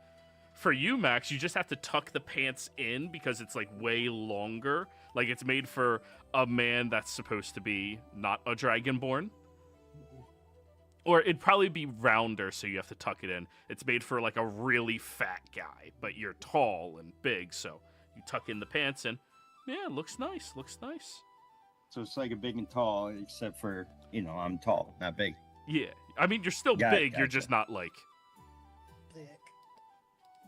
for you, Max, you just have to tuck the pants in because it's, like, way longer. Like, it's made for a man that's supposed to be not a dragonborn. Or it'd probably be rounder, so you have to tuck it in. It's made for, like, a really fat guy, but you're tall and big, so you tuck in the pants and yeah, looks nice. Looks nice. So it's like a big and tall, except for, I'm tall, not big. Yeah. I mean, you're still Got it, big. You're just gotcha. not like... Thick.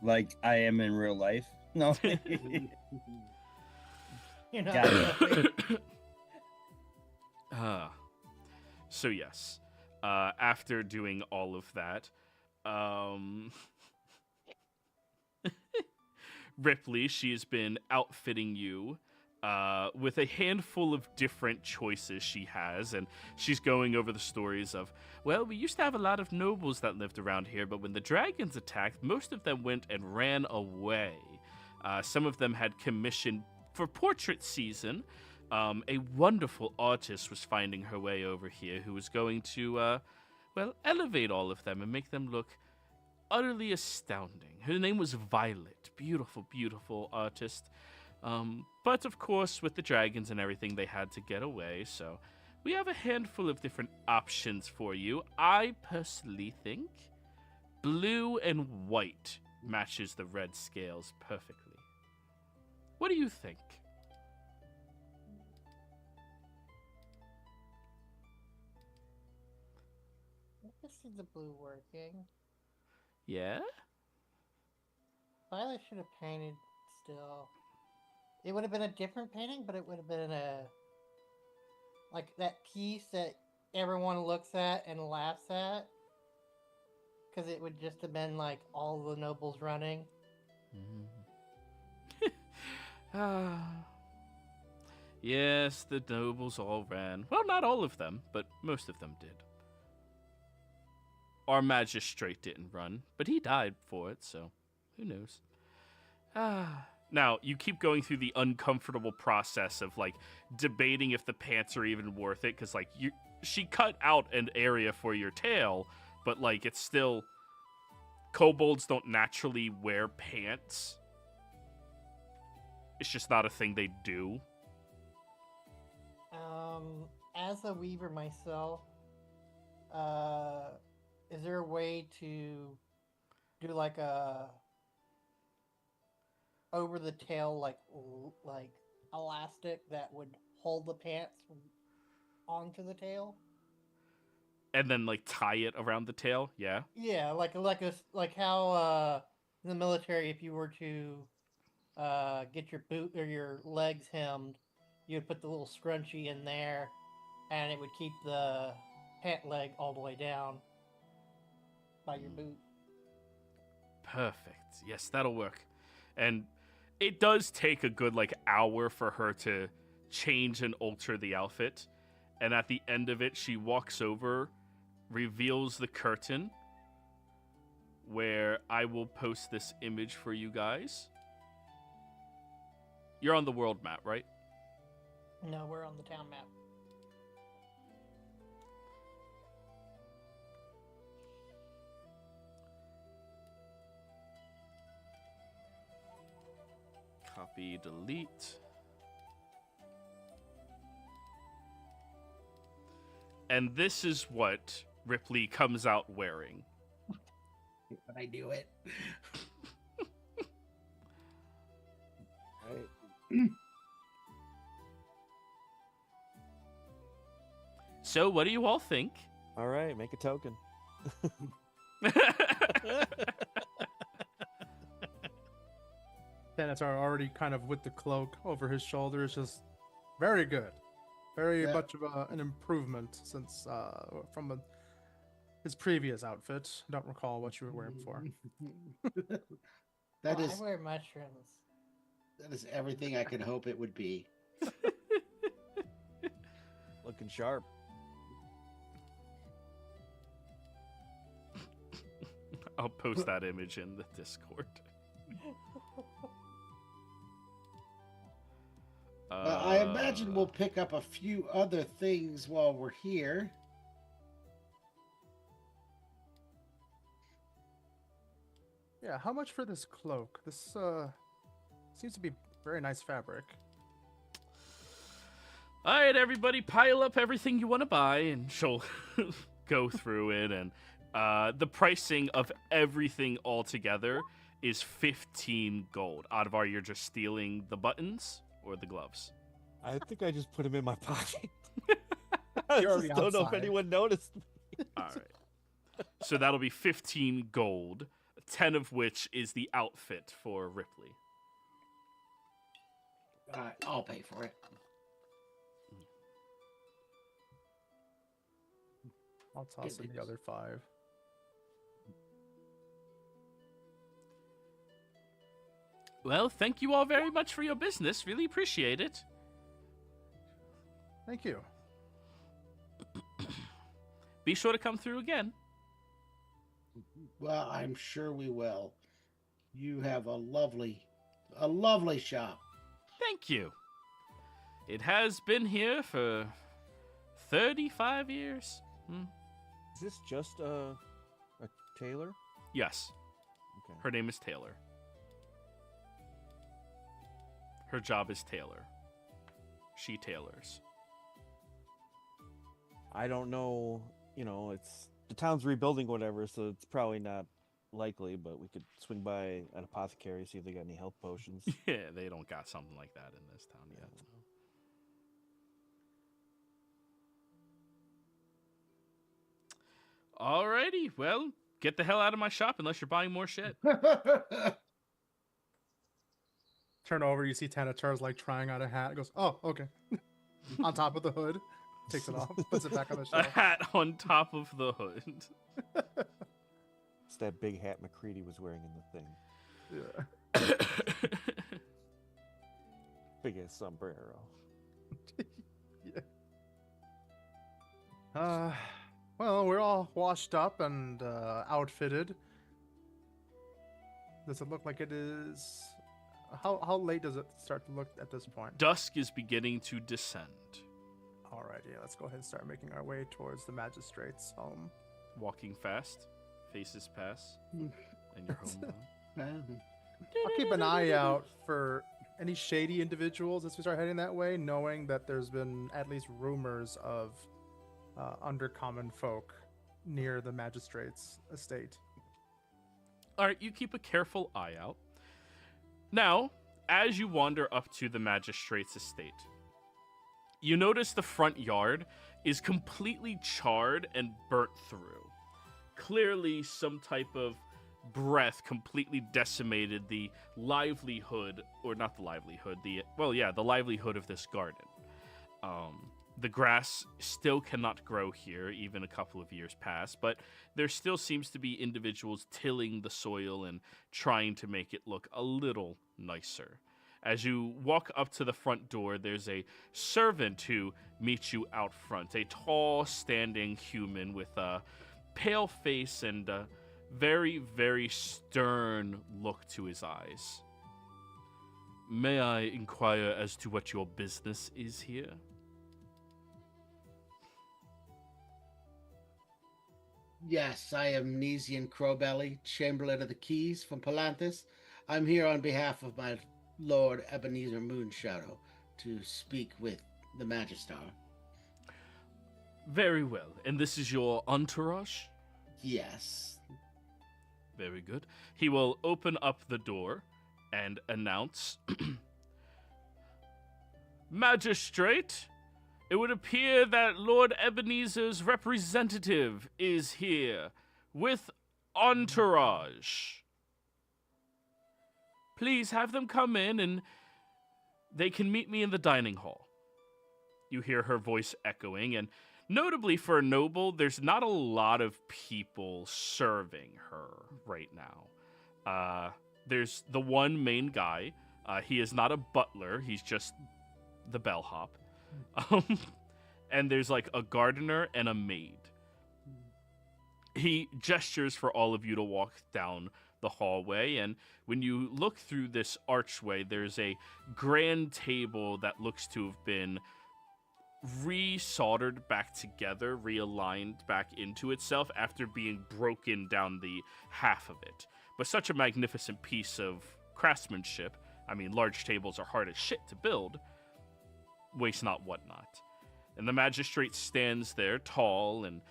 Like I am in real life. No. You're not Got it. really- So yes, after doing all of that, Ripley, she has been outfitting you with a handful of different choices she has, and she's going over the stories of, well, we used to have a lot of nobles that lived around here, but when the dragons attacked, most of them went and ran away. Some of them had commissioned for portrait season. A wonderful artist was finding her way over here who was going to, elevate all of them and make them look utterly astounding. Her name was Violet. Beautiful, beautiful artist. But of course, with the dragons and everything, they had to get away, so we have a handful of different options for you. I personally think blue and white matches the red scales perfectly. What do you think? I can see the blue working. Yeah? Violet should have painted still. It would have been a different painting, but it would have been like that piece that everyone looks at and laughs at. Because it would just have been like all the nobles running. Yes, the nobles all ran. Well, not all of them, but most of them did. Our magistrate didn't run, but he died for it, so who knows? Now, you keep going through the uncomfortable process of, like, debating if the pants are even worth it, because, like, she cut out an area for your tail, but, like, it's still... Kobolds don't naturally wear pants. It's just not a thing they do. As a weaver myself, is there a way to do like a over the tail like elastic that would hold the pants onto the tail? And then like tie it around the tail. Yeah. Yeah, like how in the military, if you were to get your boot or your legs hemmed, you would put the little scrunchie in there, and it would keep the pant leg all the way down by your boot. Perfect. Yes, that'll work. And it does take a good like hour for her to change and alter the outfit. And at the end of it, she walks over, reveals the curtain, where I will post this image for you guys. You're on the world map, right? No, we're on the town map. Copy, delete. And this is what Ripley comes out wearing. When I do it. So, what do you all think? All right, make a token. Thanatar already kind of with the cloak over his shoulders, just very good. Very Yeah. much of an improvement since from his previous outfit. I don't recall what you were wearing before. That Oh, is I wear mushrooms. that is everything I could hope it would be. Looking sharp. I'll post that image in the Discord. I imagine we'll pick up a few other things while we're here. Yeah, how much for this cloak? This seems to be very nice fabric. All right, everybody, pile up everything you want to buy, and she'll go through it. And the pricing of everything all together is 15 gold. Advar, you're just stealing the buttons or the gloves? I think I just put him in my pocket. I You're just already don't know if outside. anyone noticed. All right. So that'll be 15 gold, 10 of which is the outfit for Ripley. I'll pay for it. I'll toss in the other 5. Well, thank you all very much for your business. Really appreciate it. Thank you. Be sure to come through again. Well, I'm sure we will. You have a lovely shop. Thank you. It has been here for 35 years. Is this just a tailor? Yes, Okay. her name is Taylor. Her job is tailor. She tailors. I don't know. You know, it's the town's rebuilding, whatever, so it's probably not likely. But we could swing by an apothecary, see if they got any health potions. Yeah, they don't got something like that in this town yet. Alrighty, well, get the hell out of my shop unless you're buying more shit. Turn over, you see Thanatar's like trying on a hat. Goes, oh, okay. On top of the hood. Takes it off, puts it back on the A shelf. hat on top of the hood. It's that big hat McCready was wearing in the thing. Yeah. Big ass sombrero. Well, we're all washed up and outfitted. Does it look like it is? How late does it start to look at this point? Dusk is beginning to descend. Alrighty, let's go ahead and start making our way towards the magistrate's home. Walking fast, faces pass, and you're home bound. I'll keep an eye out for any shady individuals as we start heading that way, knowing that there's been at least rumors of undercommon folk near the magistrate's estate. Alright, you keep a careful eye out. Now, as you wander up to the magistrate's estate, you notice the front yard is completely charred and burnt through. Clearly, some type of breath completely decimated the livelihood, or not the livelihood, the livelihood of this garden. The grass still cannot grow here, even a couple of years past, but there still seems to be individuals tilling the soil and trying to make it look a little nicer. As you walk up to the front door, there's a servant who meets you out front, a tall, standing human with a pale face and a very, very stern look to his eyes. May I inquire as to what your business is here? Yes, I am Nesian Crowbelly, Chamberlain of the Keys from Palanthas. I'm here on behalf of my Lord Ebenezer Moonshadow to speak with the Magistar. Very well. And this is your entourage? Yes. Very good. He will open up the door and announce, Magistrate, it would appear that Lord Ebenezer's representative is here with entourage. Please have them come in and they can meet me in the dining hall. You hear her voice echoing, and notably for a noble, there's not a lot of people serving her right now. There's the one main guy. He is not a butler. He's just the bellhop. And there's like a gardener and a maid. He gestures for all of you to walk down the hallway, and when you look through this archway, there's a grand table that looks to have been re-soldered back together, realigned back into itself after being broken down the half of it. But such a magnificent piece of craftsmanship, I mean, large tables are hard as shit to build, waste not, whatnot. And the magistrate stands there, tall and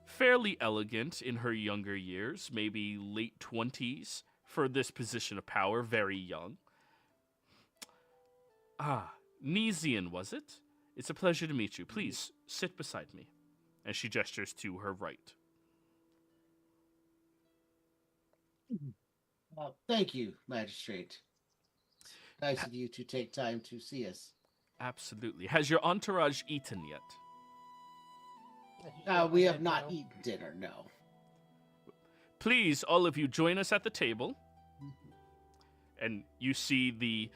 fairly elegant in her younger years, maybe late 20s for this position of power, very young. Ah, Nesian, was it? It's a pleasure to meet you. Please, sit beside me. And she gestures to her right. Thank you, Magistrate. Nice of you to take time to see us. Absolutely. Has your entourage eaten yet? We have not eaten dinner, no. Please, all of you, join us at the table. And you see the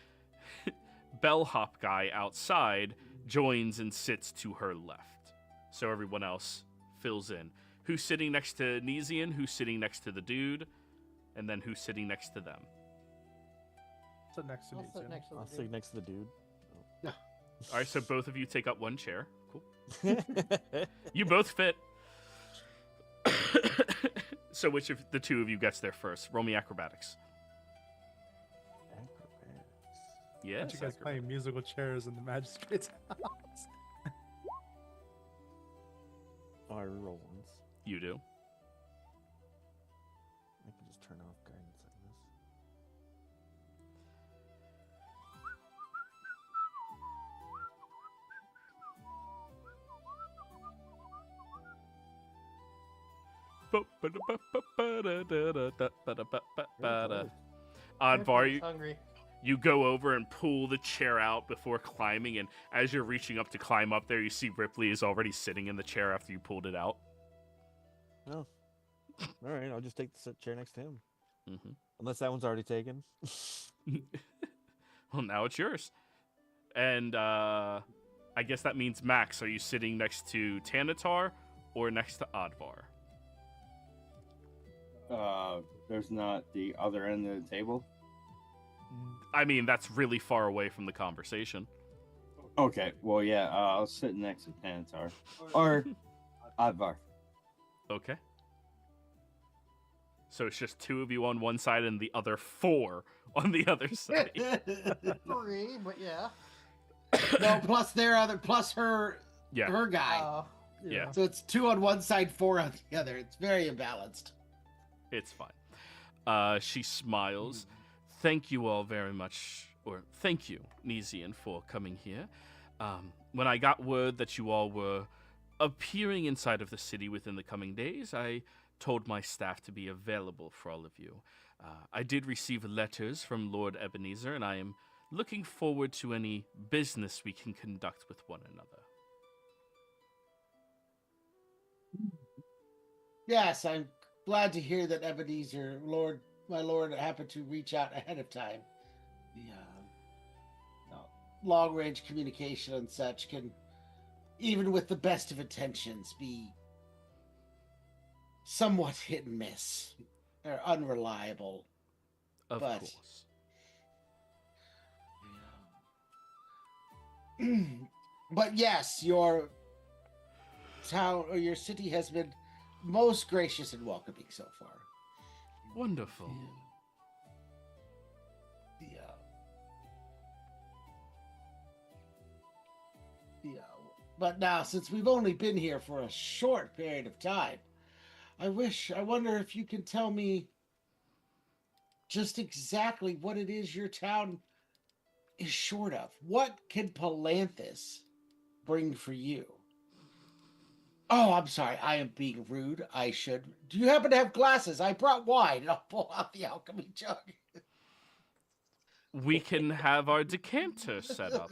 bellhop guy outside joins and sits to her left. So everyone else fills in. Who's sitting next to Nesian? Who's sitting next to the dude? And then who's sitting next to them? Sit next to me. I'll sit next to the dude. All right, so both of you take up one chair. Cool. You both fit. So which of the two of you gets there first? Roll me acrobatics. Yes. Aren't you guys playing musical chairs in the magistrate's house? Oh, I reroll ones. You do. I can just turn off guidance on this. Oddvar, you go over and pull the chair out before climbing, and as you're reaching up to climb up there, you see Ripley is already sitting in the chair after you pulled it out. Oh. All right, I'll just take the chair next to him. Mm-hmm. Unless that one's already taken. Well, now it's yours. And I guess that means Max. Are you sitting next to Tanatar or next to Oddvar? There's not the other end of the table. I mean, that's really far away from the conversation. Okay, well, yeah, I'll sit next to Tanatar. Or Advar. Okay. So it's just two of you on one side and the other four on the other side. 3, but yeah. No, plus her Yeah. her guy. Yeah. So it's 2 on one side, 4 on the other. It's very imbalanced. It's fine. She smiles. Thank you all very much, or thank you, Nesian, for coming here. When I got word that you all were appearing inside of the city within the coming days, I told my staff to be available for all of you. I did receive letters from Lord Ebenezer, and I am looking forward to any business we can conduct with one another. Yes, I'm glad to hear that Ebenezer, my lord, happened to reach out ahead of time. The long-range communication and such can, even with the best of intentions, be somewhat hit and miss or unreliable. Of But- course. But yes, your town or your city has been most gracious and welcoming so far. Wonderful. But now, since we've only been here for a short period of time, I wonder if you can tell me just exactly what it is your town is short of. What can Palanthus bring for you? Oh, I'm sorry. I am being rude. I should. Do you happen to have glasses? I brought wine, and I'll pull out the alchemy jug. We can have our decanter set up.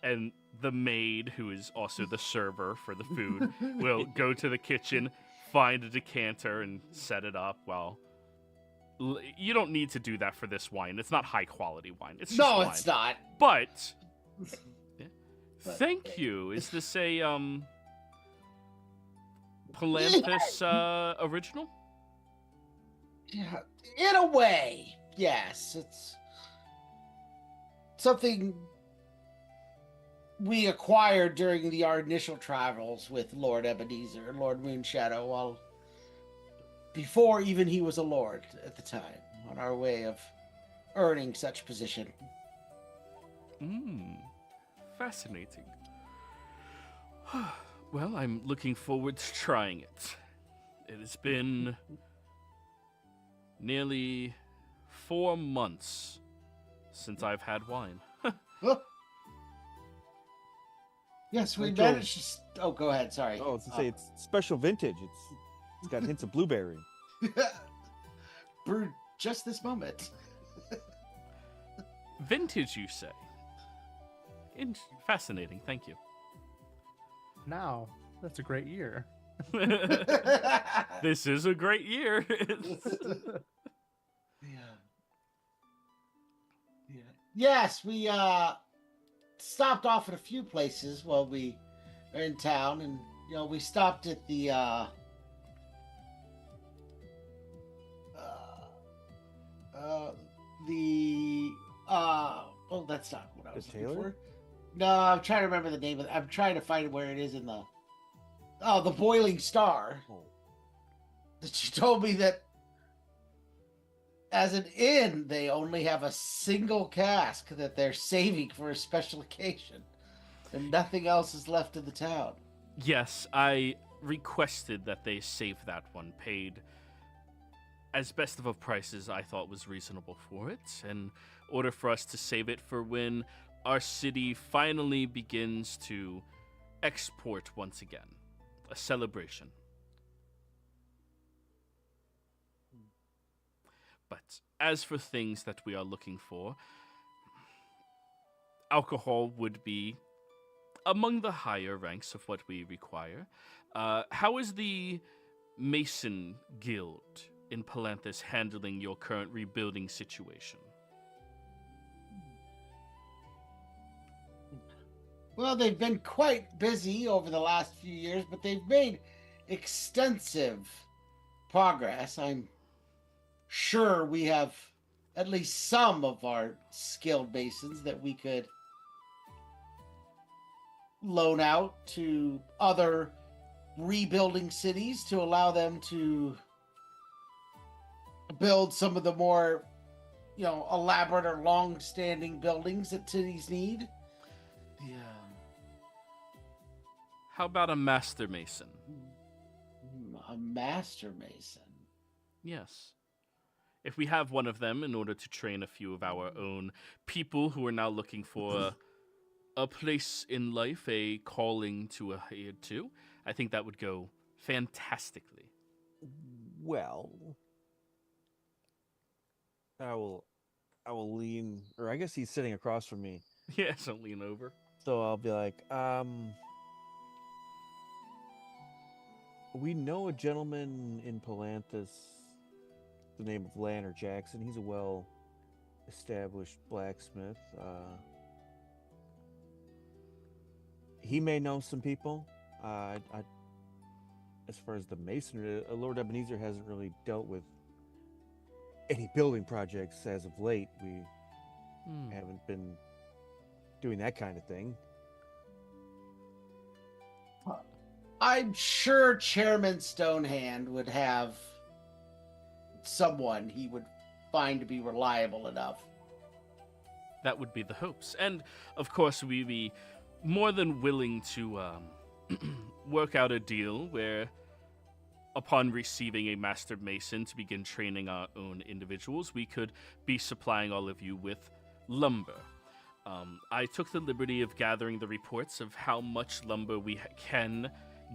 And the maid, who is also the server for the food, will go to the kitchen, find a decanter, and set it up. Well, you don't need to do that for this wine. It's not high-quality wine. It's just No, wine. it's not. But, But- thank you. Is this a, Palanthus, original? Yeah, in a way, yes. It's something we acquired during our initial travels with Lord Ebenezer and Lord Moonshadow, while before even he was a lord at the time, on our way of earning such position. Fascinating. Well, I'm looking forward to trying it. It has been nearly 4 months since I've had wine. Huh? Yes, we Until- managed to... Oh, go ahead, sorry. Oh, I was gonna say it's special vintage. It's got hints of blueberry. Brewed just this moment. Vintage, you say? Fascinating, thank you. Now, that's a great year. This is a great year. Yes, we stopped off at a few places while we are in town, and we stopped at the oh, that's not what I was looking tailor? for. No, I'm trying to remember the name of it. I'm trying to find where it is in the Boiling Star. Oh. That she told me that as an inn, they only have a single cask that they're saving for a special occasion, and nothing else is left in the town. Yes, I requested that they save that one, paid as best of a price as I thought was reasonable for it, in order for us to save it for when our city finally begins to export once again. A celebration. But as for things that we are looking for, alcohol would be among the higher ranks of what we require. How is the Mason Guild in Palanthus handling your current rebuilding situation? Well, they've been quite busy over the last few years, but they've made extensive progress. I'm sure we have at least some of our skilled masons that we could loan out to other rebuilding cities to allow them to build some of the more, elaborate or long-standing buildings that cities need. Yeah. How about a Master Mason? A Master Mason. Yes. If we have one of them in order to train a few of our own people who are now looking for a place in life, a calling to adhere to, I think that would go fantastically. Well, I will lean, or I guess he's sitting across from me. Yeah, so lean over. So I'll be like, we know a gentleman in Palanthas, the name of Lanner Jackson. He's a well-established blacksmith. He may know some people. As far as the masonry, Lord Ebenezer hasn't really dealt with any building projects as of late. We haven't been doing that kind of thing. I'm sure Chairman Stonehand would have someone he would find to be reliable enough. That would be the hopes. And, of course, we'd be more than willing to work out a deal where, upon receiving a Master Mason to begin training our own individuals, we could be supplying all of you with lumber. I took the liberty of gathering the reports of how much lumber we can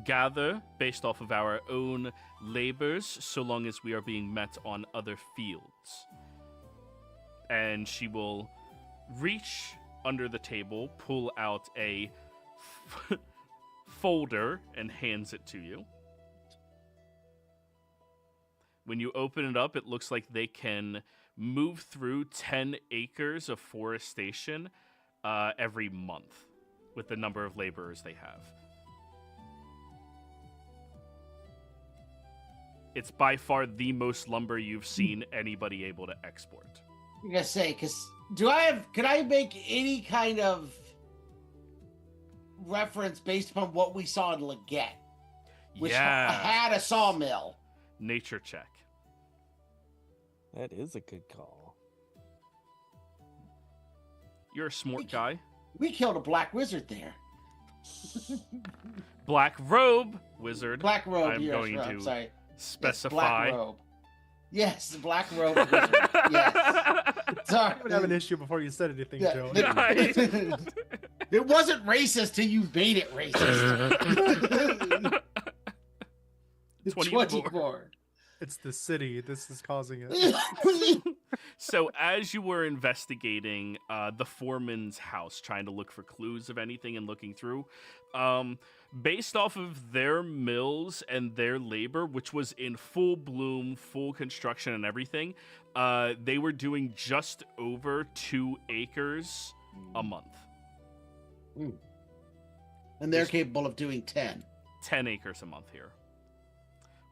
gather based off of our own labors, so long as we are being met on other fields. And she will reach under the table, pull out a folder, and hands it to you. When you open it up, it looks like they can move through 10 acres of forestation every month with the number of laborers they have. It's by far the most lumber you've seen anybody able to export. I'm gonna say, because could I make any kind of reference based upon what we saw in Leggett, which had a sawmill? Nature check. That is a good call. You're a smart guy. We killed a black wizard there. Black robe wizard. Black robe. I'm going to sorry. specify. Yes, black robe. Yes, the black robe wizard. Yes. Sorry. I would have an issue before you said anything, Yeah. Joe. Nice. It wasn't racist till you made it racist. 24. It's the city. This is causing it. So as you were investigating the foreman's house, trying to look for clues of anything and looking through, based off of their mills and their labor, which was in full bloom, full construction and everything, they were doing just over 2 acres a month. And they're capable of doing 10. 10 acres a month here,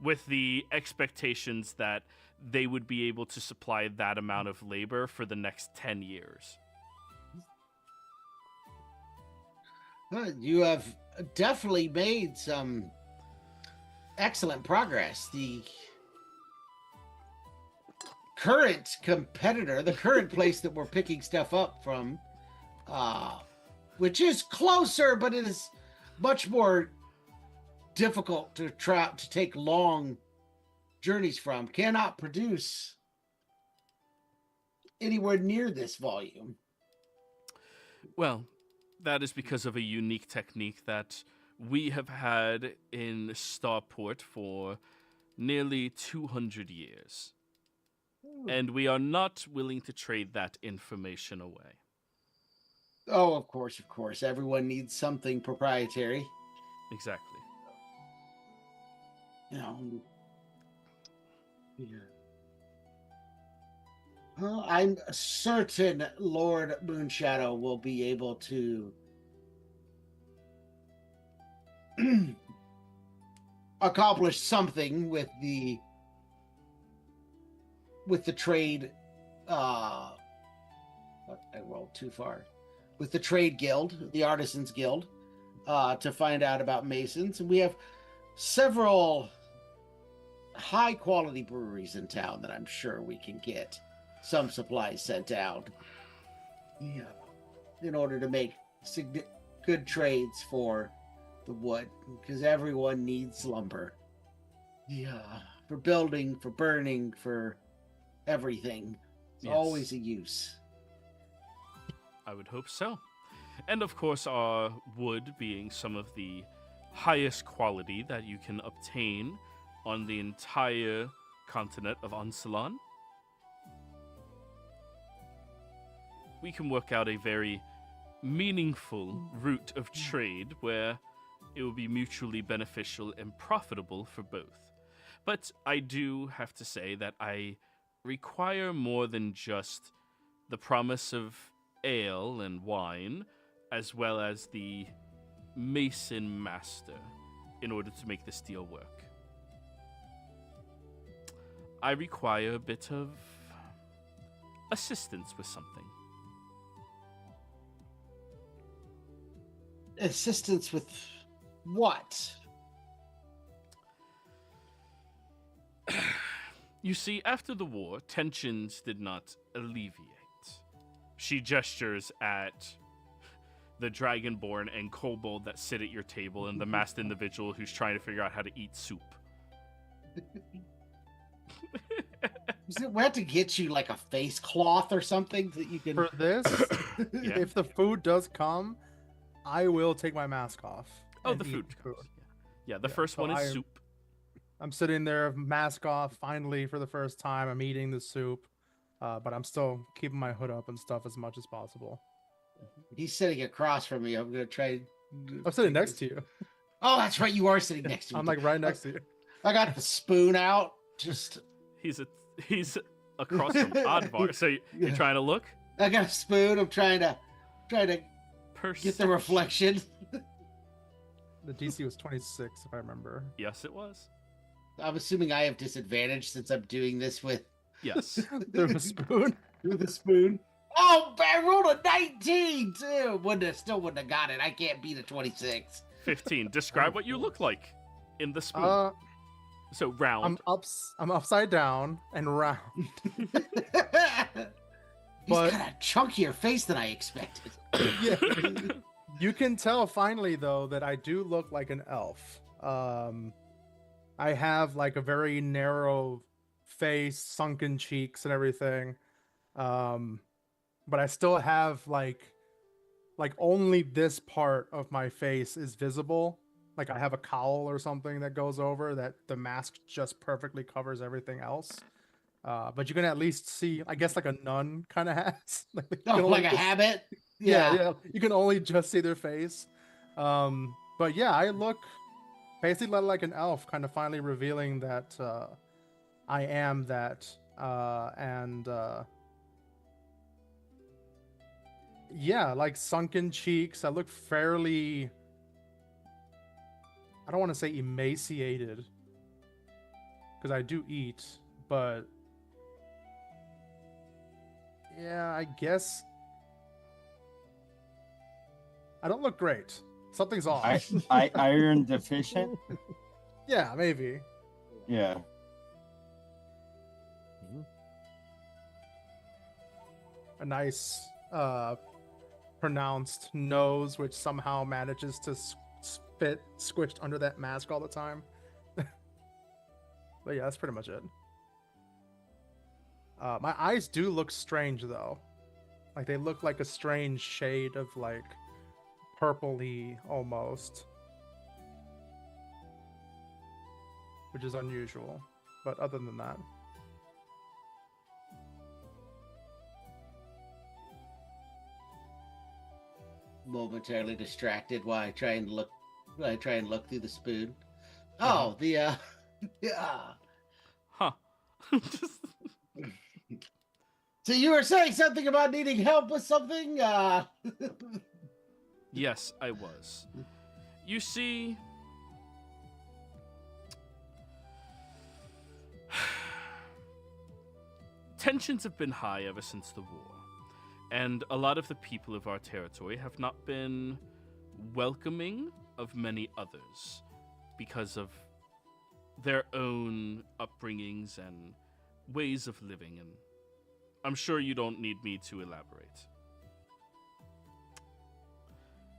with the expectations that they would be able to supply that amount of labor for the next 10 years. You have definitely made some excellent progress. The current competitor, the current place that we're picking stuff up from, which is closer, but it is much more difficult to take long journeys from, cannot produce anywhere near this volume. Well, that is because of a unique technique that we have had in Starport for nearly 200 years. And we are not willing to trade that information away. Oh, of course. Everyone needs something proprietary. Exactly. Well, I'm certain Lord Moonshadow will be able to accomplish something with the trade. I rolled too far. With the trade guild, the Artisans Guild, to find out about masons. And we have several high quality breweries in town that I'm sure we can get some supplies sent out, in order to make good trades for the wood, because everyone needs lumber. For building, for burning, for everything. It's always a use. I would hope so. And of course, our wood being some of the highest quality that you can obtain on the entire continent of Ansalon, we can work out a very meaningful route of trade where it will be mutually beneficial and profitable for both. But I do have to say that I require more than just the promise of ale and wine, as well as the Mason Master, in order to make this deal work. I require a bit of assistance with something. Assistance with what? You see, after the war, tensions did not alleviate. She gestures at the Dragonborn and Kobold that sit at your table and the masked individual who's trying to figure out how to eat soup. We have to get you like a face cloth or something that you can. For this, Yeah. if the food does come, I will take my mask off. Oh, and the eat food. food. Yeah, the Yeah, first so one is I- soup. I'm sitting there, mask off, finally for the first time. I'm eating the soup, but I'm still keeping my hood up and stuff as much as possible. He's sitting across from me. I'm gonna try. I'm sitting next to you. Oh, that's right. You are sitting next to me. I'm like right next to you. I got the spoon out. Just He's across from Oddvar. So you're trying to look? I got a spoon. I'm trying to get the reflection. The DC was 26, if I remember. Yes, it was. I'm assuming I have disadvantage since I'm doing this with Yes. There's a spoon. a spoon. Oh, I rolled a 19 too. Still wouldn't have got it. I can't beat a 26. 15. Describe what you look like in the spoon. So round. I'm upside down and round. He's But- got a chunkier face than I expected. Yeah. You can tell finally though that I do look like an elf. I have like a very narrow face, sunken cheeks and everything. But I still have like only this part of my face is visible. Like I have a cowl or something that goes over that the mask just perfectly covers everything else. But you can at least see, I guess, like a nun kind of has. Like, you can Oh, only like a just- habit. yeah. You can only just see their face. But yeah, I look basically like an elf, kind of finally revealing that I am that. Yeah, like sunken cheeks. I look fairly, I don't want to say emaciated, because I do eat, but yeah, I guess I don't look great. Something's off. Iron deficient. Yeah, maybe. Yeah. A nice pronounced nose, which somehow manages to fit squished under that mask all the time. But yeah, that's pretty much it. My eyes do look strange though. Like they look like a strange shade of like purpley almost. Which is unusual. But other than that. Momentarily distracted while I try and look through the spoon. Oh, the yeah. Huh. Just- So you were saying something about needing help with something? Yes, I was. You see, tensions have been high ever since the war, and a lot of the people of our territory have not been welcoming of many others because of their own upbringings and ways of living, and I'm sure you don't need me to elaborate.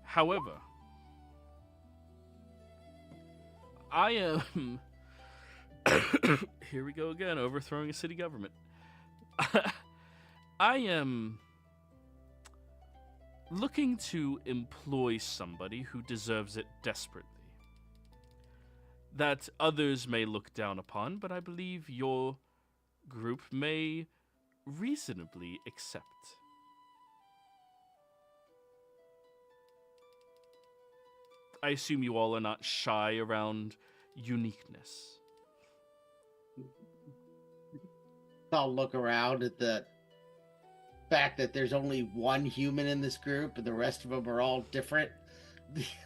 However, I am... Here we go again, overthrowing a city government. I am looking to employ somebody who deserves it desperately. that others may look down upon, but I believe your group may reasonably accept. I assume you all are not shy around uniqueness. I'll look around at the fact that there's only one human in this group and the rest of them are all different.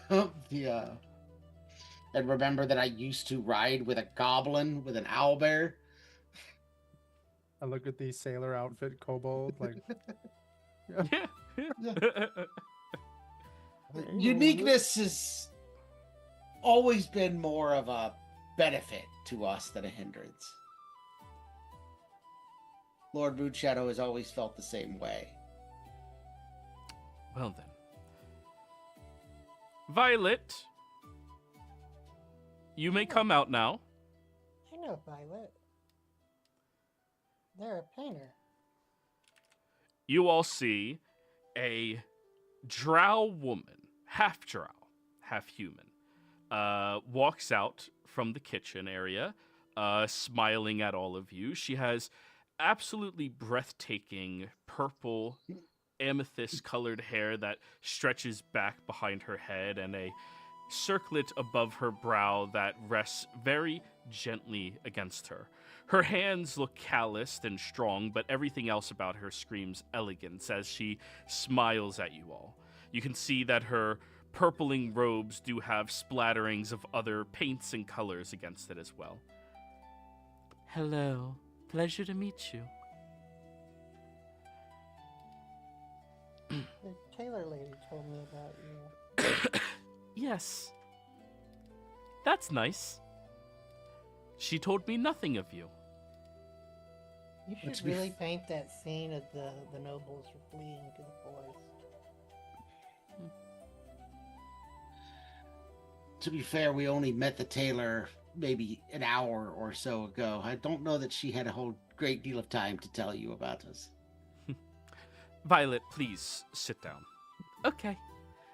And remember that I used to ride with a goblin with an owlbear. I look at the sailor outfit kobold, like, Uniqueness has always been more of a benefit to us than a hindrance. Lord Moodshadow has always felt the same way. Well then. Violet, you may come out now. I know Violet. They're a painter. You all see a drow woman, half drow, half human, walks out from the kitchen area, smiling at all of you. She has absolutely breathtaking purple amethyst-colored hair that stretches back behind her head and a circlet above her brow that rests very gently against her. Her hands look calloused and strong, but everything else about her screams elegance as she smiles at you all. You can see that her purpling robes do have splatterings of other paints and colors against it as well. Hello. Pleasure to meet you. The tailor lady told me about you. Yes. That's nice. She told me nothing of you. You should really paint that scene of the nobles fleeing to the forest. To be fair, we only met the tailor maybe an hour or so ago. I don't know that she had a whole great deal of time to tell you about us. Violet, please sit down. Okay.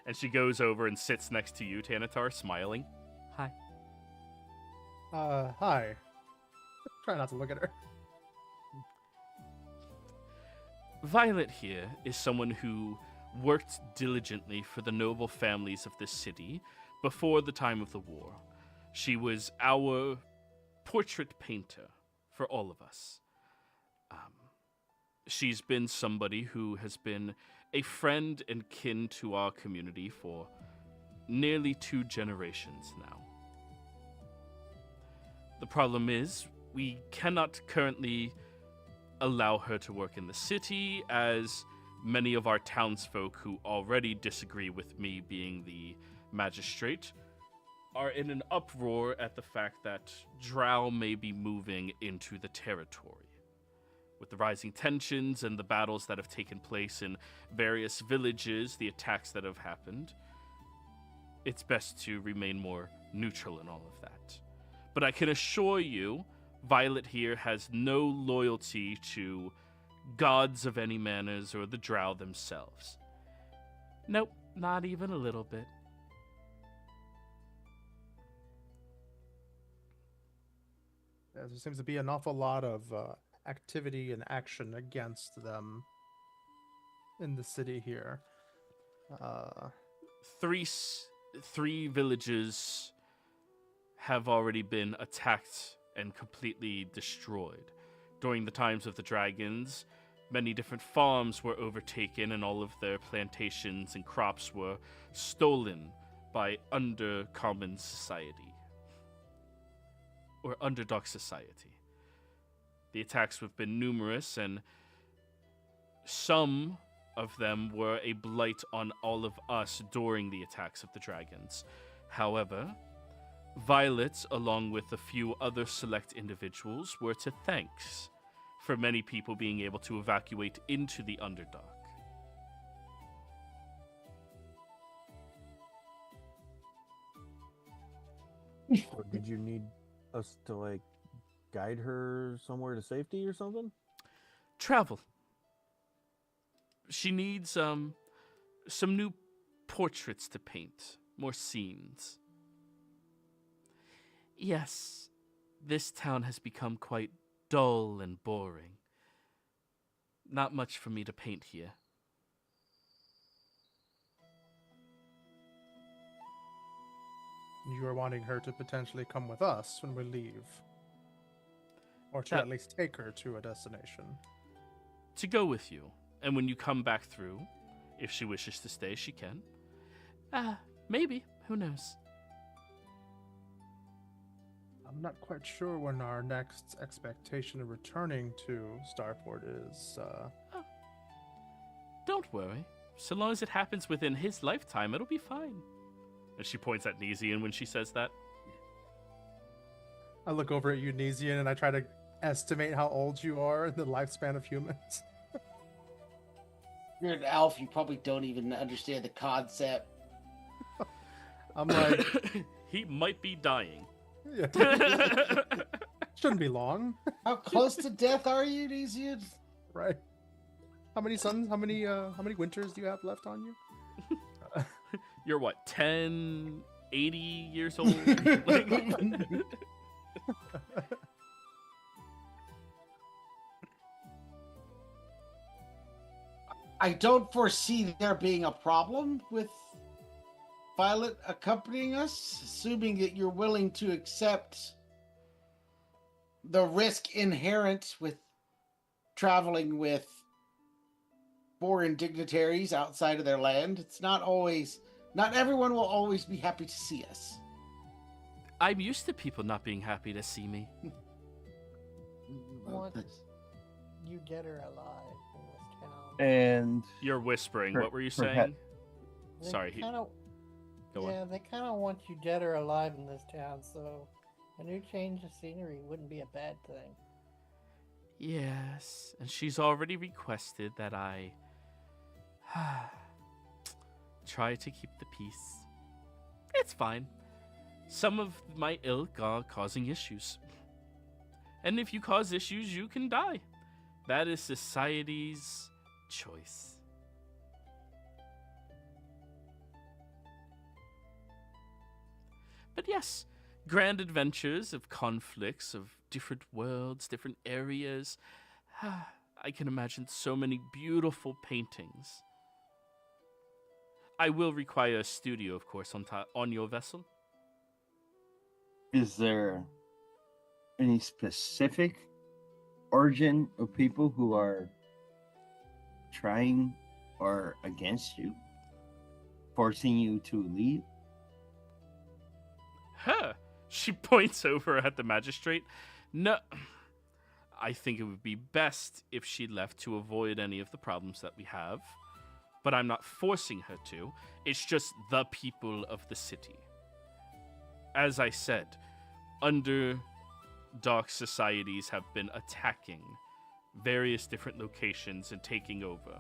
And she goes over and sits next to you, Tanatar, smiling. Hi. Hi. Try not to look at her. Violet here is someone who worked diligently for the noble families of this city before the time of the war. She was our portrait painter for all of us. She's been somebody who has been a friend and kin to our community for nearly 2 generations now. The problem is, we cannot currently allow her to work in the city, as many of our townsfolk who already disagree with me being the magistrate are in an uproar at the fact that drow may be moving into the territory. With the rising tensions and the battles that have taken place in various villages, the attacks that have happened, it's best to remain more neutral in all of that. But I can assure you, Violet here has no loyalty to gods of any manners or the drow themselves. Nope, not even a little bit. There seems to be an awful lot of activity and action against them in the city here. Three villages have already been attacked and completely destroyed. During the times of the dragons, many different farms were overtaken and all of their plantations and crops were stolen by undercommon society. Or underdog society. The attacks have been numerous, and some of them were a blight on all of us during the attacks of the dragons. However, Violet, along with a few other select individuals, were to thanks for many people being able to evacuate into the Underdark. So did you need us to, like, guide her somewhere to safety or something? Travel. She needs some new portraits to paint, more scenes. Yes, this town has become quite dull and boring. Not much for me to paint here. You are wanting her to potentially come with us when we leave. Or to That- at least take her to a destination. To go with you, and when you come back through, if she wishes to stay, she can. Maybe. Who knows? I'm not quite sure when our next expectation of returning to Starport is. Don't worry. So long as it happens within his lifetime, it'll be fine. And she points at Nezian when she says that. I look over at you, Nesian, and I try to estimate how old you are in the lifespan of humans. You're an elf. You probably don't even understand the concept. I'm like, He might be dying. yeah. Shouldn't be long, How close to death are you, Nesian? right? How many suns? How many winters do you have left on you? You're what, 10, 80 years old? I don't foresee there being a problem with Violet accompanying us, assuming that you're willing to accept the risk inherent with traveling with foreign dignitaries outside of their land. It's not everyone will always be happy to see us. I'm used to people not being happy to see me. What? You dead or alive in this town? And You're whispering. Per- What were you perhaps- saying? They Sorry, kinda, go on. yeah, they kind of want you dead or alive in this town, so a new change of scenery wouldn't be a bad thing. Yes, and she's already requested that I try to keep the peace. It's fine. Some of my ilk are causing issues. And if you cause issues, you can die. That is society's choice. But yes, grand adventures of conflicts, of different worlds, different areas. I can imagine so many beautiful paintings. I will require a studio, of course, on your vessel. is there any specific origin of people who are trying or against you, forcing you to leave? Huh. She points over at the magistrate. No. I think it would be best if she left to avoid any of the problems that we have. But I'm not forcing her to. It's just the people of the city. As I said, dark societies have been attacking various different locations and taking over,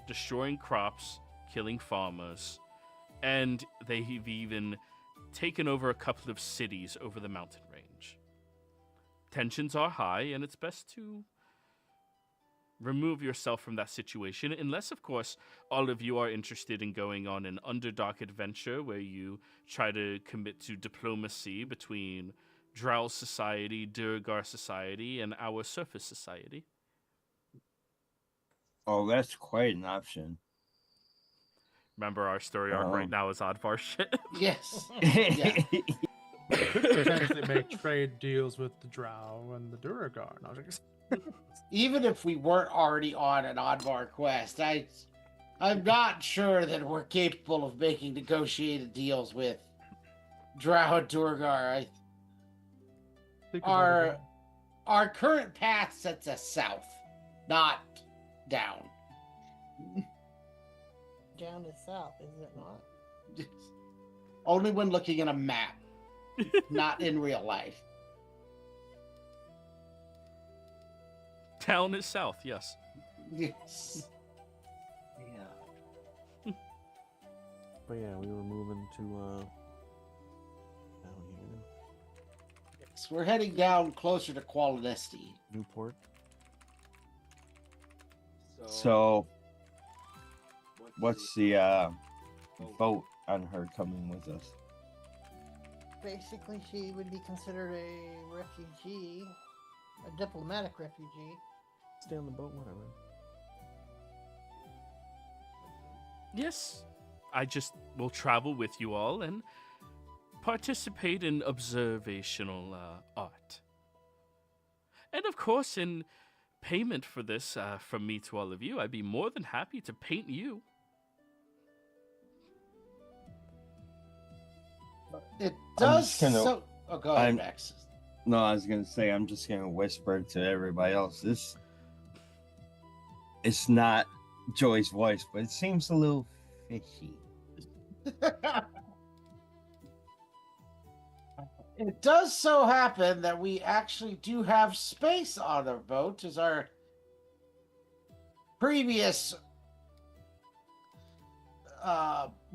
destroying crops, killing farmers, and they've even taken over a couple of cities over the mountain range. Tensions are high, and it's best to remove yourself from that situation, unless, of course, all of you are interested in going on an Underdark adventure where you try to commit to diplomacy between Drow society, Durgar society, and our surface society. Oh, that's quite an option. Remember, our story arc right now is Oddvar shit. Yes. Yeah. Potentially make trade deals with the Drow and the Duragar. No, Even if we weren't already on an Oddvar quest, I'm not sure that we're capable of making negotiated deals with Drow and Durgar. Our current path sets us south, not down. Down is south, is it not? Only when looking at a map, not in real life. Town is south, yes. Yes. Yeah. But yeah, we were moving to down here, So we're heading down closer to Qualinesti. Newport. So, what's the vote on her coming with us? basically, she would be considered a refugee, a diplomatic refugee. Stay on the boat, whatever. Yes, I just will travel with you all and participate in observational art. And of course, in payment for this from me to all of you, I'd be more than happy to paint you. It I'm does just gonna- so. Oh, go ahead, I'm- Max. No, I was gonna say I'm just gonna whisper to everybody else. It's not Joy's voice, but it seems a little fishy. It does so happen that we actually do have space on our boat, as our previous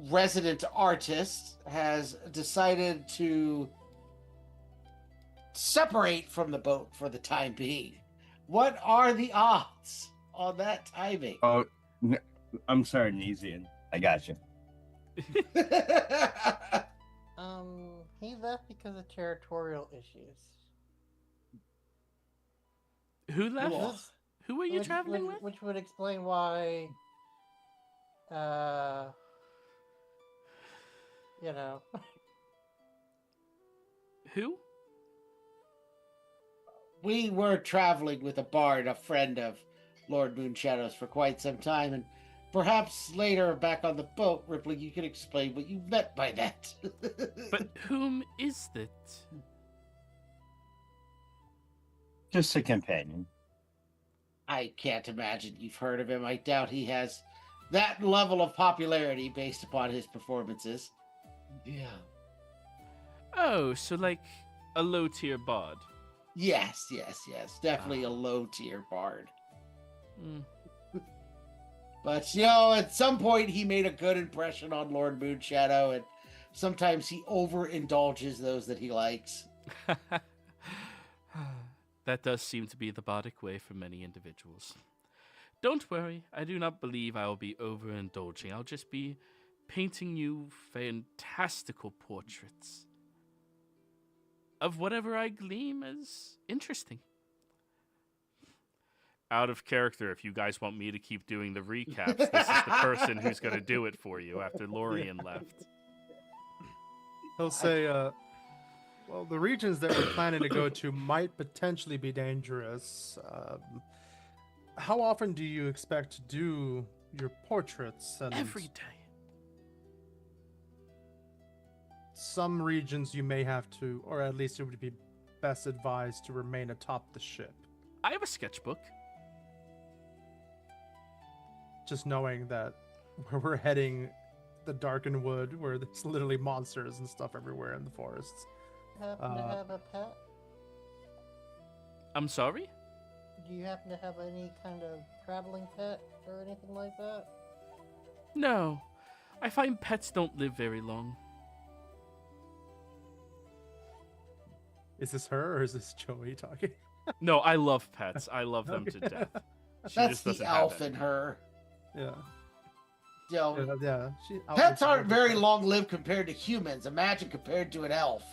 resident artist has decided to separate from the boat for the time being. What are the odds on that timing? Oh, I'm sorry, Nesian. I got you. He left because of territorial issues. Who left? Cool. Who were you traveling with? Which would explain why, you know. Who? We were traveling with a bard, a friend of Lord Moonshadows, for quite some time, and perhaps later back on the boat, Ripley, you can explain what you meant by that. But whom is it? Just a companion. I can't imagine you've heard of him. I doubt he has that level of popularity based upon his performances. Yeah. Oh, so like a low tier bard. Yes. Definitely a low tier bard. Mm. But, you know, at some point he made a good impression on Lord Moonshadow, and sometimes he overindulges those that he likes. That does seem to be the bardic way for many individuals. Don't worry, I do not believe I will be overindulging. I'll just be painting you fantastical portraits of whatever I glean as interesting. Out of character, if you guys want me to keep doing the recaps, this is the person who's going to do it for you after Lorien left. He'll say, well, the regions that we're planning to go to might potentially be dangerous. How often do you expect to do your portraits? And Every day. some regions you may have to, or at least it would be best advised to remain atop the ship. I have a sketchbook. Just knowing that where we're heading, the Darkened Wood, where there's literally monsters and stuff everywhere in the forests. Happen to have a pet? I'm sorry? Do you happen to have any kind of traveling pet or anything like that? No. I find pets don't live very long. Is this her or is this Joey talking? No, I love pets. I love them to death. She That's just the doesn't have elf any. in her. Yeah. You know, Yeah. pets aren't very long lived compared to humans. Imagine compared to an elf.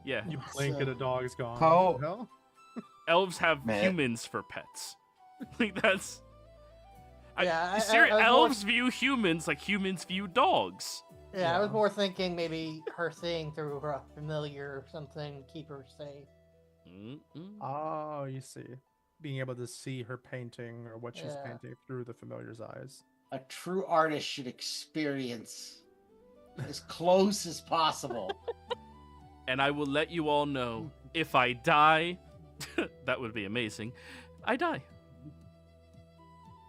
Yeah. You blink and a dog is gone. How- What the hell? Elves have Man. humans for pets. Like that's. Yeah, Ser- I was elves view humans like humans view dogs. Yeah, I was Yeah. more thinking maybe her seeing through a familiar or something, keep her safe. Mm-mm. Oh, you see. Being able to see her painting or what she's Yeah. painting through the familiar's eyes. A true artist should experience as close as possible. And I will let you all know if I die, that would be amazing. I die.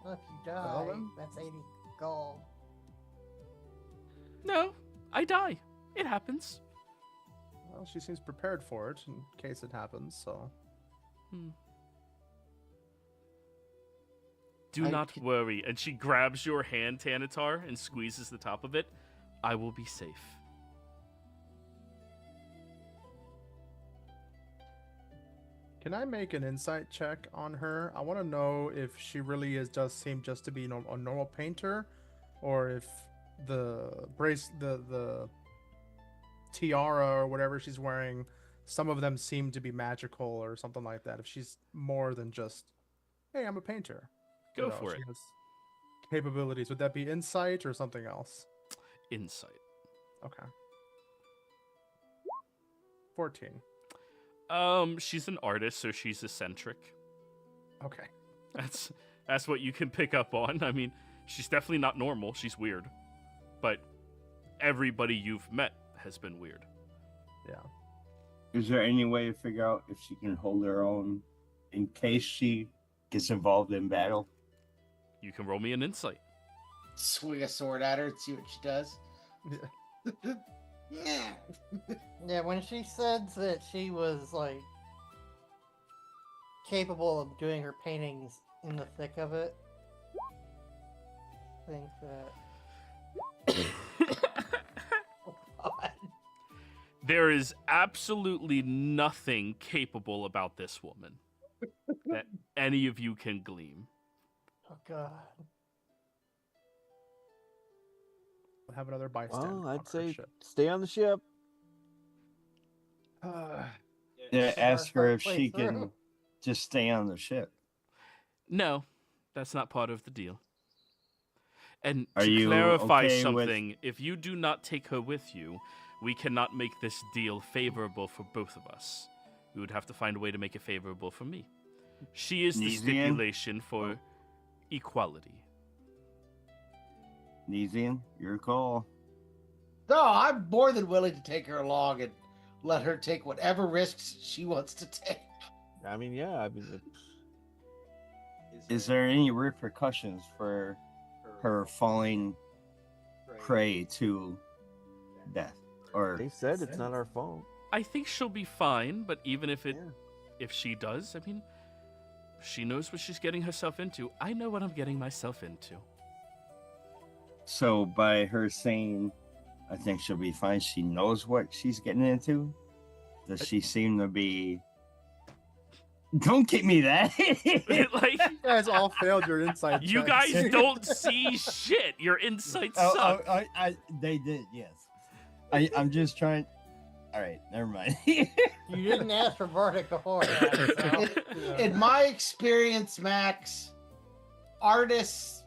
Well, if you Well, die, then. that's 80 gold. No, I die. It happens. Well, she seems prepared for it in case it happens, so. Hmm. Do I not can- worry. And she grabs your hand, Tanatar, and squeezes the top of it. I will be safe. Can I make an insight check on her? I want to know if she really does seem just to be a normal painter, or if the tiara or whatever she's wearing, some of them seem to be magical or something like that. If she's more than just, hey, I'm a painter. Go for she it. has capabilities. Would that be insight or something else? Insight. Okay. 14. She's an artist, so she's eccentric. Okay. That's what you can pick up on. I mean, she's definitely not normal. She's weird. But everybody you've met has been weird. Yeah. Is there any way to figure out if she can hold her own in case she gets involved in battle? You can roll me an insight. Swing a sword at her and see what she does. Yeah. Yeah. Yeah, when she said that she was like capable of doing her paintings in the thick of it, I think that. Oh, God. There is absolutely nothing capable about this woman that any of you can glean. Oh God. We'll have another bystander. Well, on I'd our say ship. stay on the ship. Yeah, ask her if Play she through. can just stay on the ship. No, that's not part of the deal. And Are to you clarify okay with- something, if you do not take her with you, we cannot make this deal favorable for both of us. We would have to find a way to make it favorable for me. She is the Neesian? stipulation for equality. Neesian, your call. No, I'm more than willing to take her along and let her take whatever risks she wants to take. I mean, yeah. I mean, Is there any repercussions for her falling prey to death? Or they said it's not our fault. I think she'll be fine, but even if Yeah. if she does, I mean, she knows what she's getting herself into. I know what I'm getting myself into. so by her saying, I think she'll be fine, she knows what she's getting into? Does she seem to be... Don't give me that! Like, You guys all failed your insight. you checks. guys don't see shit. Your insights Oh, suck. they did, yes. I'm just trying... Alright, never mind. You didn't ask for Bardic before that, so. In my experience, Max, artists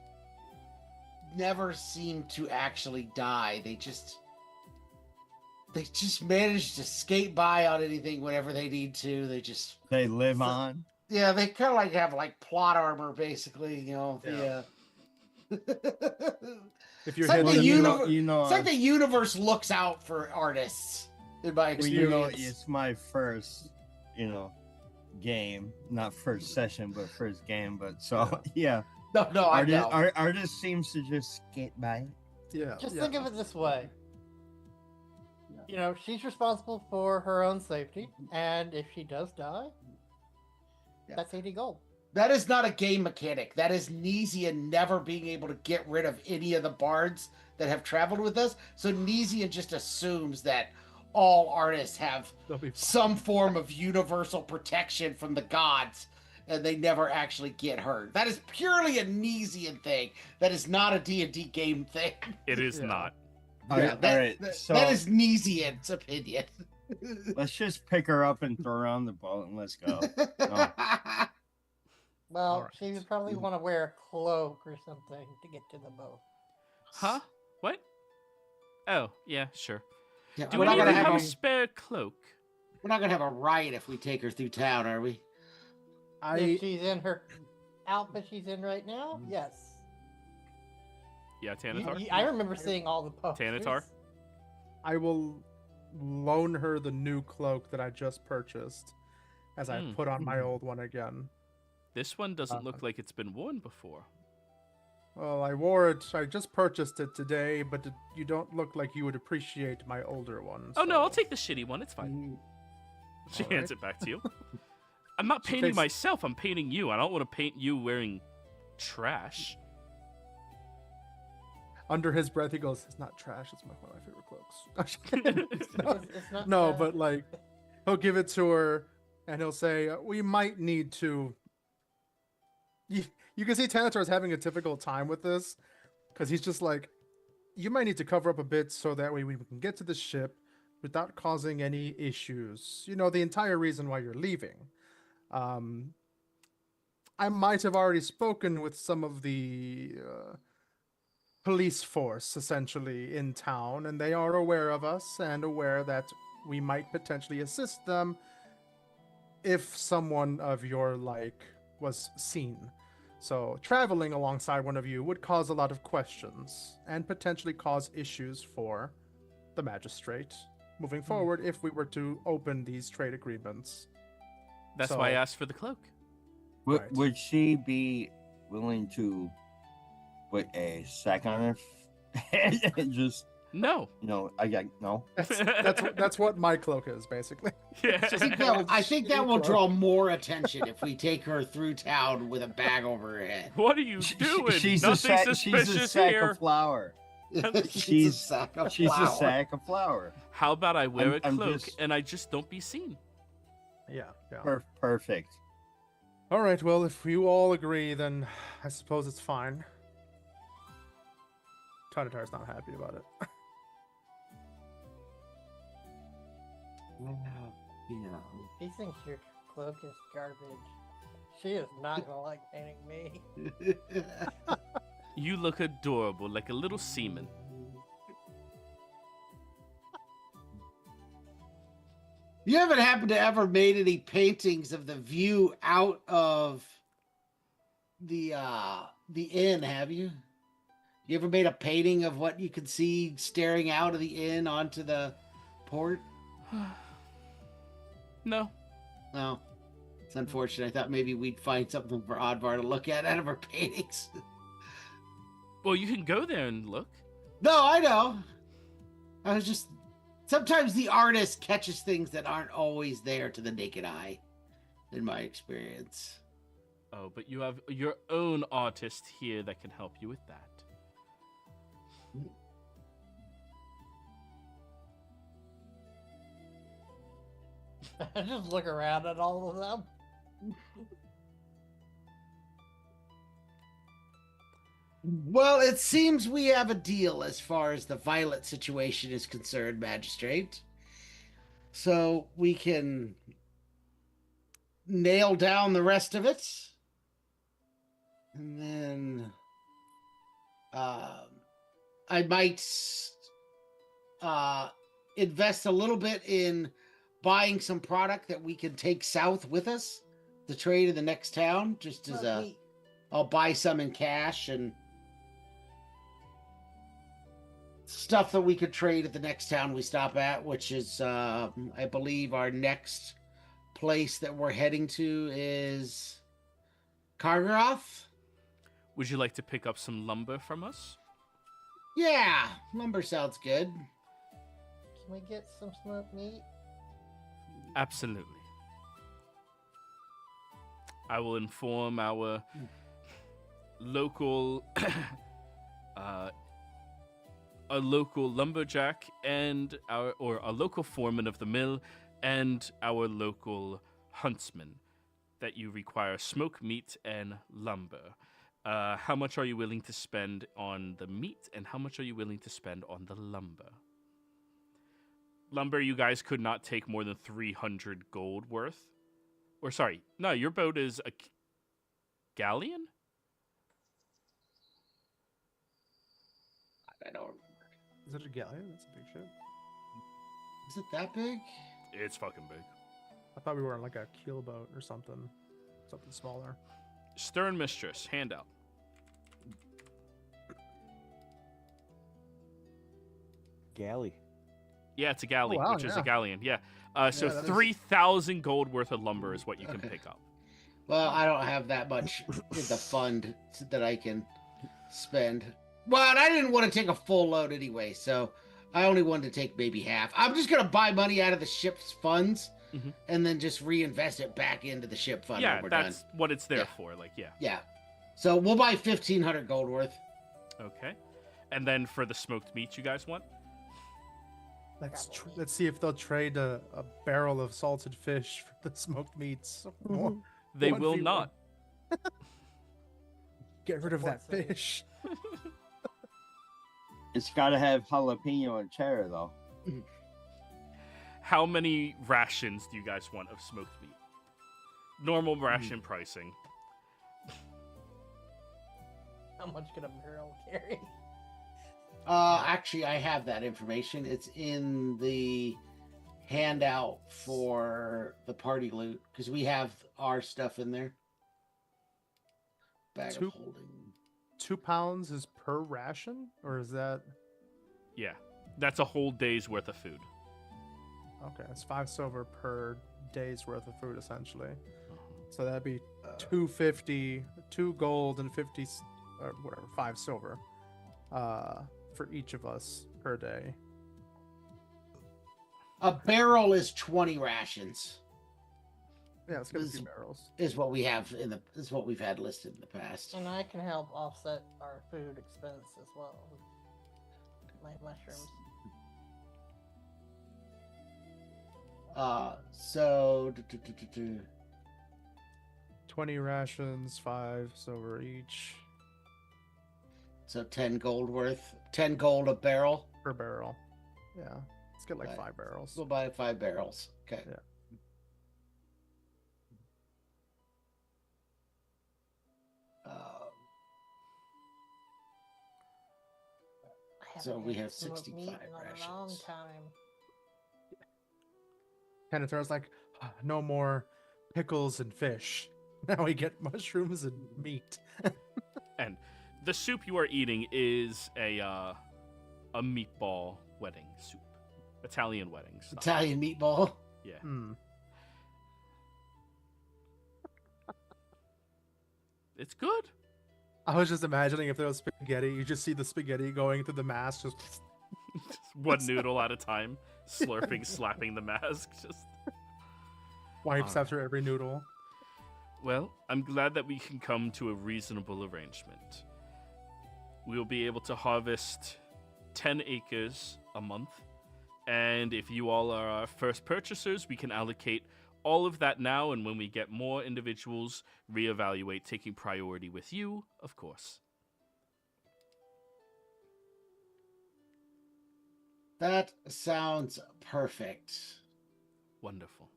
never seem to actually die. They just manage to skate by on anything whenever they need to. They live on. Yeah, they kind of like have like plot armor, basically. You know, Yeah. If It's you're like hitting the them, it's like the universe looks out for artists. In my Well, you know, experience, it's my first, game. Not first session, but first game. But so, yeah. no, I know. Artist seems to just skate by. yeah. Just yeah. think of it this way. You know, she's responsible for her own safety, and if she does die, Yeah. that's 80 gold. That is not a game mechanic. That is Neesian never being able to get rid of any of the bards that have traveled with us. So Neesian just assumes that all artists have They'll be fine. some form of universal protection from the gods, and they never actually get hurt. That is purely a Neesian thing. That is not a D&D game thing. It is Yeah. not. That is Neesian's opinion. Let's just pick her up and throw her on the boat and let's go. No. Well, Alright. she would probably want to wear a cloak or something to get to the boat. Huh? What? Oh, yeah, sure. Yeah, Do we're not any of gonna you have have a spare cloak? we're not gonna have a riot if we take her through town, are we? If she's in her outfit she's in right now, yes. Yeah, Tanatar? I remember seeing all the posters. Tanatar? I will loan her the new cloak that I just purchased, as I Hmm. put on my old one again. This one doesn't look like it's been worn before. Well, I wore it. I just purchased it today, but you don't look like you would appreciate my older one. Oh, no, I'll so- take the shitty one. It's fine. She Alright. hands it back to you. I'm not She painting takes- myself. I'm painting you. I don't want to paint you wearing trash. Under his breath, he goes, "It's not trash. It's one of my favorite cloaks." It's not No, bad. but like, he'll give it to her, and he'll say, "We might need to." You can see Tanatar is having a difficult time with this, because he's just like, "You might need to cover up a bit so that way we can get to the ship, without causing any issues. You know, the entire reason why you're leaving. I might have already spoken with some of the police force, essentially, in town, and they are aware of us and aware that we might potentially assist them if someone of your like was seen. So traveling alongside one of you would cause a lot of questions and potentially cause issues for the magistrate moving forward if we were to open these trade agreements. That's So- why I asked for the cloak. Right. Would she be willing to put a sack on her head and just, No. I got no. That's what my cloak is, basically. Yeah. I think that Shitty will cloak. draw more attention if we take her through town with a bag over her head. What are you doing? She's Nothing a sack. suspicious She's a sack here. of flour. She's a sack of She's flour. a sack of flour. How about I wear a I'm cloak just- and I just don't be seen? Yeah, yeah. Perfect. All right, well, if you all agree, then I suppose it's fine. Tanatar's not happy about it. He thinks your cloak is garbage. She is not gonna like painting me. You look adorable, like a little seaman. You haven't happened to ever made any paintings of the view out of the inn, have you? You ever made a painting of what you could see staring out of the inn onto the port? No. No. It's unfortunate. I thought maybe we'd find something for Oddvar to look at out of her paintings. Well, you can go there and look. No, I know. I was just... Sometimes the artist catches things that aren't always there to the naked eye, in my experience. Oh, but you have your own artist here that can help you with that. I just look around at all of them. Well, it seems we have a deal as far as the Violet situation is concerned, Magistrate. So we can nail down the rest of it. And then I might invest a little bit in buying some product that we can take south with us to trade in the next town, just as a... I'll buy some in cash and stuff that we could trade at the next town we stop at, which is, I believe, our next place that we're heading to is Kargaroth. Would you like to pick up some lumber from us? Yeah, lumber sounds good. Can we get some smoked meat? Absolutely. I will inform our local a local lumberjack and a local foreman of the mill and our local huntsman that you require smoked meat and lumber. How much are you willing to spend on the meat and how much are you willing to spend on the lumber? Lumber, you guys could not take more than 300 gold worth. Or sorry, no, your boat is a galleon? I don't remember. Is it a galleon? That's a big ship. Is it that big? It's fucking big. I thought we were on like a keel boat or something. Something smaller. Stern Mistress, handout. Galley. Yeah, it's a galley, wow, which is a yeah. galleon. Yeah. So that is- 3,000 gold worth of lumber is what you can Okay. pick up. Well, I don't have that much in the fund that I can spend. Well, and I didn't want to take a full load anyway, so I only wanted to take maybe half. I'm just going to buy money out of the ship's funds Mhm. and then just reinvest it back into the ship fund Yeah, when we're that's done. what it's there Yeah. for. Like, yeah. Yeah. So we'll buy 1,500 gold worth. Okay. And then for the smoked meat you guys want? Let's see if they'll trade a barrel of salted fish for the smoked meats. They 1v1. will not. Get rid of that Support save. fish. It's got to have jalapeno and cheddar, though. how many rations do you guys want of smoked meat? Normal ration pricing. How much could a barrel carry? Actually, I have that information. It's in the handout for the party loot because we have our stuff in there. Bag Two- of holding. 2 pounds is per ration, or is that Yeah, that's a whole day's worth of food. okay? It's 5 silver per day's worth of food, essentially. So that'd be 250, 2 gold and 50, or whatever, 5 silver, for each of us per day. A barrel is 20 rations. Yeah, it's gonna This- be barrels. Is what we have in the is what we've had listed in the past. And I can help offset our food expense as well. My mushrooms. So 20 rations, 5 silver each so 10 gold worth, 10 gold a barrel. per barrel. Yeah, let's get like Right. 5 barrels. We'll buy 5 barrels. Okay. Yeah. I So haven't we had have smoked 65 meat in a long rations. time. Kennetar's like, no more pickles and fish. Now we get mushrooms and meat. And the soup you are eating is a meatball wedding soup, Italian wedding style. Italian meatball. Yeah. Hmm. It's good. I was just imagining if there was spaghetti, you just see the spaghetti going through the mask, just Just one noodle at a time, slurping, slapping the mask. Just wipes Alright. after every noodle. well, I'm glad that we can come to a reasonable arrangement. We'll be able to harvest 10 acres a month, and if you all are our first purchasers, we can allocate all of that now, and when we get more individuals, reevaluate taking priority with you, of course. That sounds perfect. Wonderful.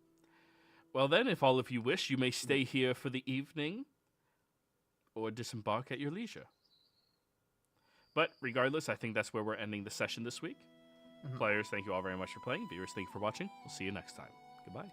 Well then, if all of you wish, you may stay here for the evening or disembark at your leisure. But regardless, I think that's where we're ending the session this week. Mhm. Players, thank you all very much for playing. Viewers, thank you for watching. We'll see you next time. Goodbye.